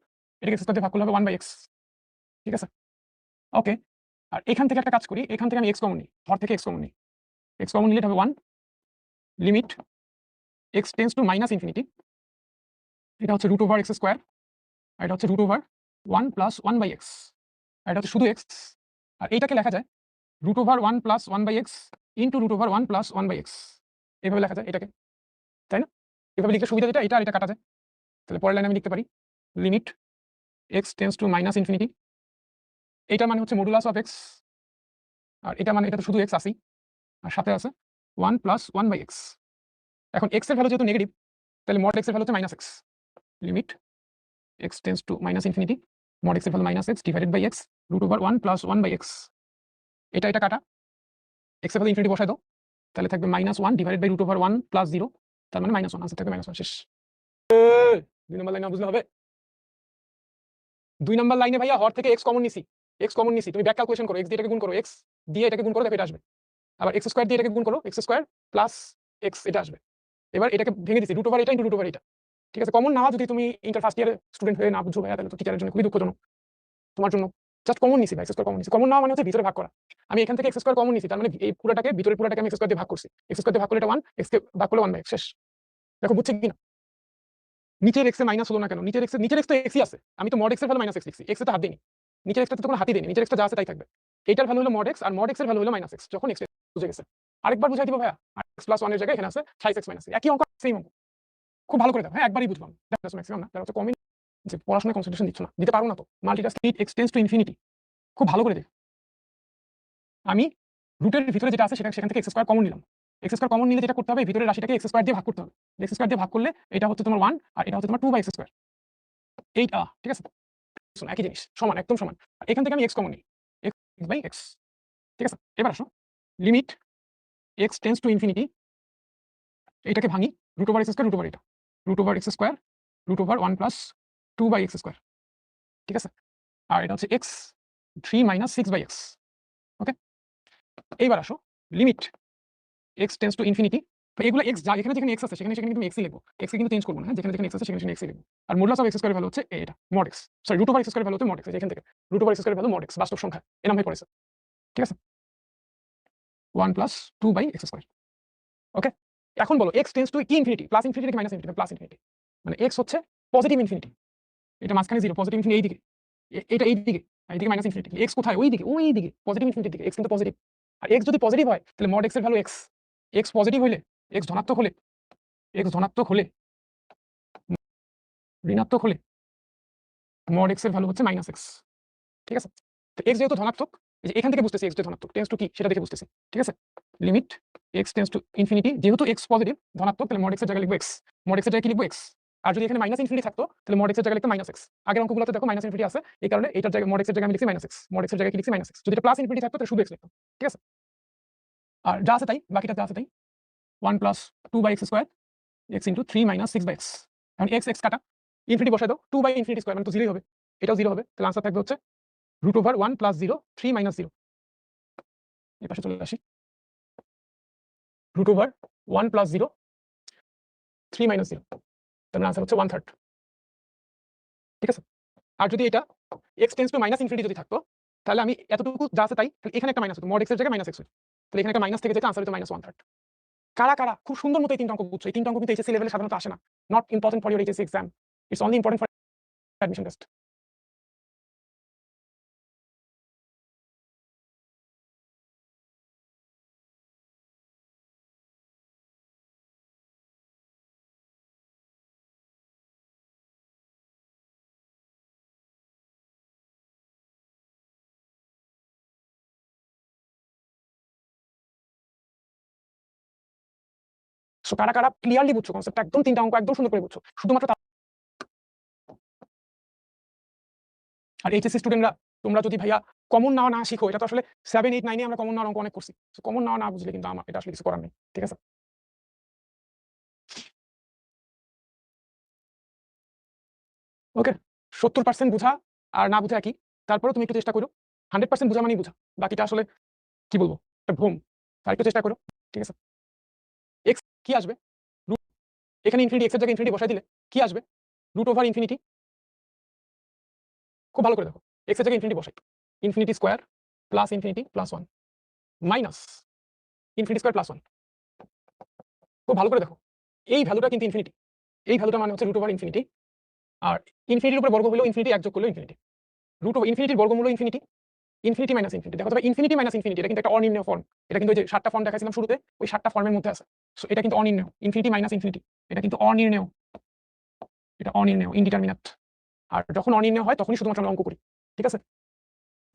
এটাকে x² দিয়ে ভাগ করলে হবে 1/x। ঠিক আছে, ওকে, আর এখান থেকে একটা কাজ করি, এখান থেকে আমি x কমন নিই, হর থেকে x কমন নিই, x কমন নিলে এটা হবে 1, limit x tends to -infinity, এটা হচ্ছে √x², আর এটা হচ্ছে √1 + 1/x, আর এটা হচ্ছে শুধু x, আর এইটাকে লেখা যায় √1 + 1/x ইনটু √1 + 1/x, এভাবে লেখা যায় এটাকে, তাই না? এভাবে লিখতে সুবিধা যেটা, এটা আর এটা কাটা যায়, তাহলে পরের লাইনে আমি লিখতে পারি limit x tends to -infinity, এইটা মানে হচ্ছে মডুলাস অফ x, আর এটা মানে এটা তো শুধু x আসেই, আর সাথে আছে 1 + 1/x। এখন x এর ভ্যালু যেহেতু নেগেটিভ, তাহলে mod x এর ভ্যালু হচ্ছে -x, limit x tends to -infinity, mod x এর value -x divided by x √1 + 1/x, এটা কাটা, x এর ভ্যালু ইনফিনিটি বসাই দাও, তাহলে থাকবে -1 ডিভাইডেড বাই √1 + 0, তার মানে -1, আনসার থাকবে -1, শেষ। 2 নম্বর লাইনে বুঝলে হবে, 2 নম্বর লাইনে ভাইয়া হর থেকে x কমন নিছি, x কমন নিছি, তুমি ব্যাক ক্যালকুলেশন করো, x দিয়ে এটাকে গুণ করো, x দিয়ে এটাকে গুণ করো, দেখো এটা আসবে, আবার x² দিয়ে এটাকে গুণ করো, x² + x, এটা আসবে। এবার এটাকে ভেঙে দিছি, √এটা ইনটু √এটা, ঠিক আছে, কমন নাও যদি তুমি ইন্টার ফার্স্ট ইয়ারের স্টুডেন্ট হয়ে না বুঝো ভাইয়া, তাহলে তো টিচারের জন্য খুবই দুঃখজনক। তোমার জন্য জাস্ট কমন নিছি ভাই, এক্স স্কয়ার কমন নিছি। কমন না মানে হচ্ছে ভিতরে ভাগ করা। আমি এখান থেকে এক্স স্কয়ার কমন নিছি, তার মানে এই পুরোটাকে ভিতরের পুরোটাকে আমি এক্স স্কয়ার দিয়ে ভাগ করছি। এক্স স্কয়ার দিয়ে ভাগ করলে এটা 1, এক্স কে ভাগ করলে 1/x শেষ। দেখো বুঝছে কিনা? নিচের এক্স এ মাইনাস হলো না কেন? নিচের এক্স তো এক্সই আছে, আমি তো মড এক্স এর ভ্যালু মাইনাস এক্স লিখছি, এক্স এ তো হাত দিইনি, নিচের এক্সটা তো কোনো হাতই দিইনি, নিচের এক্সটা যা আছে তাই থাকবে। এইটার ভ্যালু হলো মড এক্স, আর মড এক্স এর ভ্যালু হলো মাইনাস এক্স। যখন এক্স বুঝে গেছে, আরেকবার বুঝাই দিব ভাইয়া। x + 1 এর জায়গায় এখানে আছে 5x - একই অঙ্ক, সেম অঙ্ক, খুব ভালো করে দাও। হ্যাঁ, একবারই বুঝলাম, দ্যাটস ম্যাক্সিমাম না, তার হচ্ছে কমই যে পড়াশোনায় কনসেন্ট্রেশন দিচ্ছ না, দিতে পারো না তো। Multitask speed extends to infinity, খুব ভালো করে দেখ। আমি রুটের ভিতরে যেটা আছে সেখান থেকে এক্স স্কয়ার কমন নিলাম। এক্স স্কয়ার কমন নিলে যেটা করতে হবে, ভিতরের রাশিটাকে এক্স স্কয়ার দিয়ে ভাগ করতে হবে। এক্স স্কয়ার দিয়ে ভাগ করলে এটা হচ্ছে তোমার 1, আর এটা হচ্ছে তোমার 2/x স্কয়ার। এইটা ঠিক আছে, শোনো একই জিনিস, সমান, একদম সমান। আর এখান থেকে আমি এক্স কমন নিই, x/x, ঠিক আছে। এবার আসো, limit x tends to infinity, এটাকে ভাঙি, √x স্কয়ার, এটা √x স্কয়ার, √1 + 2/x স্কয়ার, ঠিক আছে। আর এটা হচ্ছে x 3 - 6/x, ওকে। এইবার আসো, limit x tends to infinity, এগুলো x যা এখানে যেখানে x আছে সেখানে কিন্তু x ই লিখবো, x কে কিন্তু চেঞ্জ করব না, হ্যাঁ, যেখানে যেখানে x আছে সেখানে x ই লিখবো। আর modulus of x square value হচ্ছে এটা mod x, sorry √x square value হচ্ছে মড x, এখান থেকে √x square value mod x, বাস্তব সংখ্যা এর নাম হয়ে পড়েছে, ঠিক আছে। 1 + 2/x স্কয়ার, ওকে। এখন বলো x টেন্ডস টু কি ইনফিনিটি, প্লাস ইনফিনিটি নাকি মাইনাস ইনফিনিটি? প্লাস ইনফিনিটি, মানে x হচ্ছে পজিটিভ ইনফিনিটি, এটা মাঝখানে 0, পজিটিভ ইনফিনিটি এইদিকে, এটা এইদিকে, আর এইদিকে মাইনাস ইনফিনিটি। x কোথায়? ওইদিকে পজিটিভ ইনফিনিটির দিকে, x কিন্তু পজিটিভ। আর x যদি পজিটিভ হয় তাহলে মড x এর ভ্যালু x, x পজিটিভ হলে, x ধনাত্মক হলে, ঋণাত্মক হলে মড x এর ভ্যালু হচ্ছে -x, ঠিক আছে। তো x যেহেতু ধনাত্মক, এই যে এখান থেকে বুঝতেছি x যে ধনাত্মক, টেন্ডস টু কি সেটা দেখে বুঝতেছি, ঠিক আছে। Limit x tends to infinity, যেহেতু x পজিটিভ ধনাত্মক, তাহলে মড x এর জায়গায় লিখবো x, মড x এর জায়গায় কি লিখবো x। আর যদি এখানে মাইনাস ইনফিনিটি থাকতো তাহলে মড x এর জায়গায় লিখতাম -x। আগের অঙ্কগুলোতে দেখো মাইনাস ইনফিনিটি আছে, এই কারণে এটার জায়গায় মড x এর জায়গায় আমি লিখছি -x, মড x এর জায়গায় কি লিখছি -x। যদি এটা প্লাস ইনফিনিটি থাকতো তাহলে শুধু x লিখতাম, ঠিক আছে। আর যা আছে তাই, বাকিটা যা আছে তাই, 1 + 2/x স্কয়ার, x * 3 - 6/x। এখন x কাটা, ইনফিনিটি বসাই দাও, 2/∞² মানে তো 0ই হবে, এটাও 0 হবে, তাহলে আনসার থাকবে হচ্ছে √1 + 0, 3 - 0। এই পাশে চলে আসি, √1 + 0, 3 - 0, তার মানে আনসার হচ্ছে 1/3, ঠিক আছে। আর যদি এটা x টেন্ডস টু -ইনফিনিটি যদি থাকতো, তাহলে আমি এতটুকু যা আছে তাই, তাহলে এখানে একটা মাইনাস হতো, মড x এর জায়গায় -x হতো, তাহলে এখানে একটা মাইনাস থেকে যেটা আনসার হতো -1/3। কারা খুব সুন্দর মতো এই তিনটা অঙ্ক বুঝছো? এই তিনটা অঙ্ক কিন্তু এইচএসসি লেভেলে সাধারণত আসে না, not important for your HSC exam, it's only important for admission test. So কারা ক্লিয়ারলি বুঝছো কনসেপ্টটা, একদম তিনটা অঙ্ক একদম সুন্দর করে বুঝছো, শুধুমাত্র আর এইচএসসি স্টুডেন্টরা, তোমরা যদি ভাইয়া কমন নেওয়া না শিখো, এটা তো আসলে 7, 8, 9 এ আমরা কমন নেওয়ার অঙ্ক অনেক করছি, সো কমন নেওয়া না বুঝলে কিন্তু আমার এটা আসলে কিছু করার নেই, ঠিক আছে। ওকে, 70% বুঝা আর না বুঝা একই, তারপরেও তুমি একটু চেষ্টা করো, 100% বুঝা মানেই বুঝা, বাকিটা আসলে কি বলবো, একটা ভ্রম। আর একটু চেষ্টা করো, ঠিক আছে। এক্স কি আসবে, এখানে ইনফিনিটি, এক্স এর জায়গায় ইনফিনিটি বসাই দিলে কি আসবে, √∞, খুব ভালো করে দেখো, এক্স এর জায়গায় ইনফিনিটি বসাই, infinity square plus infinity plus 1 minus infinity square plus 1, খুব ভালো করে দেখো, এই ভ্যালুটা কিন্তু ইনফিনিটি, এই ভ্যালুটা মানে হচ্ছে √∞, আর ইনফিনিটির উপরে বর্গ হলেও ইনফিনিটি, এক যোগ করলেও ইনফিনিটি, ইনফিনিটির বর্গমূল ইনফিনিটি, ইনফিনিটি মাইনাস ইনফিনিটি, দেখো তবে ইনফিনিটি মাইনাস ইনফিনিটি এটা কিন্তু একটা অনির্ণয় ফর্ম, এটা কিন্তু ওই যে 7টা ফর্ম দেখাইছিলাম শুরুতে, ওই 7টা ফর্মের মধ্যে আছে, সো এটা কিন্তু অনির্ণয়, ইনফিনিটি মাইনাস ইনফিনিটি এটা কিন্তু অনির্ণয়, এটা অনির্ণয়, ইনডিটারমিনেট। আর যখন অনির্ণয় হয় তখনই শুধুমাত্র আমরা অঙ্ক করি, ঠিক আছে।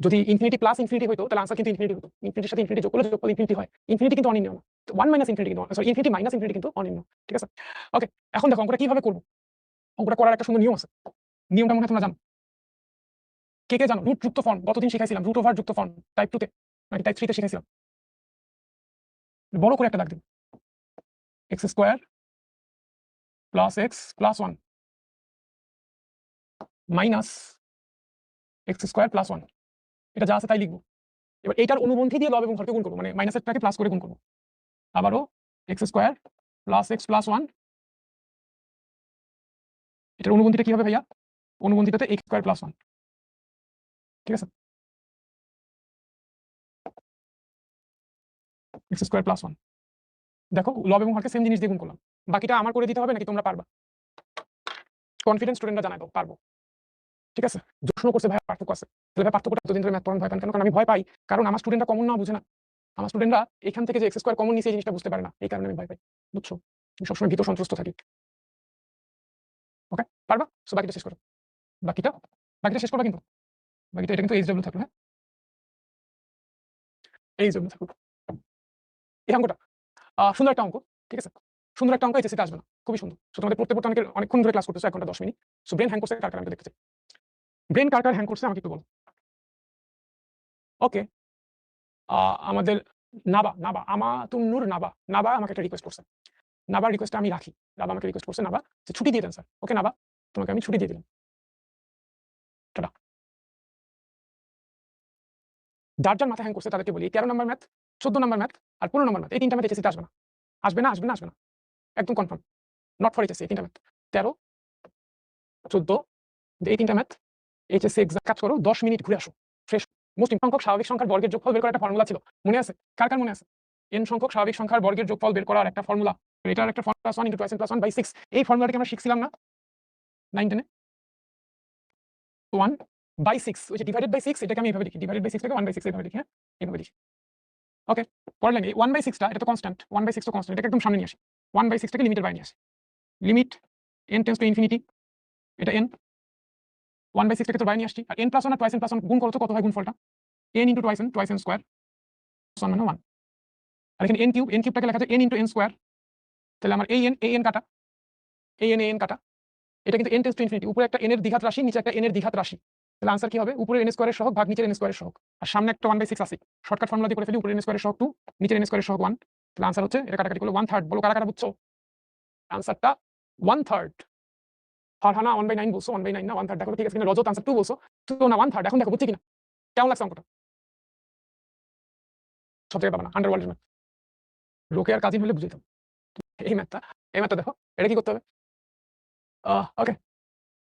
যদি ইনফিনিটি প্লাস ইনফিনিটি হতো তাহলে আনসার কিন্তু ইনফিনিটি হতো, ইনফিনিটির সাথে ইনফিনিটি যোগ করলে ইনফিনিটি হয়, ইনফিনিটি কিন্তু অনির্ণয় না, 1 - ইনফিনিটি কিন্তু, সরি ইনফিনিটি মাইনাস ইনফিনিটি কিন্তু অনির্ণয়, ঠিক আছে। ওকে, এখন দেখো অঙ্কটা কিভাবে করবো, অঙ্কটা করার একটা সুন্দর নিয়ম আছে, নিয়মটা মনে হয় তোমরা জানো, কে জানো? রুট যুক্ত ফর্ম গতদিন শিখাইছিলাম, √ওভার যুক্ত ফর্ম টাইপ 2 তে নাকি টাইপ 3 তে শিখাইছিলাম। বড় করে একটা দাগ দিন, x² + x + 1 মাইনাস x² + 1, এটা যা আছে তাই লিখবো। এবার এইটার অনুবন্ধী দিয়ে লব এবং হরকে গুণ করবো, মানে মাইনাসেরটাকে প্লাস করে গুণ করবো, আবারও x² + x + 1, এটার অনুবন্ধীটা কি হবে ভাইয়া, অনুবন্ধীটাতে x² + 1, ঠিক আছে, এক্স স্কোয়ার প্লাস 1। দেখো লব এবং হরকে সেম জিনিস দিয়ে গুণ করলাম, বাকিটা আমার করে দিতে হবে নাকি তোমরা পারবা? কনফিডেন্স স্টুডেন্টরা জানাই দাও পারবো। ঠিক আছে, প্রশ্ন করছে ভাই পার্থক্য আছে, তাহলে ভাই পার্থক্যটা এতদিন ধরে ম্যাথ পড়ানো ভয় পান কেন? কারণ আমি ভয় পাই, কারণ আমার স্টুডেন্টরা কমন না বুঝে না। আমার স্টুডেন্টরা এখান থেকে যে এক্স স্কোয়ার কমন নিছে এই জিনিসটা বুঝতে পারে না, এই কারণে আমি ভয় পাই, বুঝছো? আমি সবসময় ভীত সন্ত্রস্ত থাকি। ওকে, পারবা? সো বাকিটা শেষ করো, বাকিটা বাকিটা শেষ করবা কিন্তু, বাকিটা এটা কিন্তু এইচডব্লিউ থাকলো। হ্যাঁ, এইচডব্লিউ থাকলো এই অঙ্কটা। সুন্দর একটা অঙ্ক, ঠিক আছে, সুন্দর একটা অঙ্ক এইচএসসিতে আসবে না, খুবই সুন্দর। সো তোমাদের পড়তে পড়তে অনেকক্ষণ ধরে ক্লাস করতেছো, 1 ঘন্টা 10 মিনিট। সো ব্রেন হ্যাং করছে কার কার আমি দেখতে চাই, ব্রেন কার কার হ্যাং করছে আমাকে একটু বলো। ওকে, আমাদের নাবা নাবা আমাতুন্নুর নাবা নাবা আমাকে একটা রিকোয়েস্ট করছে, নাবার রিকোয়েস্টটা আমি রাখি। নাবা আমাকে রিকোয়েস্ট করছে, নাবা যে ছুটি দিয়ে দেন স্যার। ওকে নাবা, তোমাকে আমি ছুটি দিয়ে দিলাম, টাটা। যার যার মাথায় হ্যাং করছে তাদেরকে বলি 13 নম্বর ম্যাথ, 14 নম্বর ম্যাথ আর 15 নম্বর ম্যাথ, এই তিনটা ম্যাথ এইচএসসিতে আসবে না, আসবে না, আসবে না, আসবে না, একদম কনফার্ম, নট ফর এইচএসসি। এই তিনটা ম্যাথ 13, 14, এই তিনটা ম্যাথ এইচএসসি এক্সাম। কাজ করো 10 মিনিট ঘুরে আসো ফ্রেশ। মোস্ট সংখ্যক স্বাভাবিক সংখ্যার বর্গের যোগফল বের করার একটা ফর্মুলা ছিল, মনে আছে? কার কার মনে আছে? n সংখ্যক স্বাভাবিক সংখ্যার বর্গের যোগফল বের করার একটা ফর্মুলা, এটার একটা ফর্মুলা 1 * 2n + 1/6। এই ফর্মুলাটাকে আমরা শিখছিলাম না 9 10 এ? 1/6, ওই যে ডিভাইডেড বাই 6, এটাকে আমি এভাবে লিখি, ডিভাইডেড বাই 6 থেকে 1/6 এভাবে লিখি। হ্যাঁ, এভাবে লিখি। ওকে, পরের লাইনে 1/6 টা এটা তো কনস্ট্যান্ট, 1/6 তো কনস্ট্যান্ট, এটাকে একদম সামনে নিয়ে আসি। 1/6 টাকে লিমিটের বাইরে নিয়ে আসি, limit n tends to infinity, এটা n 1/6 টাকে তো বাইরে নিয়ে আসছি। আর n + 1 আর 2n + 1 গুণ করো তো কত হয় গুণফলটা? n * 2n স্কয়ার 1 মানে 1। আর এখানে n কিউবটাকে লেখা যায় n * n স্কয়ার। তাহলে আমার এই n কাটা, এই n কাটা, এটা কিন্তু n টেন্ডস টু ইনফিনিটি, উপরে একটা n এর দ্বিঘাত রাশি, নিচে একটা n এর দ্বিঘাত রাশি। তাহলে আনসার কি হবে? উপরে n স্কয়ারের সহগ ভাগ নিচের n স্কয়ারের সহগ, আর সামনে একটা 1/6 আছে। শর্টকাট ফর্মুলা দিয়ে করে ফেলি, উপরে n স্কয়ারের সহগ 2, নিচের n স্কয়ারের সহগ 1। তাহলে আনসার হচ্ছে, এটা কাটাকাটি করলে 1/3। বলো কারা কারা বুঝছো? আনসারটা 1/3। ফারহানা 1/9 বলছো, 1/9 না 1/3 দেখো ঠিক আছে কিনা। রজত আনসার 2 বলছো, তো না 1/3। এখন দেখো বুঝছি কিনা, কেমন লাগছে অঙ্কটা? সব জায়গায় পাবা না, আন্ডারওয়ার্ল্ডের ম্যাথ, লোকে আর কাজিন হলে বুঝাইতাম। এই ম্যাথটা দেখো, এটা কি করতে হবে? ওকে,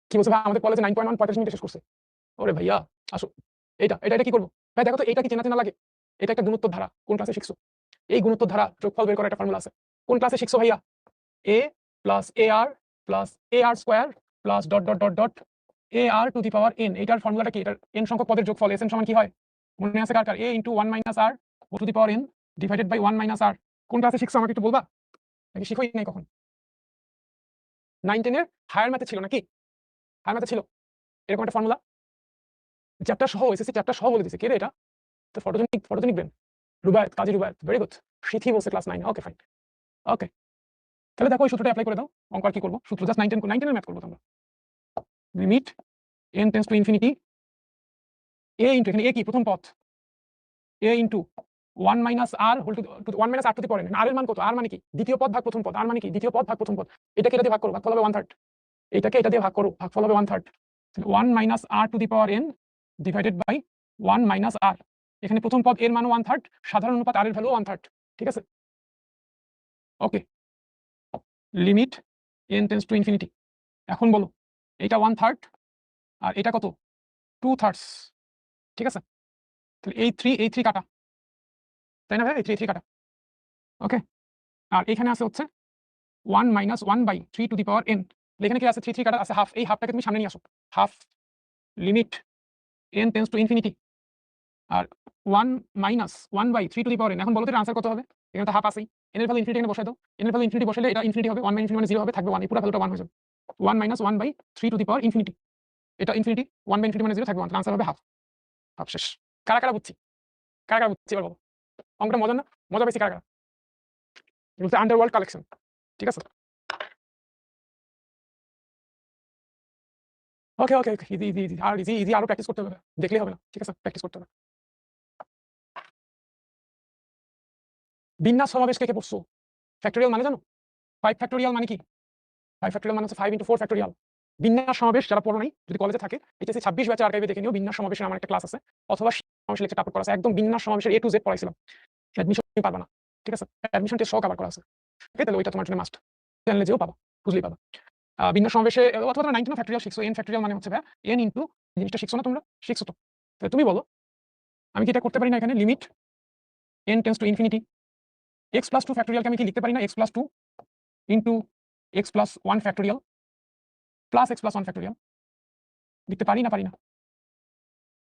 কি বলছো ভাই? আমাদের কলেজে 9.1 45 মিনিটে শেষ করছে। ওরে ভাইয়া আসো, এটা কি করবো ভাই? দেখো তো এটা কি চেনা চেনা লাগে? এটা একটা গুণোত্তর ধারা, কোন ক্লাসে শিখছো? এই গুণোত্তর ধারা যোগফল বের করার একটা ফর্মুলা আছে, কোন ক্লাসে শিখছো ভাইয়া? a + ar + ar square plus dot dot dot dot ar two the power n। এটার ফর্মুলাটা কি? এটার n সংখ্যক পদের যোগফল sn সমান কি হয়? মনে আছে কার কার? a * 1 - r to the power n divided by 1 - r। কোন ক্লাসে শিখছো আমাকে একটু বলবা? নাকি শিখোই নাই কখন? 9 10 এর হায়ার ম্যাথে ছিল নাকি? হায়ার ম্যাথে ছিল এরকম একটা ফর্মুলা, চ্যাপ্টার সহ, এসএসসি চ্যাপ্টার সহ বলে দিছে। কে রে এটা? তো ফটোজেনিক ব্রেন, রুবায়েত, কাজী রুবায়েত, ভেরি গুড। সিথি বলছে ক্লাস 9। ওকে ফাইন, ওকে। তাহলে দেখো এই সূত্রটা অ্যাপ্লাই করে দাও। অঙ্ক আর কি করবো? সূত্র জাস্ট 9 10 এর ম্যাথ করবো আমরা। Limit n tends to infinity, a into, এখানে a কি? প্রথম পদ, a into 1 - r whole to 1 - r to the power n। r এর মান কত? r মানে কি? দ্বিতীয় পদ ভাগ প্রথম পদ। r মানে কি? দ্বিতীয় পদ ভাগ প্রথম পদ। এটাকে এটা দিয়ে ভাগ করো, ভাগফল হবে 1/3। এটাকে এটা দিয়ে ভাগ করো, ভাগফল হবে 1/3। 1 - r to the power n divided by 1 - r। এখানে প্রথম পদ এর মান 1/3, সাধারণ অনুপাত r এর ভ্যালু 1/3। ঠিক আছে, okay. Limit n tends to infinity, এখন বলো এটা 1/3 আর এটা কত? 2/3। ঠিক আছে, তাহলে এই 3 কাটা, তাই না ভাই? এই 3 কাটা, ওকে। আর এখানে আছে হচ্ছে 1 - 1/3 টু দি পাওয়ার n। এখানে কি আছে? 3 কাটা আছে হাফ, এই হাফটাকে তুমি সামনে নিয়ে আসো, half. Limit n tends to infinity আর 1 - 1/3 টু দি পাওয়ার n। এখন বলো তো এর আনসার কত হবে? এখানে তো হাফ আছেই, n এর ভ্যালু ইনফিনিটি এখানে বসাই দাও। n এর ভ্যালু ইনফিনিটি বসাইলে এটা ইনফিনিটি হবে, 1/∞ মানে 0 হবে, থাকবে 1, এই পুরো ভ্যালুটা 1 হয়ে যাবে। 1 - 1/3 টু দি পাওয়ার ইনফিনিটি, এটা ইনফিনিটি, 1/∞ মানে 0, থাকবে 1। আনসার হবে হাফ। হাফ শেষ। কারা কারা বুঝছি? কারা কারা বুঝছি এবার বলো? অঙ্কটা মজা না? মজা পাইছি কারা কারা? বলতে আন্ডারওয়ার্ল্ড কালেকশন, ঠিক আছে। ওকে ওকে ওকে, ইজি ইজি ইজি, আর ইজি ইজি আরো প্র্যাকটিস করতে হবে, দেখলেই হবে না, ঠিক আছে, প্র্যাকটিস করতে হবে। বিন্যাস সমাবেশ কে কে পড়ছো? ফ্যাক্টরিয়াল মানে জানো? 5 ফ্যাক্টরিয়াল মানে কি? 5 ফ্যাক্টরিয়াল মানে হচ্ছে 5 * 4 ফ্যাক্টরিয়াল। বিন্যাস সমাবেশ যারা পড়ো নাই, যদি কলেজে থাকে, এইচএসসি 26 ব্যাচে আর্কাইভে দেখে নিও, বিন্যাস সমাবেশের আমার একটা ক্লাস আছে, অথবা সমাবেশ লেকচার আপলোড করা আছে, একদম বিন্যাস সমাবেশের A to Z পড়াইছিলাম। অ্যাডমিশন পারবা না, ঠিক আছে, অ্যাডমিশন টেস্ট সহ কভার করা আছে। ওকে, তাহলে ওইটা তোমার জন্য মাস্ট, চ্যানেলে যেও পাবা, বুঝলেই পাবা। বিন্যাস সমাবেশে অথবা তোমরা 19 ফ্যাক্টরিয়াল শিখছো। n ফ্যাক্টরিয়াল মানে হচ্ছে ভাই n ইনটু, জিনিসটা শিখছো না তোমরা? শিখছো তো? তুমি বলো আমি কি এটা করতে পারি না? এখানে limit n tends to infinity x plus 2 ফ্যাক্টোরিয়ালকে আমি কি লিখতে পারি না? x plus 2 into x plus 1 factorial plus x plus 1 factorial লিখতে পারি না? পারি না।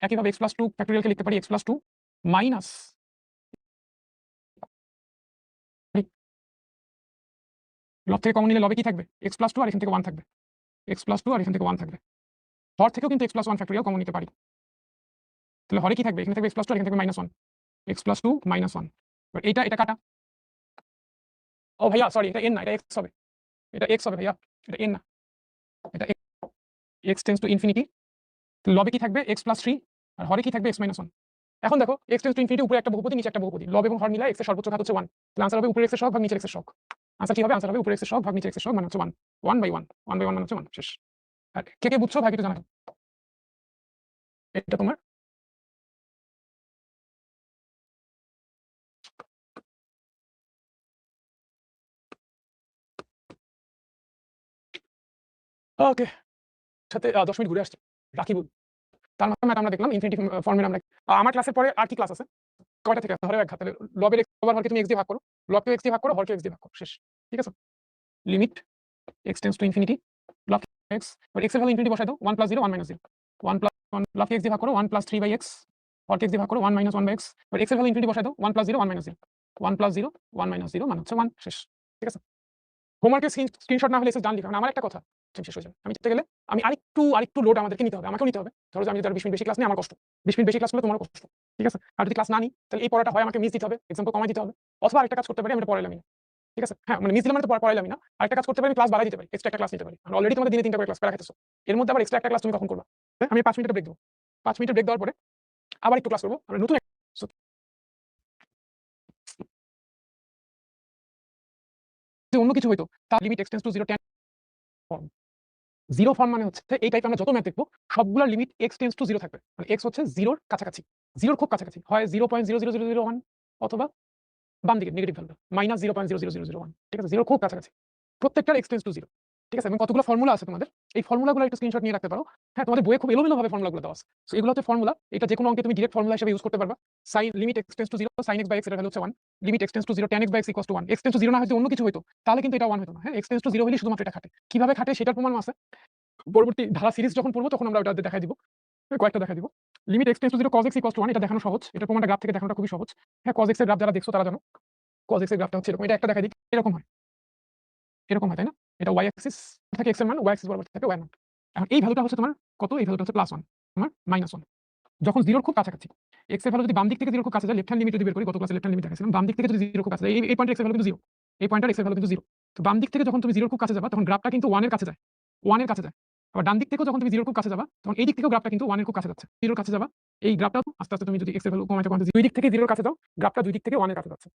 একইভাবে x প্লাস 2 ফ্যাক্টোরিয়ালকে লিখতে পারি x প্লাস 2 মাইনাস লব থেকে কমন নিলে লবে কি থাকবে? x প্লাস 2 আর এখান থেকে 1 থাকবে। x প্লাস 2 আর এখান থেকে 1 থাকবে। হর থেকেও কিন্তু x প্লাস 1 ফ্যাক্টোরিয়াল কমন নিতে পারি। তাহলে হরে কি থাকবে? এখানে থাকবে x প্লাস 2 আর এখানে থাকবে -1 x প্লাস 2 -1 এবার এটা কাটা। ও ভাইয়া সরি, এটা n না, এটা x হবে। এটা x হবে ভাইয়া, এটা n না, এটা x টেন্ডস টু ইনফিনিটি। লবে কি থাকবে? x প্লাস 3 আর হরে কি থাকবে? x -1। এখন দেখো x টেন্ডস টু ইনফিনিটি, উপরে একটা বহুপদী নিচে একটা বহুপদী, লব এবং হর মিলায় x এর সর্বোচ্চ ঘাত হচ্ছে 1। তাহলে आंसर হবে উপরে x এর সহগ ভাগ নিচের x এর সহগ। आंसर কি হবে? आंसर হবে উপরে x এর সহগ ভাগ নিচের x এর সহগ মানে হচ্ছে 1 1/1 1/1 মানে হচ্ছে 1 শেষ। আর কে বুঝছো ভাই একটু জানাও। এটা তোমার ওকে। সাথে 10 মিনিট ঘুরে আসছে রাখি বল। তার মানে আমরা দেখলাম ইনফিনিটি ফর্মের আমরা আমার ক্লাসের পরে আর কি ক্লাস আছে? কয়টা থেকে? ধরে এক ঘাত। তাহলে লবের x ওভার হরকে তুমি x দিয়ে ভাগ করো, লবকে x দিয়ে ভাগ করো, হরকে x দিয়ে ভাগ করো, শেষ। ঠিক আছে? Limit x tends to infinity লব x, আর x এর ভ্যালু ইনফিনিটি বসাই দাও, 1 + 0 1 - 0 1 + 1 লবকে x দিয়ে ভাগ করো, 1 + 3/x হরকে x দিয়ে ভাগ করো, 1 - 1/x, আর x এর ভ্যালু ইনফিনিটি বসাই দাও, 1 + 0 1 - 0 1 + 0 1 - 0 মানে হচ্ছে 1 শেষ। ঠিক আছে? হোমওয়ার্কের স্ক্রিনশট না হলে এসে ডান লিখা। আমার একটা কথা শেষ হয়ে যাবে। আমি যেতে গেলে আমি আরেকটু লোড আমাদেরকে নিতে হবে, আমাকেও নিতে হবে। ধরো যে আমি যদি আরো 20 মিনিট বেশি ক্লাস নিই, আমার কষ্ট। 20 মিনিট বেশি ক্লাস করলে তোমারও কষ্ট। ঠিক আছে? আর যদি ক্লাস না নিই, তাহলে এই পড়াটা হয় আমাকে মিস দিতে হবে, এক্সাম্পল কমাই দিতে হবে। অথবা আরেকটা কাজ করতে পারি, আমি এটা পড়াইলামই না। ঠিক আছে? হ্যাঁ, মানে মিস দিলাম মানে তো পড়াইলামই না। আরেকটা কাজ করতে পারি, আমি ক্লাস বাড়াই দিতে পারি, এক্সট্রা একটা ক্লাস নিতে পারি। আর অলরেডি তোমাদের দিনে 3টা করে ক্লাস খাইতেছো। এর মধ্যে আবার এক্সট্রা একটা ক্লাস তুমি কখন করবা? আমি 5 মিনিটের ব্রেক দেব। 5 মিনিটের ব্রেক দেওয়ার পরে আবার একটু ক্লাস করব। আমরা নতুন যদি অন্য কিছু হইতো, তার limit extends to 0 10 form. 0 form মানে হচ্ছে এই টাইপে আমরা যত ম্যাথ দেখবো সবগুলোর লিমিট x টেন্ডস টু 0 থাকবে। মানে x হচ্ছে 0 এর কাছাকাছি, 0 এর খুব কাছাকাছি, হয় 0.00001 অথবা বাম দিকে নেগেটিভ ভ্যালু -0.00001। ঠিক আছে? 0 খুব কাছাকাছি। প্রত্যেকটার x টেন্ডস টু 0। ঠিক আছে? এবং কতগুলো ফর্মুলা আছে তোমাদের, এই ফর্মুলাগুলো একটু স্ক্রিনশট নিয়ে রাখতে পারো। হ্যাঁ, তোমাদের বইয়ে খুব এলোমেলো ভাবে ফর্মুলাগুলো দেওয়া আছে। সো এগুলো হচ্ছে ফর্মুলা, এটা যে কোনো অঙ্কে তুমি ডাইরেক্ট ফর্মুলা হিসেবে ইউজ করতে পারবা। sin limit x tends to 0 sin x / x এর ভ্যালু হচ্ছে 1, limit x tends to 0 tan x / x = 1। x tends to 0 না হলে অন্য কিছু হইতো, তাহলে কিন্তু এটা 1 হতো না। হ্যাঁ, x টেন্ডস টু 0 হলে শুধুমাত্র এটা খাটে। কিভাবে খাটে সেটার প্রমাণ আছে। পরবর্তী ধারা সিরিজ যখন পড়বো তখন আমরা ওটা দেখাই দিব, কয়েকটা দেখাই দিব। Limit x tends to 0 cos x = 1, এটা দেখানো সহজ, এটা প্রমাণটা গ্রাফ থেকে দেখানোটা খুবই সহজ। হ্যাঁ, cos x এর গ্রাফ যারা দেখছো তারা জানো, cos x এর গ্রাফটা হচ্ছে এরকম। এটা একটা দেখাই দিই, এরকম হয়, এরকম হয়, তাই না? এটা y অ্যাক্সিস থাকে x এর মান, y অ্যাক্সিস বরাবর থাকে y এর মান। এখন এই ভ্যালুটা হচ্ছে তোমার কত? এই ভ্যালুটা হচ্ছে +1, তোমার -1 যখন 0 এর খুব কাছাকাছি। x এর ভ্যালু যদি বাম দিক থেকে 0 এর খুব কাছে যায়, লেফট হ্যান্ড লিমিট যদি বের করি, গত ক্লাসে লেফট হ্যান্ড লিমিট দেখাইছিলাম, বাম দিক থেকে যদি 0 এর খুব কাছে যায়, এই পয়েন্টে x এর ভ্যালু কিন্তু 0, এই পয়েন্টে x এর ভ্যালু কিন্তু 0। তো বাম দিক থেকে যখন তুমি 0 এর খুব কাছে যাবা, তখন গ্রাফটা কিন্তু 1 এর কাছে যায়, 1 এর কাছে যায়। আবার ডান দিক থেকেও যখন তুমি 0 এর খুব কাছে যাবা, তখন এই দিক থেকেও গ্রাফটা কিন্তু 1 এর খুব কাছে যাচ্ছে। 0 এর কাছে যাবা, এই গ্রাফটাও আস্তে আস্তে তুমি যদি x এর ভ্যালু কমাইতে কমাইতে দুই দিক থেকে 0 এর কাছে যাও, গ্রাফটা দুই দিক থেকে 1 এর কাছে যাচ্ছে।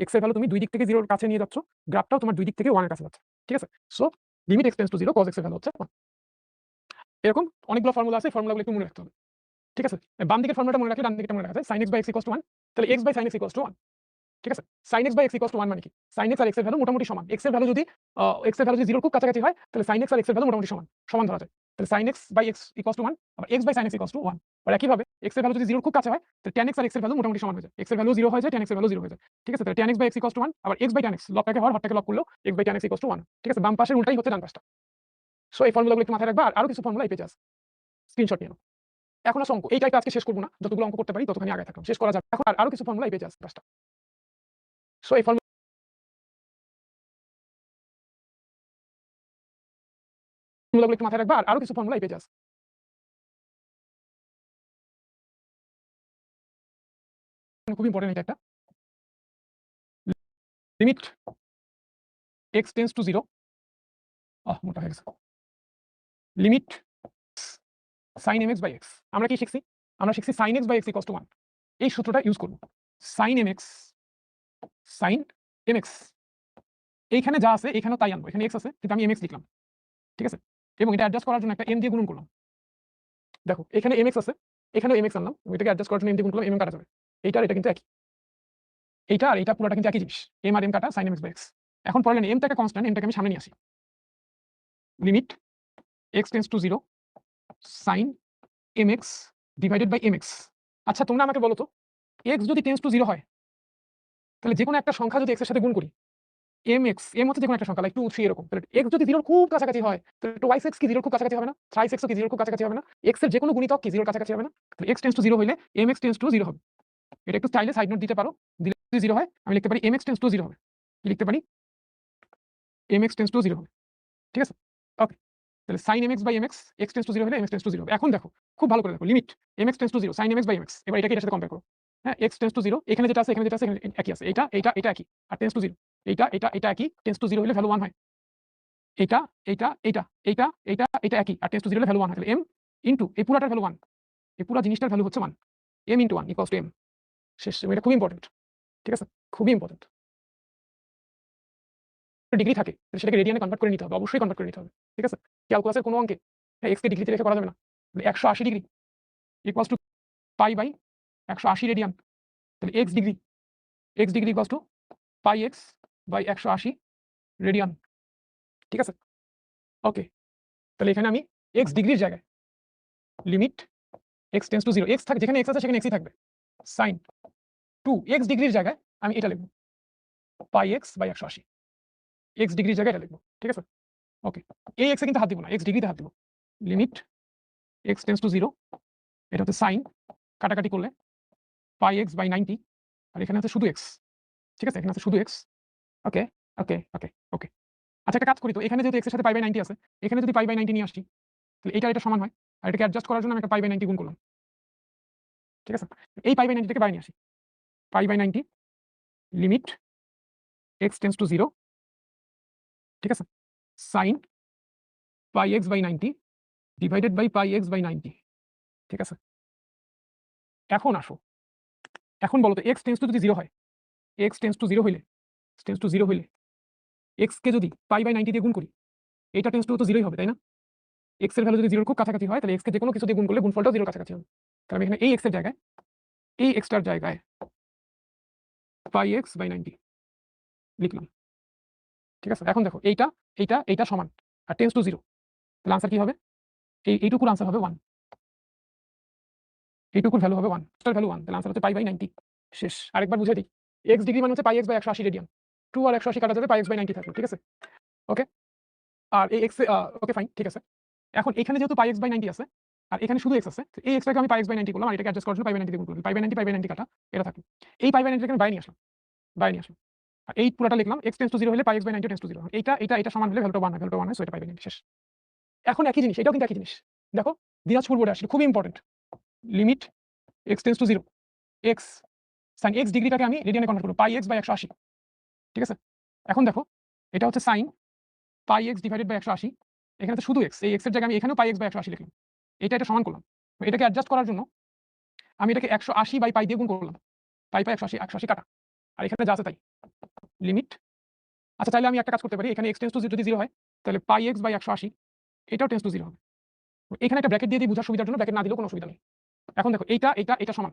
x এর ভ্যালু তুমি দুই দিক থেকে 0 এর কাছে নিয়ে যাচ্ছ, গ্রাফটাও তোমার দুই দিক থেকে 1 এর কাছে যাচ্ছে। ঠিক আছে? So limit x tends to 0 cos x এর ভ্যালু হচ্ছে 1। এরকম অনেকগুলো ফর্মুলা আছে, ফর্মুলাগুলো একটু মনে রাখতে হবে। ঠিক আছে? বাম দিকের ফর্মুলাটা মনে রাখলে ডান দিকেরটা মনে রাখা যায়। sin x / x = 1, তাহলে x / sin x = 1। ঠিক আছে? sin x / x = 1 মানে কি? sin x আর x এর ভ্যালু মোটামুটি সমান। x এর ভ্যালু যদি 0 এর খুব কাছাকাছি হয়, তাহলে sin x আর x এর ভ্যালু মোটামুটি সমান ধরা যায়। তাহলে sin x / x = 1, আবার x / sin x = 1। আর একইভাবে x এর ভ্যালু যদি 0 এর খুব কাছে হয়, তাহলে tan x আর x এর ভ্যালু মোটামুটি সমান হয়ে যায়। x এর ভ্যালু 0 হয়ে যায়, tan x এর ভ্যালু 0 হয়ে যায়। ঠিক আছে? তাহলে tan x / x = 1, আবার x / tan x, লবটাকে হর, হরটাকে লব করলেও x / tan x = 1। ঠিক আছে? বাম পাশের উল্টাই হচ্ছে ডান পাশটা। সো এই ফর্মুলাগুলো একটু মাথায় রাখবা। আর আরো কিছু ফর্মুলা এই পেজে আছে, স্ক্রিনশট নিয়ে নাও। এখন আসো অঙ্ক। এই টাইপটা আজকে শেষ করব না, যতগুলো অঙ্ক করতে পারি ততখানি আগায় থাকলাম, শেষ করা যাবে। এখন আরো কিছু ফর্মুলা এই পেজে আছে 5টা। সো এই ফর্মুলাগুলো একটু মাথায় রাখবা। আর আরো কিছু ফর্মুলা এই পেজে আছে, খুব ইম্পর্টেন্ট এটা একটা। লিমিট x টেন্ডস টু 0, মোটা হয়ে গেছে। লিমিট sin mx / x, আমরা কি শিখছি? আমরা শিখছি sin x / x = 1। এই সূত্রটা ইউজ করব। sin mx sin mx, এইখানে যা আছে এখানেও তাই আনবো। এখানে x আছে কিন্তু আমি mx লিখলাম। ঠিক আছে? এবং এটা অ্যাডজাস্ট করার জন্য একটা m দিয়ে গুণন করলাম। দেখো এখানে mx আছে, এখানেও mx আনলাম, এটাকে অ্যাডজাস্ট করার জন্য m দিয়ে গুণ করলাম, m কাটা যাবে। এইটা আর এটা কিন্তু একই, এইটা আর এইটা পুরোটা কিন্তু একই জিনিস, m আর m কাটা sin mx / x। এখন পড়লেন m টাকে কনস্ট্যান্ট, m টাকে আমি সামনে নিয়ে আসি। Limit x tends to 0 sin mx / mx, আচ্ছা তোমরা আমাকে বলো তো এক্স যদি টেন্স টু 0 হয় তাহলে যে কোনো একটা সংখ্যা যদি এক্স এর সাথে গুণ করি এম এক্স এম হচ্ছে যে কোনো একটা সংখ্যা লাইক 2 3 এরকম, তাহলে এক্স যদি 0 খুব কাছাকাছি হয় তাহলে টোয়াইস এক্স কি 0 খুব কাছাকাছি হবে না, থ্রাইস এক্স কি 0 খুব কাছাকাছি হবে না, এক্স এর যে কোনো গুণিতক কি 0 কাছাকাছি হবে না, তাহলে এক্স টেন্স টু 0 হইলে এম এক্স টেন্স টু 0 হবে। এটা একটু চাইলে সাইড নোট দিতে পারো, দিলে যদি 0 হয় আমি লিখতে পারি এম এক্স টেন্স টু 0 হবে, কি লিখতে পারি এম এক্স টেন্স টু 0 হবে, ঠিক আছে ওকে। তাহলে sin mx by mx x tends to 0 হলে mx টেন্স টু 0 হবে। এখন দেখো খুব ভালো করে দেখো limit mx tends to 0 sin mx by mx, এবার এটাকে এটার সাথে কম্পেয়ার করো, হ্যাঁ x টেন্স টু 0 এখানে যেটা আছে এখানে যেটা আছে এখানে একই আছে, এটা এটা এটা একই, আর টেন্স টু 0 এইটা এটা এটা একই, টেন্স টু 0 হলে ভ্যালু 1 হয়, এটা এটা এটা এটা এটা এটা একই, আর টেন্স টু 0 হলে ভ্যালু 1 হয়, তাহলে m ইনটু এই পুরাটার ভ্যালু 1, এই পুরা জিনিসটার ভ্যালু হচ্ছে 1, m into 1 equals to m, শেষ। এটা খুব ইম্পর্টেন্ট, ঠিক আছে খুবই ইম্পর্টেন্ট। ডিগ্রি থাকে তাহলে সেটাকে রেডিয়ানে কনভার্ট করে নিতে হবে, অবশ্যই কনভার্ট করে নিতে হবে, ঠিক আছে। ক্যালকুলাসের কোনো অঙ্কে এক্স কে ডিগ্রিতে রেখে করা যাবে না, 180 degree equals to pi by 180 radian, তাহলে x degree equals to pi x by 180 radian, ঠিক আছে ওকে। তাহলে এখানে আমি এক্স ডিগ্রির জায়গায় limit x tends to 0, x থাকে যেখানে এক্স আছে সেখানে এক্সই থাকবে, সাইন 2 এক্স ডিগ্রির জায়গায় আমি এটা লিখবো পাই এক্স বাই 180, এক্স ডিগ্রির জায়গায় এটা লিখবো, ঠিক আছে ওকে। এই এক্সে কিন্তু হাত দিব না, এক্স ডিগ্রিতে হাত দিব, লিমিট এক্স টেন্স টু 0, এটা হচ্ছে সাইন কাটাকাটি করলে পাই এক্স বাই 90, আর এখানে হচ্ছে শুধু এক্স, ঠিক আছে এখানে আছে শুধু এক্স, ওকে ওকে ওকে ওকে। আচ্ছা একটা কাজ করি তো, এখানে যেহেতু এক্স এর সাথে পাই বাই 90 আছে, এখানে যদি পাই বাই 90 নিয়ে আসি তাহলে এটা সমান হয়, আর এটাকে অ্যাডজাস্ট করার জন্য আমি একটা পাই বাই 90 গুণ করলাম, ঠিক আছে। এই পাই বাই 90 থেকে বাইরে নিয়ে আসি, pi by 90 limit x tends to 0, ঠিক আছে, sine pi x by 90 divided by pi x by 90, ঠিক আছে। এখন আসো, এখন বলো তো এক্স টেন্স টু যদি 0 হয়, এক্স টেন্স টু 0 হইলে টেন্স টু 0 হইলে এক্স কে যদি পাই বাই 90 দিয়ে গুণ করি এটা টেন্স টু তো 0ই হবে তাই না, এক্স এর ভ্যালু যদি 0 খুব কাছাকাছি হয় তাহলে এক্স কে যে কোনো কিছু দিয়ে গুণ করলে গুণফলটাও 0 কাছাকাছি হবে, তাহলে আমি এখানে এই এক্স এর জায়গায় এই এক্সটার জায়গায় পাই এক্স বাই 90 লিখলাম, ঠিক আছে। এখন দেখো এইটা এইটা এইটা সমান আর টেন্স টু 0, তাহলে আনসার কি হবে, এইটুকুর আনসার হবে 1, এইটুকুর ভ্যালু হবে 1, এটার ভ্যালু 1, তাহলে আনসার হচ্ছে পাই বাই 90, শেষ। আরেকবার বুঝিয়ে দিই, এক্স ডিগ্রি মানে হচ্ছে পাই এক্স বাই 180 রেডিয়ান, 2 আর 180 কাটা যাবে পাই এক্স বাই 90 থাকবে, ঠিক আছে ওকে। আর এই এক্স ওকে ফাইন ঠিক আছে। এখন এখানে যেহেতু পাই এক্স বাই 90 আছে আর এখানে শুধু এক্স আছে, এই এক্সটাকে আমি পাই এক্স বাই 90 করলাম আর এটাকে অ্যাডজাস্ট করার জন্য পাই বাই 90 দিয়ে গুণ করলাম, পাই বাই 90 কাটা এটা থাকলো, এই পাই বাই 90 কে আমি বাইরে নিয়ে আসলাম, বাইরে নিয়ে আসলাম, আর এই পুরোটা লিখলাম এক্স টেন্স টু 0 হলে পাই এক্স বাই 90 টেন্স টু 0, এইটা এটা এটা সমান হলে ভ্যালুটা 1 হয়, ভ্যালুটা 1 হয়, সো এটা পাই বাই 90 শেষ। এখন একই জিনিস এটাও কিন্তু একই জিনিস, দেখো দিনাজপুর বোর্ডে আসলে খুবই important, limit x tends to 0, x sine x ডিগ্রিটাকে আমি রেডিয়ানে কনভার্ট করব পাই এক্স বাই 180, ঠিক আছে। এখন দেখো এটা হচ্ছে sine pi x divided by 180, এখানে তো শুধু এক্স, এই এক্স এর জায়গায় আমি এখানেও পাই এক্স বাই 180 লিখলাম, এটা সমান করলাম, এটাকে অ্যাডজাস্ট করার জন্য আমি এটাকে 180 বাই পাই দিয়ে গুণ করলাম, পাই 180 180 কাটা, আর এখানে যা আছে তাই লিমিট। আচ্ছা চাইলে আমি একটা কাজ করতে পারি, এখানে এক্স টেন্স টু যদি 0 হয় তাহলে পাই এক্স বাই 180 এটাও টেন্স টু 0 হবে, এখানে একটা ব্র্যাকেট দিয়ে দিই বোঝার সুবিধার জন্য, ব্র্যাকেট না দিলেও কোনো অসুবিধা নেই। এখন দেখো এইটা এটা এটা সমান,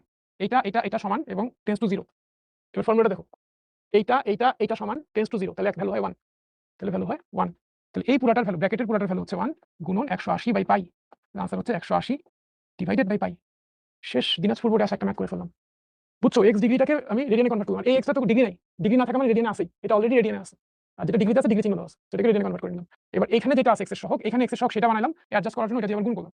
এটা সমান এবং টেন্স টু 0, এবার ফর্মুলাটা দেখো এইটা সমান টেন্স টু 0, তাহলে এক ভ্যালু হয় 1, তাহলে ভ্যালু হয় 1, তাহলে এই পুরাটার ভ্যালু ব্র্যাকেটের পুরাটার ভ্যালু হচ্ছে 1 গুণন 180 বাই পাই, আনসার হচ্ছে 180 ডিভাইডেড বাই পাই, শেষ। দিনাজপুর বোর্ডে আসা একটা ম্যাথ করে ফেললাম, বুঝছো এক্স ডিগ্রিটাকে আমি রেডিয়ানে কনভার্ট করলাম, এই এক্সটা তো ডিগ্রি নাই, ডিগ্রি না থাকা মানে রেডিয়ানে আছে, এটা অলরেডি রেডিয়ানে আছে, আর যেটা ডিগ্রিতে আছে ডিগ্রি চিহ্ন আছে, সেটাকে রেডিয়ানে কনভার্ট করে নিলাম। এবার এখানে যেটা আছে এক্স এর সহগ, এখানে এক্স এর সহগ সেটা বানাইলাম, অ্যাডজাস্ট করার জন্য এটা দিয়ে আবার গুণ করলাম,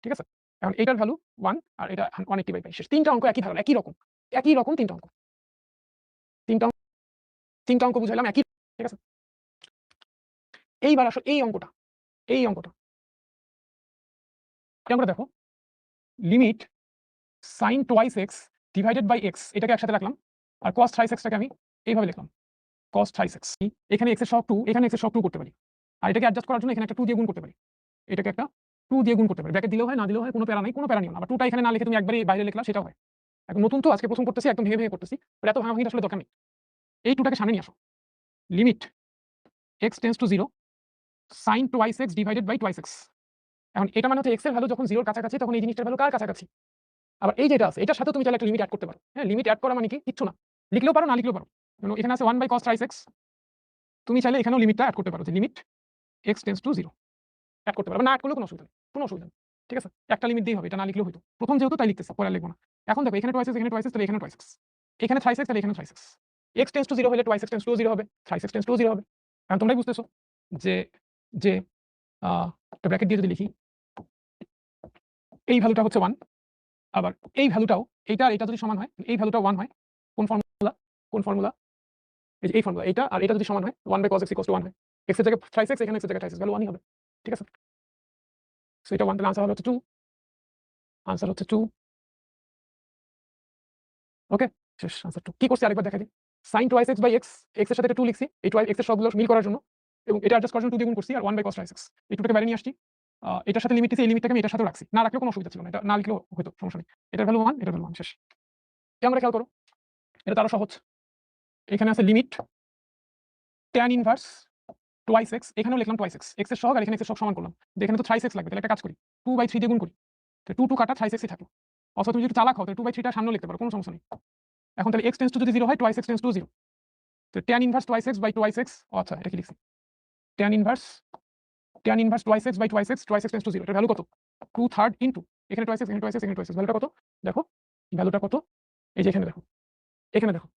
ঠিক আছে। এখন এটার ভ্যালু 1 আর এটা 180 বাই পাই, শেষ। তিনটা অঙ্ক একই ধারণা, একই রকম তিনটা অঙ্ক, তিনটা অঙ্ক বুঝাইলাম একই, ঠিক আছে। এইবার আসো এই অঙ্কটা, এই অঙ্কটা দেখো limit sine twice x divided by x, এটাকে একসাথে রাখলাম, আর কস থ্রাইস এক্সটাকে আমি এইভাবে লিখলাম কস থ্রাইস এক্স, এখানে এক্স এর সহগ 2, এখানে এক্স এর সহগ 2 করতে পারি, আর এটাকে অ্যাডজাস্ট করার জন্য এখানে একটা 2 দিয়ে গুণ করতে পারি, এটাকে একটা 2 দিয়ে গুণ করতে পারি, ব্র্যাকেট দিলেও হয় না দিলেও হয়, কোনো প্যারা নাই, কোনো প্যারা নিও না, আবার 2টা এখানে না লিখে তুমি একবারই বাইরে লিখলা সেটাও হয়। এখন নতুন তো আজকে প্রথম করতেছি, একদম ভেঙে ভেঙে করতেছি, বাট এত ভাঙাভাঙির আসলে দরকার নেই। এই 2টাকে সামনে নিয়ে আসো, limit x tends to 0 sine twice x divided by twice x, এখন এটা মানে হচ্ছে এক্স এর ভ্যালু যখন 0 এর কাছাকাছি তখন এই জিনিসটার ভ্যালু কার কাছাকাছি, আবার এই যেটা আছে এটার সাথে তুমি চাইলে একটা লিমিট অ্যাড করতে পারো, হ্যাঁ লিমিট অ্যাড করা মানে কি কিচ্ছু না, লিখলেও পারো না লিখলেও পারো, এখানে আছে 1 বাই cos থ্রাইস এক্স, তুমি চাইলে এখানেও লিমিটটা অ্যাড করতে পারো, যে limit x tends to 0 add করতে পারো, না অ্যাড করলেও কোনো অসুবিধা নেই, কোনো অসুবিধা নেই, ঠিক আছে। একটা লিমিট দিয়েই হবে, এটা না লিখলেও হতো, প্রথম যেহেতু তাই লিখতেছি, পরে লিখবো না। এখন দেখো এখানে টোয়াইস এক্স, এখানে টোয়াইস এক্স, তাহলে এখানে টোয়াইস এক্স, এখানে থ্রাইস এক্স, তাহলে এখানে thrice x. X tends to 0 হলে টোয়াইস এক্স টেন্স টু 0 হবে, থ্রাইস এক্স টেন্স টু 0 হবে। এখন তোমরাই বুঝতেছো যে যে একটা ব্র্যাকেট দিয়ে যদি লিখি এই ভ্যালুটা হচ্ছে 1, আবার এই ভ্যালুটাও এইটা আর এটা যদি সমান হয়, এই ভ্যালুটা 1 হয়, কোন ফর্মুলা এই যে এই ফর্মুলা, এইটা আর এটা যদি সমান হয় 1/cos x = 1 হয়। x এর জায়গায় থ্রাইস এক্স, এখানে x এর জায়গায় থ্রাইস এক্স, ভ্যালু 1ই হবে। ঠিক আছে, সো এটা 1, তাহলে আনসার হচ্ছে 2, আনসার হচ্ছে 2। ওকে, শেষ, আনসার 2। কি করছি আরেকবার দেখাই দিই। sin twice x by x, x এর সাথে এটা 2 লিখছি, এই x এর সবগুলো মিল করার জন্য, এবং এটা অ্যাডজাস্ট করার জন্য 2 দিয়ে গুণ করছি, আর 1/cos twice x, এই 2টাকে বাইরে নিয়ে আসছি। এটার সাথে লিমিট দিছি, এই লিমিটটাকে আমি এটার সাথে রাখছি, না রাখলেও কোনো অসুবিধা ছিল না, এটা না লিখলেও হতো, সমস্যা নেই। এটার ভ্যালু 1, এটার ভ্যালু 1, শেষ। আমরা খেয়াল করো, এটা তো আরো সহজ। এখানে আছে limit tan inverse twice x, এখানেও লিখলাম twice x, x এর সহগ আর এখানে x এর সহগ সমান করলাম, এখানে তো thrice x লাগবে, তাহলে একটা কাজ করি 2/3 দিয়ে গুণ করি, তো 2 কাটা thrice x ই থাকলো। অথবা তুমি যদি চালাক হও তাহলে 2/3টা সামনেও লিখতে পারো, কোনো সমস্যা নেই। এখন তাহলে x টেন্স টু যদি 0 হয়, twice x টেন্স টু 0, তো tan inverse twice x by twice x, আচ্ছা এটা কি লিখছি, tan inverse twice x by twice x tends to 0, এটার ভ্যালু কত, 2/3 ইনটু এখানে twice x, এখানে twice x, এখানে twice x, ভ্যালুটা কত দেখো, ভ্যালুটা কত, এই যে এখানে দেখো, এখানে দেখো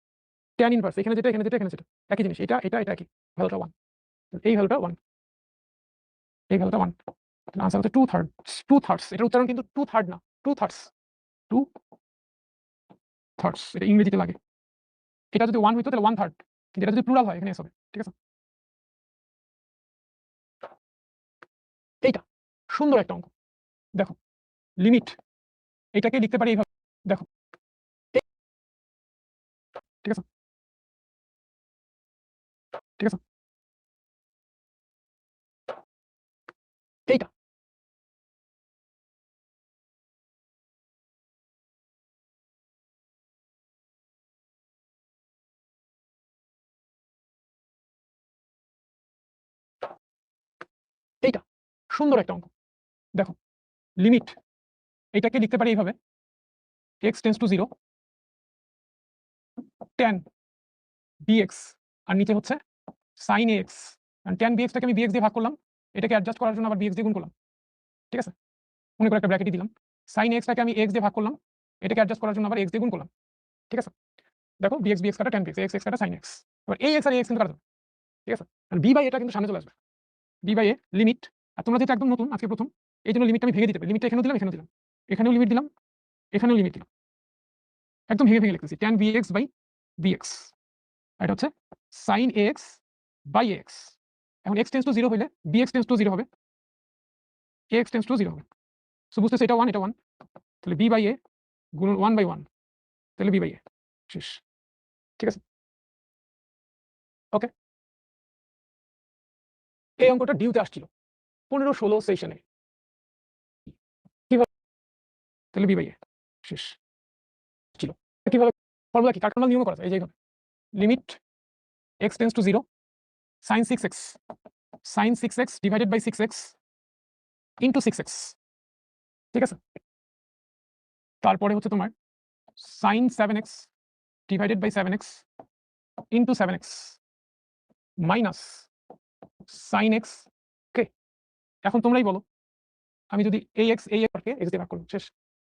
tan ইনভার্স, এখানে যেটা, এখানে যেটা, এখানে যেটা একই জিনিস, এটা এটা এটা একই, ভ্যালুটা 1, এই ভ্যালুটা 1, এই ভ্যালুটা 1, তাহলে আনসার হচ্ছে 2/3, এটার উচ্চারণ কিন্তু 2/3 না, 2/3, 2/3, এটা ইংরেজিতে লাগে। এটা যদি 1 হইতো তাহলে 1/3, কিন্তু এটা যদি প্লুরাল হয় এখানে এস হবে। ঠিক আছে, এইটা সুন্দর একটা অঙ্ক। দেখো লিমিট, এটাকে লিখতে পারি এইভাবে, দেখো ঠিক আছে, ঠিক আছে, এইটা এইটা সুন্দর একটা অঙ্ক। দেখো লিমিট, এটাকে লিখতে পারি এইভাবে, x tends to 0, tan bx, আর নিচে হচ্ছে sin ax, আর tan bx টাকে আমি bx দিয়ে ভাগ করলাম, এটাকে অ্যাডজাস্ট করার জন্য আবার bx দিয়ে গুণ করলাম। ঠিক আছে, মনে করে একটা ব্র্যাকেটই দিলাম, sin x টাকে আমি x দিয়ে ভাগ করলাম, এটাকে অ্যাডজাস্ট করার জন্য আবার x দিয়ে গুণ করলাম। ঠিক আছে, দেখো bx কাটা tan bx, x কাটা sin x, এবার এই x আর এই x কিন্তু কাটা যাবে। ঠিক আছে, আর b বাই এটা কিন্তু সামনে চলে আসবে, b বাই a লিমিট, আর তোমরা যেটা একদম নতুন আজকে প্রথম, এই জন্য লিমিটটা আমি ভেঙে দিতে পারি, লিমিটটা এখানেও দিলাম, এখানেও দিলাম, এখানেও লিমিট দিলাম, এখানেও লিমিট দিলাম, একদম ভেঙে ভেঙে লিখতেছি, tan bx বাই bx, আর এটা হচ্ছে sin ax বাই ax। এখন x টেন্স টু 0 হইলে bx টেন্স টু 0 হবে, ax টেন্স টু 0 হবে, সো বুঝতেছো এটা 1, এটা 1, তাহলে b বাই a গুণন 1/1, তাহলে b বাই a, শেষ। ঠিক আছে, ওকে। এই অঙ্কটা ডিউতে আসছিল 15-16 সেশনে, কিভাবে, তাহলে b বাই a, শেষ ছিল। কিভাবে, ফর্মুলা কি, কার্টেনাল নিয়মে করা যায়, এই যে এইভাবে, limit x tends to 0, sin 6x divided by 6x into 6x। ঠিক আছে, তারপরে হচ্ছে তোমার sin 7x divided by 7x into 7x minus sin x। Okay, এখন তোমরাই বলো, আমি যদি এই x এই কে x দিয়ে ভাগ করলাম, শেষ।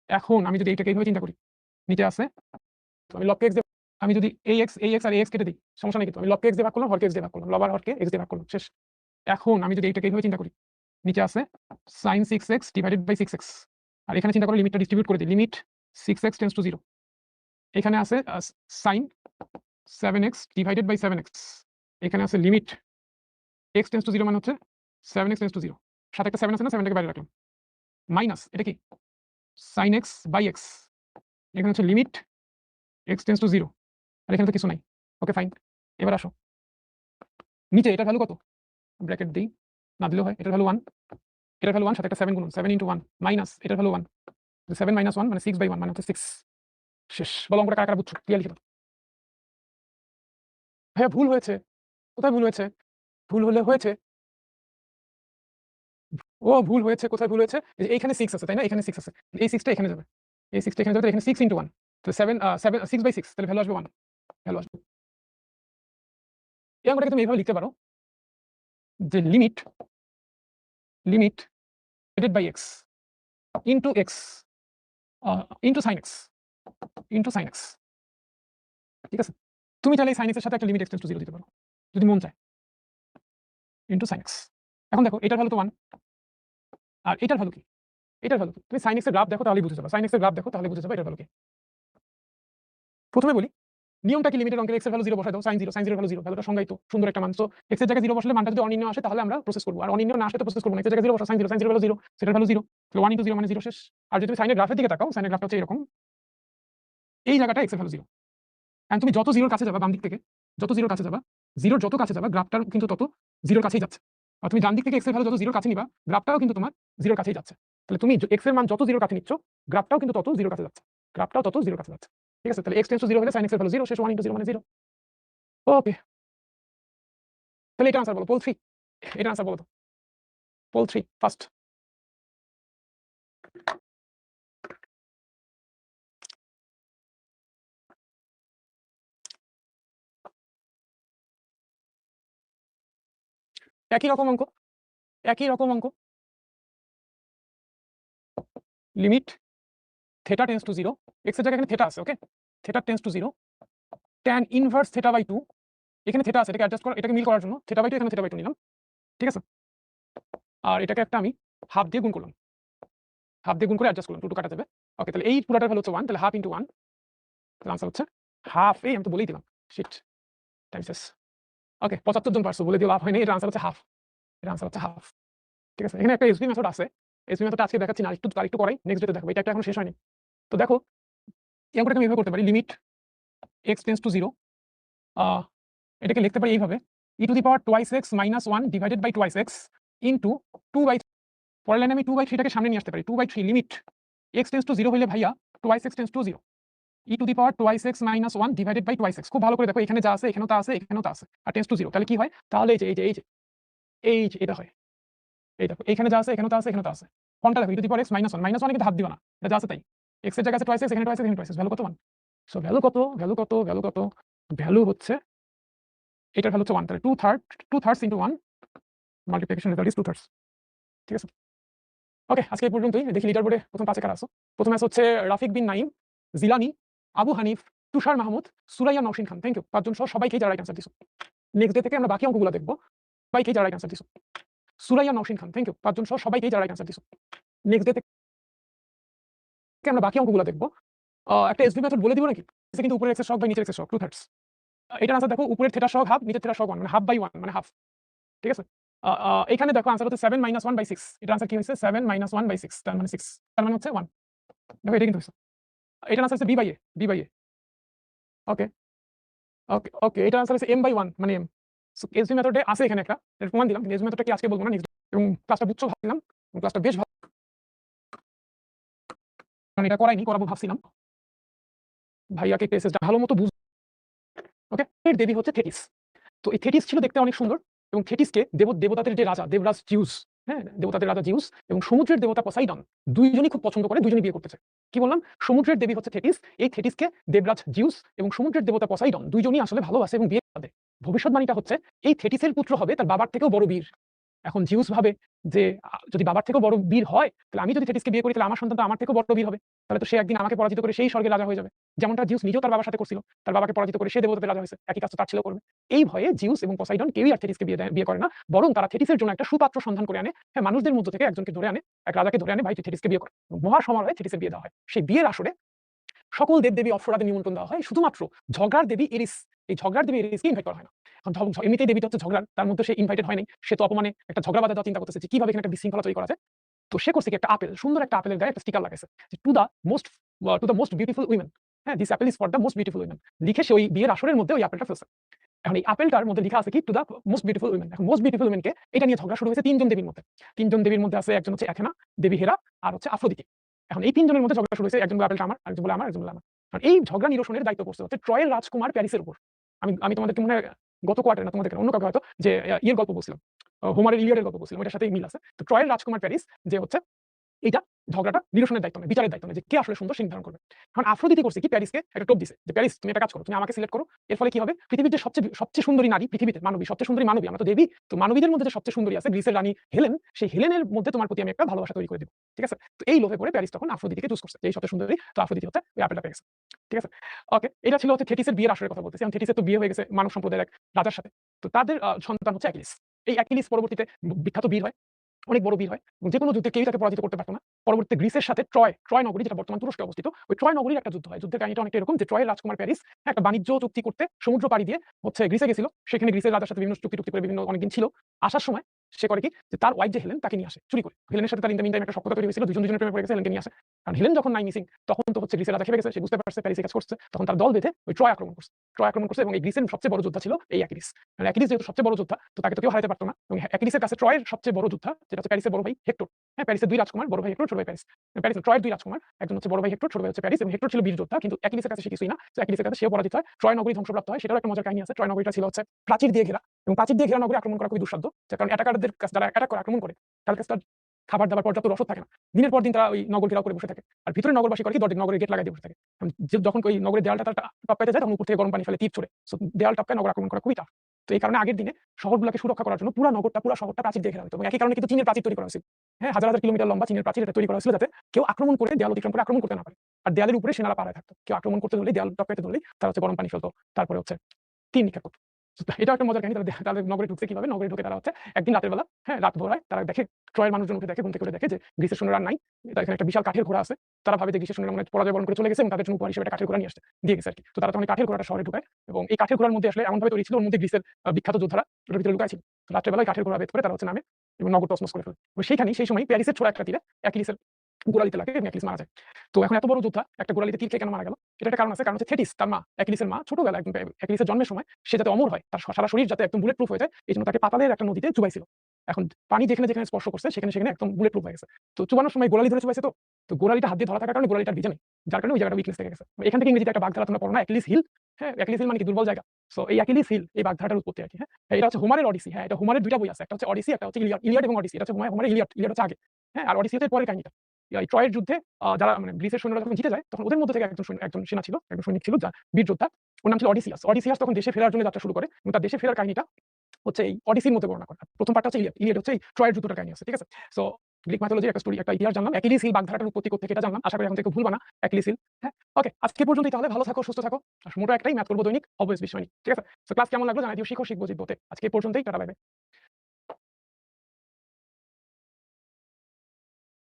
এখন আমি যদি এইটাকে এইভাবে চিন্তা করি, নিচে আছে, তো আমি লবকে x দিয়ে, আমি যদি এই x আর এই x কেটে দিই, সমস্যা নেই, কিন্তু আমি লবকে x দিয়ে ভাগ করলাম, হরকে x দিয়ে ভাগ করলাম, লব আর হরকে x দিয়ে ভাগ করলাম, শেষ। এখন আমি যদি এইটাকে এইভাবে চিন্তা করি, নিচে আছে sin 6x divided by 6x, আর এখানে চিন্তা করে লিমিটটা ডিস্ট্রিবিউট করে দিই, লিমিট 6x টেন্স টু 0, এখানে আছে sin 7x divided by 7x, এখানে আছে লিমিট x টেন্স টু 0 মানে হচ্ছে 7x টেন্স টু 0, সাথে একটা 7 আছে না, 7টাকে বাইরে রাখলাম, মাইনাস এটা কি sin x বাই x, এখানে হচ্ছে লিমিট x টেন্স টু 0, আর এখানে তো কিছু নাই। ওকে ফাইন, এবার আসো নিচে, এটার ভ্যালু কত, ব্র্যাকেট দিই, না দিলেও হয়, এটার ভ্যালু 1, এটার ভ্যালু 1, সাথে একটা 7 গুণন, 7 ইনটু 1 মাইনাস এটার ভ্যালু 1, 7 মাইনাস 1 মানে 6/1 মানে হচ্ছে 6, শেষ। বলো অঙ্কটা কারা কারা বুঝছো, ক্লিয়ার লিখে দাও। হ্যাঁ ভুল হয়েছে, কোথায় ভুল হয়েছে, ভুল হলে হয়েছে, ও ভুল হয়েছে, কোথায় ভুল হয়েছে, এই যে এইখানে 6 আছে তাই না, এখানে 6 আছে, এই 6টা এখানে যাবে, এই 6টা এখানে যাবে, এখানে 6 ইনটু 1, তো 6/6, তাহলে ভ্যালু আসবে 1, ভ্যালু আসবে। এই অঙ্কটাকে তুমি এইভাবে লিখতে পারো যে limit divided by x into sin x, into sine x. ঠিক আছে, তুমি চাইলে সাইন এক্সের সাথে একটা লিমিট এক্সটেন্স টু 0 দিতে পারো যদি মন চায়, ইন্টু সাইন এক্স। এখন দেখো এটার ভ্যালু তো 1, আর এটার ভ্যালু কি? এটার ভ্যালু কি? তুমি সাইন এক্সের গ্রাফ দেখো তাহলেই বুঝে যাবে, সাইন এক্সের গ্রাফ দেখো তাহলে বুঝে যাবে এটার ভ্যালু কি। প্রথমে বলি নিয়মটা কি, লিমিটের অঙ্কের এক্স এর ভ্যালু 0 বসাই দাও, সাইন 0, সাইন 0 ভ্যালু 0, ভ্যালুটা সংজ্ঞায়িত সুন্দর একটা মান। সো এক্স এর জায়গায় 0 বসালে মানটা যদি অনির্ণয় আসে তাহলে আমরা প্রসেস করব, আর অনির্ণয় না আসলে তো প্রসেস করব না। এক্স এর জায়গায় 0 বসাও, সাইন 0, সাইন 0 ভ্যালু 0, সেটার ভ্যালু 0, তাহলে 1 ইনটু 0 মানে 0 শেষ। আর যদি তুমি সাইনের গ্রাফের দিকে তাকাও, সাইনের গ্রাফটা হচ্ছে এরকম, এই জায়গাটা এক্স এর ভ্যালু 0। এন্ড তুমি যত 0 এর কাছে যাবা বাম দিক থেকে, যত 0 এর কাছে যাবা, 0 যত কাছে যাবা গ্রাফটার কিন্তু তত 0 এর কাছেই যাচ্ছে। আর তুমি ডান দিক থেকে এক্স এর ভ্যালু যত 0 এর কাছে নিবা, গ্রাফটাও কিন্তু তোমার 0 এর কাছেই যাচ্ছে। তাহলে তুমি এক্স এর মান যত 0 এর কাছে নিচ্ছ, গ্রাফটাও কিন্তু তত 0 এর কাছে যাচ্ছে, গ্রাফটাও তত 0 এর কাছে যাচ্ছে। ঠিক আছে, তাহলে x টেন্ডস টু 0 হলে sin x এর ভ্যালু 0 শেষ, 1 ইনটু 0 মানে 0। ওকে, তাহলে এটা आंसर বলো, পোল 3, এটা आंसर বলো তো, পোল 3 ফার্স্ট। একই রকম অঙ্ক, একই রকম অঙ্ক, limit theta tends to 0, x এর জায়গায় এখানে থিটা আছে, okay, theta tends to 0, tan inverse theta by 2, এখানে থিটা আছে, এটাকে অ্যাডজাস্ট করা, এটাকে মিল করার জন্য থিটা বাই 2 এখানে থিটা বাই 2 নিলাম। ঠিক আছে, আর এটাকে একটা আমি হাফ দিয়ে গুণ করলাম, হাফ দিয়ে গুণ করে অ্যাডজাস্ট করলাম, 2 কাটা যাবে। ওকে, তাহলে এই পুরোটার ভ্যালু হচ্ছে 1, তাহলে হাফ ইনটু 1, তাহলে आंसर হচ্ছে হাফ। এই আমি তো বলেই দিলাম, শিট, টাইম শেষ। ওকে, 75 জন পারছো, বলে দিও লাভ হয়নি, এর आंसर হচ্ছে হাফ, এর आंसर হচ্ছে হাফ। ঠিক আছে, এখানে একটা এসবি মেথড আছে, এসবি মেথডটা আজকে দেখাচ্ছি না, আরেকটু করাই, নেক্সট ডেতে দেখাবো, এটা একটা এখন শেষ হয়নি। তো দেখো এই অঙ্কটা আমি এভাবে করতে পারি, লিমিট x টেন্ডস টু 0, এটাকে লিখতে পারি এইভাবে, e to the power twice x minus 1 divided by twice x into 2/3। পরের লাইনে আমি 2/3 টাকে সামনে নিয়ে আসতে পারি, 2/3 লিমিট x টেন্ডস টু 0 হইলে ভাইয়া twice x tends to 0, e to the power twice x minus 1 divided by twice x। খুব ভালো করে দেখো, এখানে যা আছে এখানেও তা আছে, এখানেও তা আছে, আর টেন্ডস টু 0, তাহলে কি হয়? তাহলে এই যে এটা হয়, এই দেখো এখানে যা আছে এখানেও তা আছে, এখানেও তা আছে, কোনটা দেখো, e to the power x minus 1, minus 1 কিন্তু হাত দিও না, এটা যা আছে তাই, x এর জায়গায় আছে টুয়াইস x, এখানে টুয়াইস x, এখানে টুয়াইস x, ভ্যালু কত? 1। সো ভ্যালু কত, ভ্যালু কত, ভ্যালু কত, ভ্যালু হচ্ছে, এটার ভ্যালু হচ্ছে 1, তাহলে 2/3 ইনটু 1, মাল্টিপ্লিকেশন রেজাল্ট ইজ 2/3। ঠিক আছে, ওকে, আজকে এই পর্যন্তই। দেখি লিডার বোর্ডে প্রথম 5 কারা আছো। প্রথম আছে হচ্ছে রাফিক বিন নাইম, জিলানি, আবু হানিফ, তুষার মাহমুদ, সুরাইয়া নওশিন খান, থ্যাংক ইউ 5 জন সহ সবাইকে যারা রাইট आंसर দিছো। নেক্সট ডে থেকে আমরা বাকি অঙ্কগুলো দেখব, সবাইকে যারা রাইট आंसर দিছো। সুরাইয়া নওশিন খান, থ্যাংক ইউ 5 জন সহ সবাইকে যারা রাইট आंसर দিছো। নেক্সট ডে থেকে আমরা বাকি অঙ্কগুলো দেখব। একটা এসভি মেথড বলে দিব নাকি? এটা কিন্তু উপরের এক্সের শক বাই নিচের এক্সের শক 2/3। এটার आंसर দেখো, উপরের থিটা শক হাফ, নিচের থিটা শক 1, মানে হাফ বাই 1 মানে হাফ। ঠিক আছে, এখানে দেখো आंसर হচ্ছে 7 - 1/6, এটার आंसर কি হইছে? 7 - 1/6, তার মানে 6, তার মানে হচ্ছে 1। দেখো এটা কিন্তু হইছে, এটার आंसर হচ্ছে b/a। ওকে, ওকে, এটার आंसर হচ্ছে m/1 মানে m। সো এসভি মেথডে আছে এখানে একটা, এর প্রমাণ দিলাম, কিন্তু এসভি মেথডটা কি আজকে বলবো না, নেক্সট। এবং ক্লাসটা বুঝছো ভাবছিলাম, এবং ক্লাসটা বেশ ভালো, মানে এটা করাবো ভাবছিলাম, ভাইয়াকে টেস্টটা ভালো মতো বুঝ। ওকে, এর দেবী হচ্ছে থেটিস। তো এই থেটিস ছিল দেখতে অনেক সুন্দর, এবং থেটিসকে দেবতাদের যে রাজা, দেবরাজ জিউস, হ্যাঁ, দেবতাদের রাজা জিউস এবং সমুদ্রের দেবতা পসাইডন দুইজনই খুব পছন্দ করে, দুইজনই বিয়ে করতে চায়। কি বললাম? সমুদ্রের দেবী হচ্ছে থেটিস, এই থেটিসকে দেবরাজ জিউস এবং সমুদ্রের দেবতা পসাইডন দুইজনই আসলে ভালোবাসে এবং বিয়ে করে। ভবিষ্যৎবাণীটা হচ্ছে এই থেটিসের পুত্র হবে তার বাবার থেকেও বড় বীর। এখন জিউস ভাবে যে যদি বাবার থেকেও বড় বীর হয়, তাহলে আমি যদি থেটিসকে বিয়ে করি, তাহলে আমার সন্তান তো আমার থেকেও বড় বীর হবে, তাহলে তো সে একদিন আমাকে পরাজিত করে সেই স্বর্গে রাজা হয়ে যাবে, যেমনটা জিউস নিজেও তার বাবার সাথে করছিল, তার বাবাকে পরাজিত করে সে দেবতাদের রাজা হয়েছে, একই কাজ তো তার ছেলেও করবে। এই ভয়ে জিউস এবং পসাইডন কেউই আর থেটিসকে বিয়ে করে না, বরং তারা থেটিসের জন্য একটা সুপাত্র সন্ধান করে আনে, হ্যাঁ, মানুষদের মধ্য থেকে একজনকে ধরে আনে, এক রাজাকে ধরে আনে, ভাই তুই থেটিসকে বিয়ে কর। মহা সমারোহে থেটিসের বিয়ে দেওয়া হয়। সেই বিয়ের আসরে সকল দেবদেবী অপ্সরাদের নিমন্ত্রণ দেওয়া হয়, শুধুমাত্র ঝগড়ার দেবী এরিস, এই ঝগড়ার দেবী এরিসকে ইনভাইট করা হয় না। এখন এমনিতেই দেবীটা হচ্ছে ঝগড়ার, তার মধ্যে সে ইনভাইটেড হয় নাই, সে তো অপমানে একটা ঝগড়া বাঁধা দেওয়া চিন্তা করতেছে যে কিভাবে এখানে একটা বিশৃঙ্খলা তৈরি করা যায়। তো সে করছে কি, একটা আপেল, সুন্দর একটা আপেলের গায়ে একটা স্টিকার লাগাইছে, to the most beautiful women, হ্যাঁ, this apple is for the most beautiful women, লিখে সে ওই বিয়ের আসরের মধ্যে ওই আপেলটা ফেলছে। এখন এই আপেলটার মধ্যে লেখা আছে কি, two the most beautiful women. এখন মোস্ট বিউটিফুল উইমেনকে এটা নিয়ে ঝগড়া শুরু হয়েছে 3 জন দেবীর মধ্যে। 3 জন দেবীর মধ্যে আছে, একজন হচ্ছে অ্যাথেনা, দেবী হেরা, আর হচ্ছে আফ্রোদিতে। এখন এই 3 জনের মধ্যে ঝগড়া শুরু হয়েছে, একজন বলে আপেলটা আমার, আরেকজন বলে আমার, একজন বলে আমার। কারণ এই ঝগড়া নিরসনের দায়িত্ব পড়ছে হচ্ছে ট্রয়ের রাজকুমার প্যারিসের উপর। আমি তোমাদেরকে মনে হয় গত কোয়ার্টারে না, তোমাদের অন্য কাউকে হয়তো যে ইয়ের গল্প বলছিলাম, হোমারের ইলিয়াডের গল্প বলছিলাম, ওটার সাথে মিল আছে। তো ট্রয়ের রাজকুমার প্যারিস যে হচ্ছে এইটা ঝগড়াটা নিরসনের দায়িত্ব নেয়, বিচারের দায়িত্ব নেয় যে কে আসলে সুন্দর সে নির্ধারণ করবে। এখন আফ্রোদিতি করছে কি, প্যারিসকে একটা টোপ দিছে যে প্যারিস তুমি একটা কাজ করো, তুমি আমাকে সিলেক্ট করো। এর ফলে কি হবে, পৃথিবীর যে সবচেয়ে সুন্দরী নারী, পৃথিবীতে মানবী সবচেয়ে সুন্দরী মানবী, আমরা তো দেবী, তো মানবীদের মধ্যে যে সবচেয়ে সুন্দরী আছে গ্রিসের রানী হেলেন, সেই হেলেনের মধ্যে তোমার প্রতি আমি একটা ভালোবাসা তৈরি করে দেব। ঠিক আছে, তো এই লোভে পড়ে প্যারিস তখন আফ্রোদিতিকে চুজ করছে যে এই সবচেয়ে সুন্দরী, তো আফ্রোদিতি হচ্ছে ওই আপেলটা পেয়ে গেছে। ঠিক আছে, ওকে, এটা ছিল হচ্ছে থেটিসের বিয়ের আসরের কথা বলতেছি। এখন থেটিসের তো বিয়ে হয়ে গেছে মানব সম্প্রদায়ের এক রাজার সাথে, তো তাদের সন্তান হচ্ছে অ্যাকিলিস। এই অ্যাকিলিস পরবর্তীতে বিখ্যাত বীর হয়, অনেক বড় বীর হয়, যে কোনো যুদ্ধে কেউই তাকে পরাজিত করতে পারতো না। পরবর্তীতে গ্রিসের সাথে ট্রয় নগরী, যেটা বর্তমান তুরস্কে অবস্থিত, ওই ট্রয় নগরীর একটা যুদ্ধ হয়। যুদ্ধের কাহিনীটা অনেকটা এরকম যে ট্রয়ের রাজকুমার প্যারিস একটা বাণিজ্য চুক্তি করতে সমুদ্র পাড়ি দিয়ে হচ্ছে গ্রিসে গেছিল। সেখানে গ্রিসের রাজার সাথে বিভিন্ন চুক্তি করে বিভিন্ন অনেকদিন ছিল। আসার সময় সে করে কি, যে তার ওয়াইফ যে হেলেন তাকে নিয়ে আসে চুরি করে। হেলেনের সাথে তার ইন দ্য মিন টাইম একটা সখ্যতা তৈরি হয়েছিল, দুজন দুজনের প্রেমে পড়ে গেছে, হেলেনকে নিয়ে আসে। কারণ হেলেন যখন নাই মিসিং, তখন তো হচ্ছে গ্রিসের রাজা খেপে গেছে, সে বুঝতে পারছে প্যারিসে কাজ করছে, তখন তার দল বেঁধে ওই ট্রয় আক্রমণ করছে। এবং এই গ্রিসের সবচেয়ে বড় যোদ্ধা ছিল এই অ্যাকিলিস। অ্যাকিলিস যেহেতু সবচেয়ে বড় যোদ্ধা, তো তাকে তো কেউ হারাতে পারতো না। এবং অ্যাকিলিসের কাছে ট্রয়ের সবচেয়ে বড় যোদ্ধা, যেটা হচ্ছে প্যারিসের বড় ভাই হেক্টর। হ্যাঁ, প্যারিসের দুই রাজকুমার, বড় ভাই হেক্টর, ছোট ভাই প্যারিস। প্যারিস ট্রয়ের দুই রাজকুমার, একজন হচ্ছে বড় ভাই হেক্টর, ছোট ভাই হচ্ছে প্যারিস। এবং হেক্টর ছিল বীর যোদ্ধা, কিন্তু অ্যাকিলিসের কাছে সে কিছুই না। তো অ্যাকিলিসের কাছে সেও পরাজিত হয়, ট্রয় নগরী ধ্বংসপ্রাপ্ত হয়। সেটাও একটা মজার কাহিনী আছে। ট্রয় নগরীটা ছিল হচ্ছে প্রাচীর দিয়ে ঘেরা, এবং প্রাচীর দিয়ে ঘেরা নগরী আক্রমণ করা খুবই দুঃসাধ্য, কারণ অ্যাটাকারদের কাছে, যারা অ্যাটাক করে আক্রমণ করে, তাদের কাছে তার খাবার দাবার পর্যাপ্ত রসদ থাকে না। দিনের পর দিন তারা ওই নগর ঘেরাও করে বসে থাকে। আর ভিতরে নগরবাসী করে কি, নগরের গেট লাগাই দিয়ে বসে থাকে। যখন ওই নগরের দেয়ালটা তার টপকাইতে যায়, তখন উপর থেকে গরম পানি ফেলে তীর ছুড়ে। সো দেয়াল টপকায় নগর আক্রমণ করা খুবই টাফ। তো এই কারণে আগের দিনে শহরগুলোকে সুরক্ষা করার জন্য পুরো নগরটা, পুরো শহরটা প্রাচীর দিয়ে ঘেরা হতো। এবং একই কারণে কিন্তু চীনের প্রাচীর তৈরি করা হয়েছিল। হ্যাঁ, হাজার হাজার কিলোমিটার লম্বা চীনের প্রাচীর এটা তৈরি করা হয়েছিল, যাতে কেউ আক্রমণ করে দেয়াল অতিক্রম করে আক্রমণ করতে না পারে। আর দেয়ালের উপরে সেনারা পাড়ায় থাকতো, কেউ আক্রমণ করতে ধরলেই, দেয়াল টপকাইতে ধরলেই তারা হচ্ছে গরম পানি ফেলতো, তারপরে হচ্ছে তীর নিক্ষেপ করতো। এটা একটা মজার কাহিনী। তাদের নগরে ঢুকছে কিভাবে, নগরে ঢুকে তারা হচ্ছে একদিন রাতের বেলা, হ্যাঁ রাত ভোর হয়, তারা দেখে ট্রয়ের মানুষজন উঠে দেখে, ঘুম থেকে দেখে যে গ্রিসের সৈন্যরা আর নাই। এখানে একটা বিশাল কাঠের ঘোড়া আছে। তারা ভাবে যে গ্রিসের সৈন্যরা মানে পরাজয় বরণ করে চলে গেছে, এবং তাদের জন্য উপহার হিসেবে একটা কাঠের ঘোড়া নিয়ে আসছে, দিয়ে গেছে আর কি। তো তারা তখন কাঠের ঘোড়াটা শহরে ঢুকায়, এবং এই কাঠের ঘোড়ার মধ্যে আসলে এমনভাবে তৈরি ছিল, ওর মধ্যে গ্রিসের বিখ্যাত যোদ্ধারা ওটার ভিতরে লুকায় ছিল। তো রাত্রেবেলায় কাঠের ঘোড়া বেদ করে তারা হচ্ছে নামে এবং নগর তছনছ করে ফেলে। এবং সেই সময় প্যারিসের ছোড়া একটা তীরে অ্যাকিলিসের গোড়ালিতে লাগে এবং অ্যাকিলিস মারা যায়। তো এখন এত বড় যোদ্ধা একটা গোড়ালিতে তীর খেয়ে কেন মারা গেল, এটা একটা কারণ আছে। কারণ হচ্ছে থেটিস, তার মা, অ্যাকিলিসের মা, ছোটবেলায় একদম অ্যাকিলিসের জন্মের সময় সে যাতে অমর হয়, তার সারা শরীর যাতে একদম বুলেট প্রুফ হয়ে যায়, এই জন্য তাকে পাতালের একটা নদীতে চুবাইছিল। এখন পানি যেখানে যেখানে স্পর্শ করছে সেখানে সেখানে একদম বুলেট প্রুফ হয়ে গেছে। তো চুবানোর সময় গোড়ালি ধরে চুবাইছে, তো গোড়ালিটা হাত দিয়ে ধরা থাকার কারণে গোড়ালিটা ভিজে নেই, যার কারণে ওই জায়গাটা উইকনেস থেকে গেছে। এখান থেকে ইংরেজিতে একটা বাগধারা তোমরা পড়ো না, অ্যাকিলিস হিল। হ্যাঁ, অ্যাকিলিস হিল মানে কি, দুর্বল জায়গা। সো এই অ্যাকিলিস হিল, এই বাগধারাটার উৎপত্তি আর কি। হ্যাঁ, এটা হচ্ছে হোমারের অডিসি। হ্যাঁ, এটা হোমারের দুইটা বই আছে, একটা হচ্ছে অডিসি, একটা হচ্ছে ইলিয়াড এবং অডিসি। এটা হচ্ছে হোমারের ইলিয়াড হচ্ছে আগে, হ্যাঁ, আর অডিসি হচ্ছে পরের কাহিনীটা। এই ট্রয়ের যুদ্ধে যারা মানে গ্রিসের সৈন্যরা যখন জিতে যায়, তখন ওদের মধ্যে থেকে একজন সেনা ছিল, একজন সৈনিক ছিল, যার বীর যোদ্ধা, ওর নাম ছিল অডিসিয়াস। অডিসিয়াস তখন দেশে ফেরার জন্য যাত্রা শুরু করে, এবং তার দেশে ফেরার কাহিনীটা হচ্ছে এই অডিসির মধ্যে বর্ণনা করা। প্রথম পার্টটা হচ্ছে ইলিয়াড হচ্ছে এই ট্রয়ের যুদ্ধটার কাহিনী আছে। ঠিক আছে, সো গ্রিক মাইথোলজির একটা স্টোরি, একটা ইতিহাস জানলাম। অ্যাকিলিস হিল বাগধারাটার উৎপত্তি কোথা থেকে এটা জানলাম। আশা করি এখন থেকে ভুলবা না অ্যাকিলিস হিল। হ্যাঁ, ওকে, আজকে পর্যন্তই তাহলে। ভালো থাকো, সুস্থ থাকো। আর মোটো একটাই, ম্যাথ করবো দৈনিক, অলওয়েজ বিস্ময়। ঠিক আছে, সো ক্লাস কেমন লাগলো জানাই দিও। শিখো, শিখবো, জিতবো। আজকে পর্যন্তই, টাটা, বাই বাই।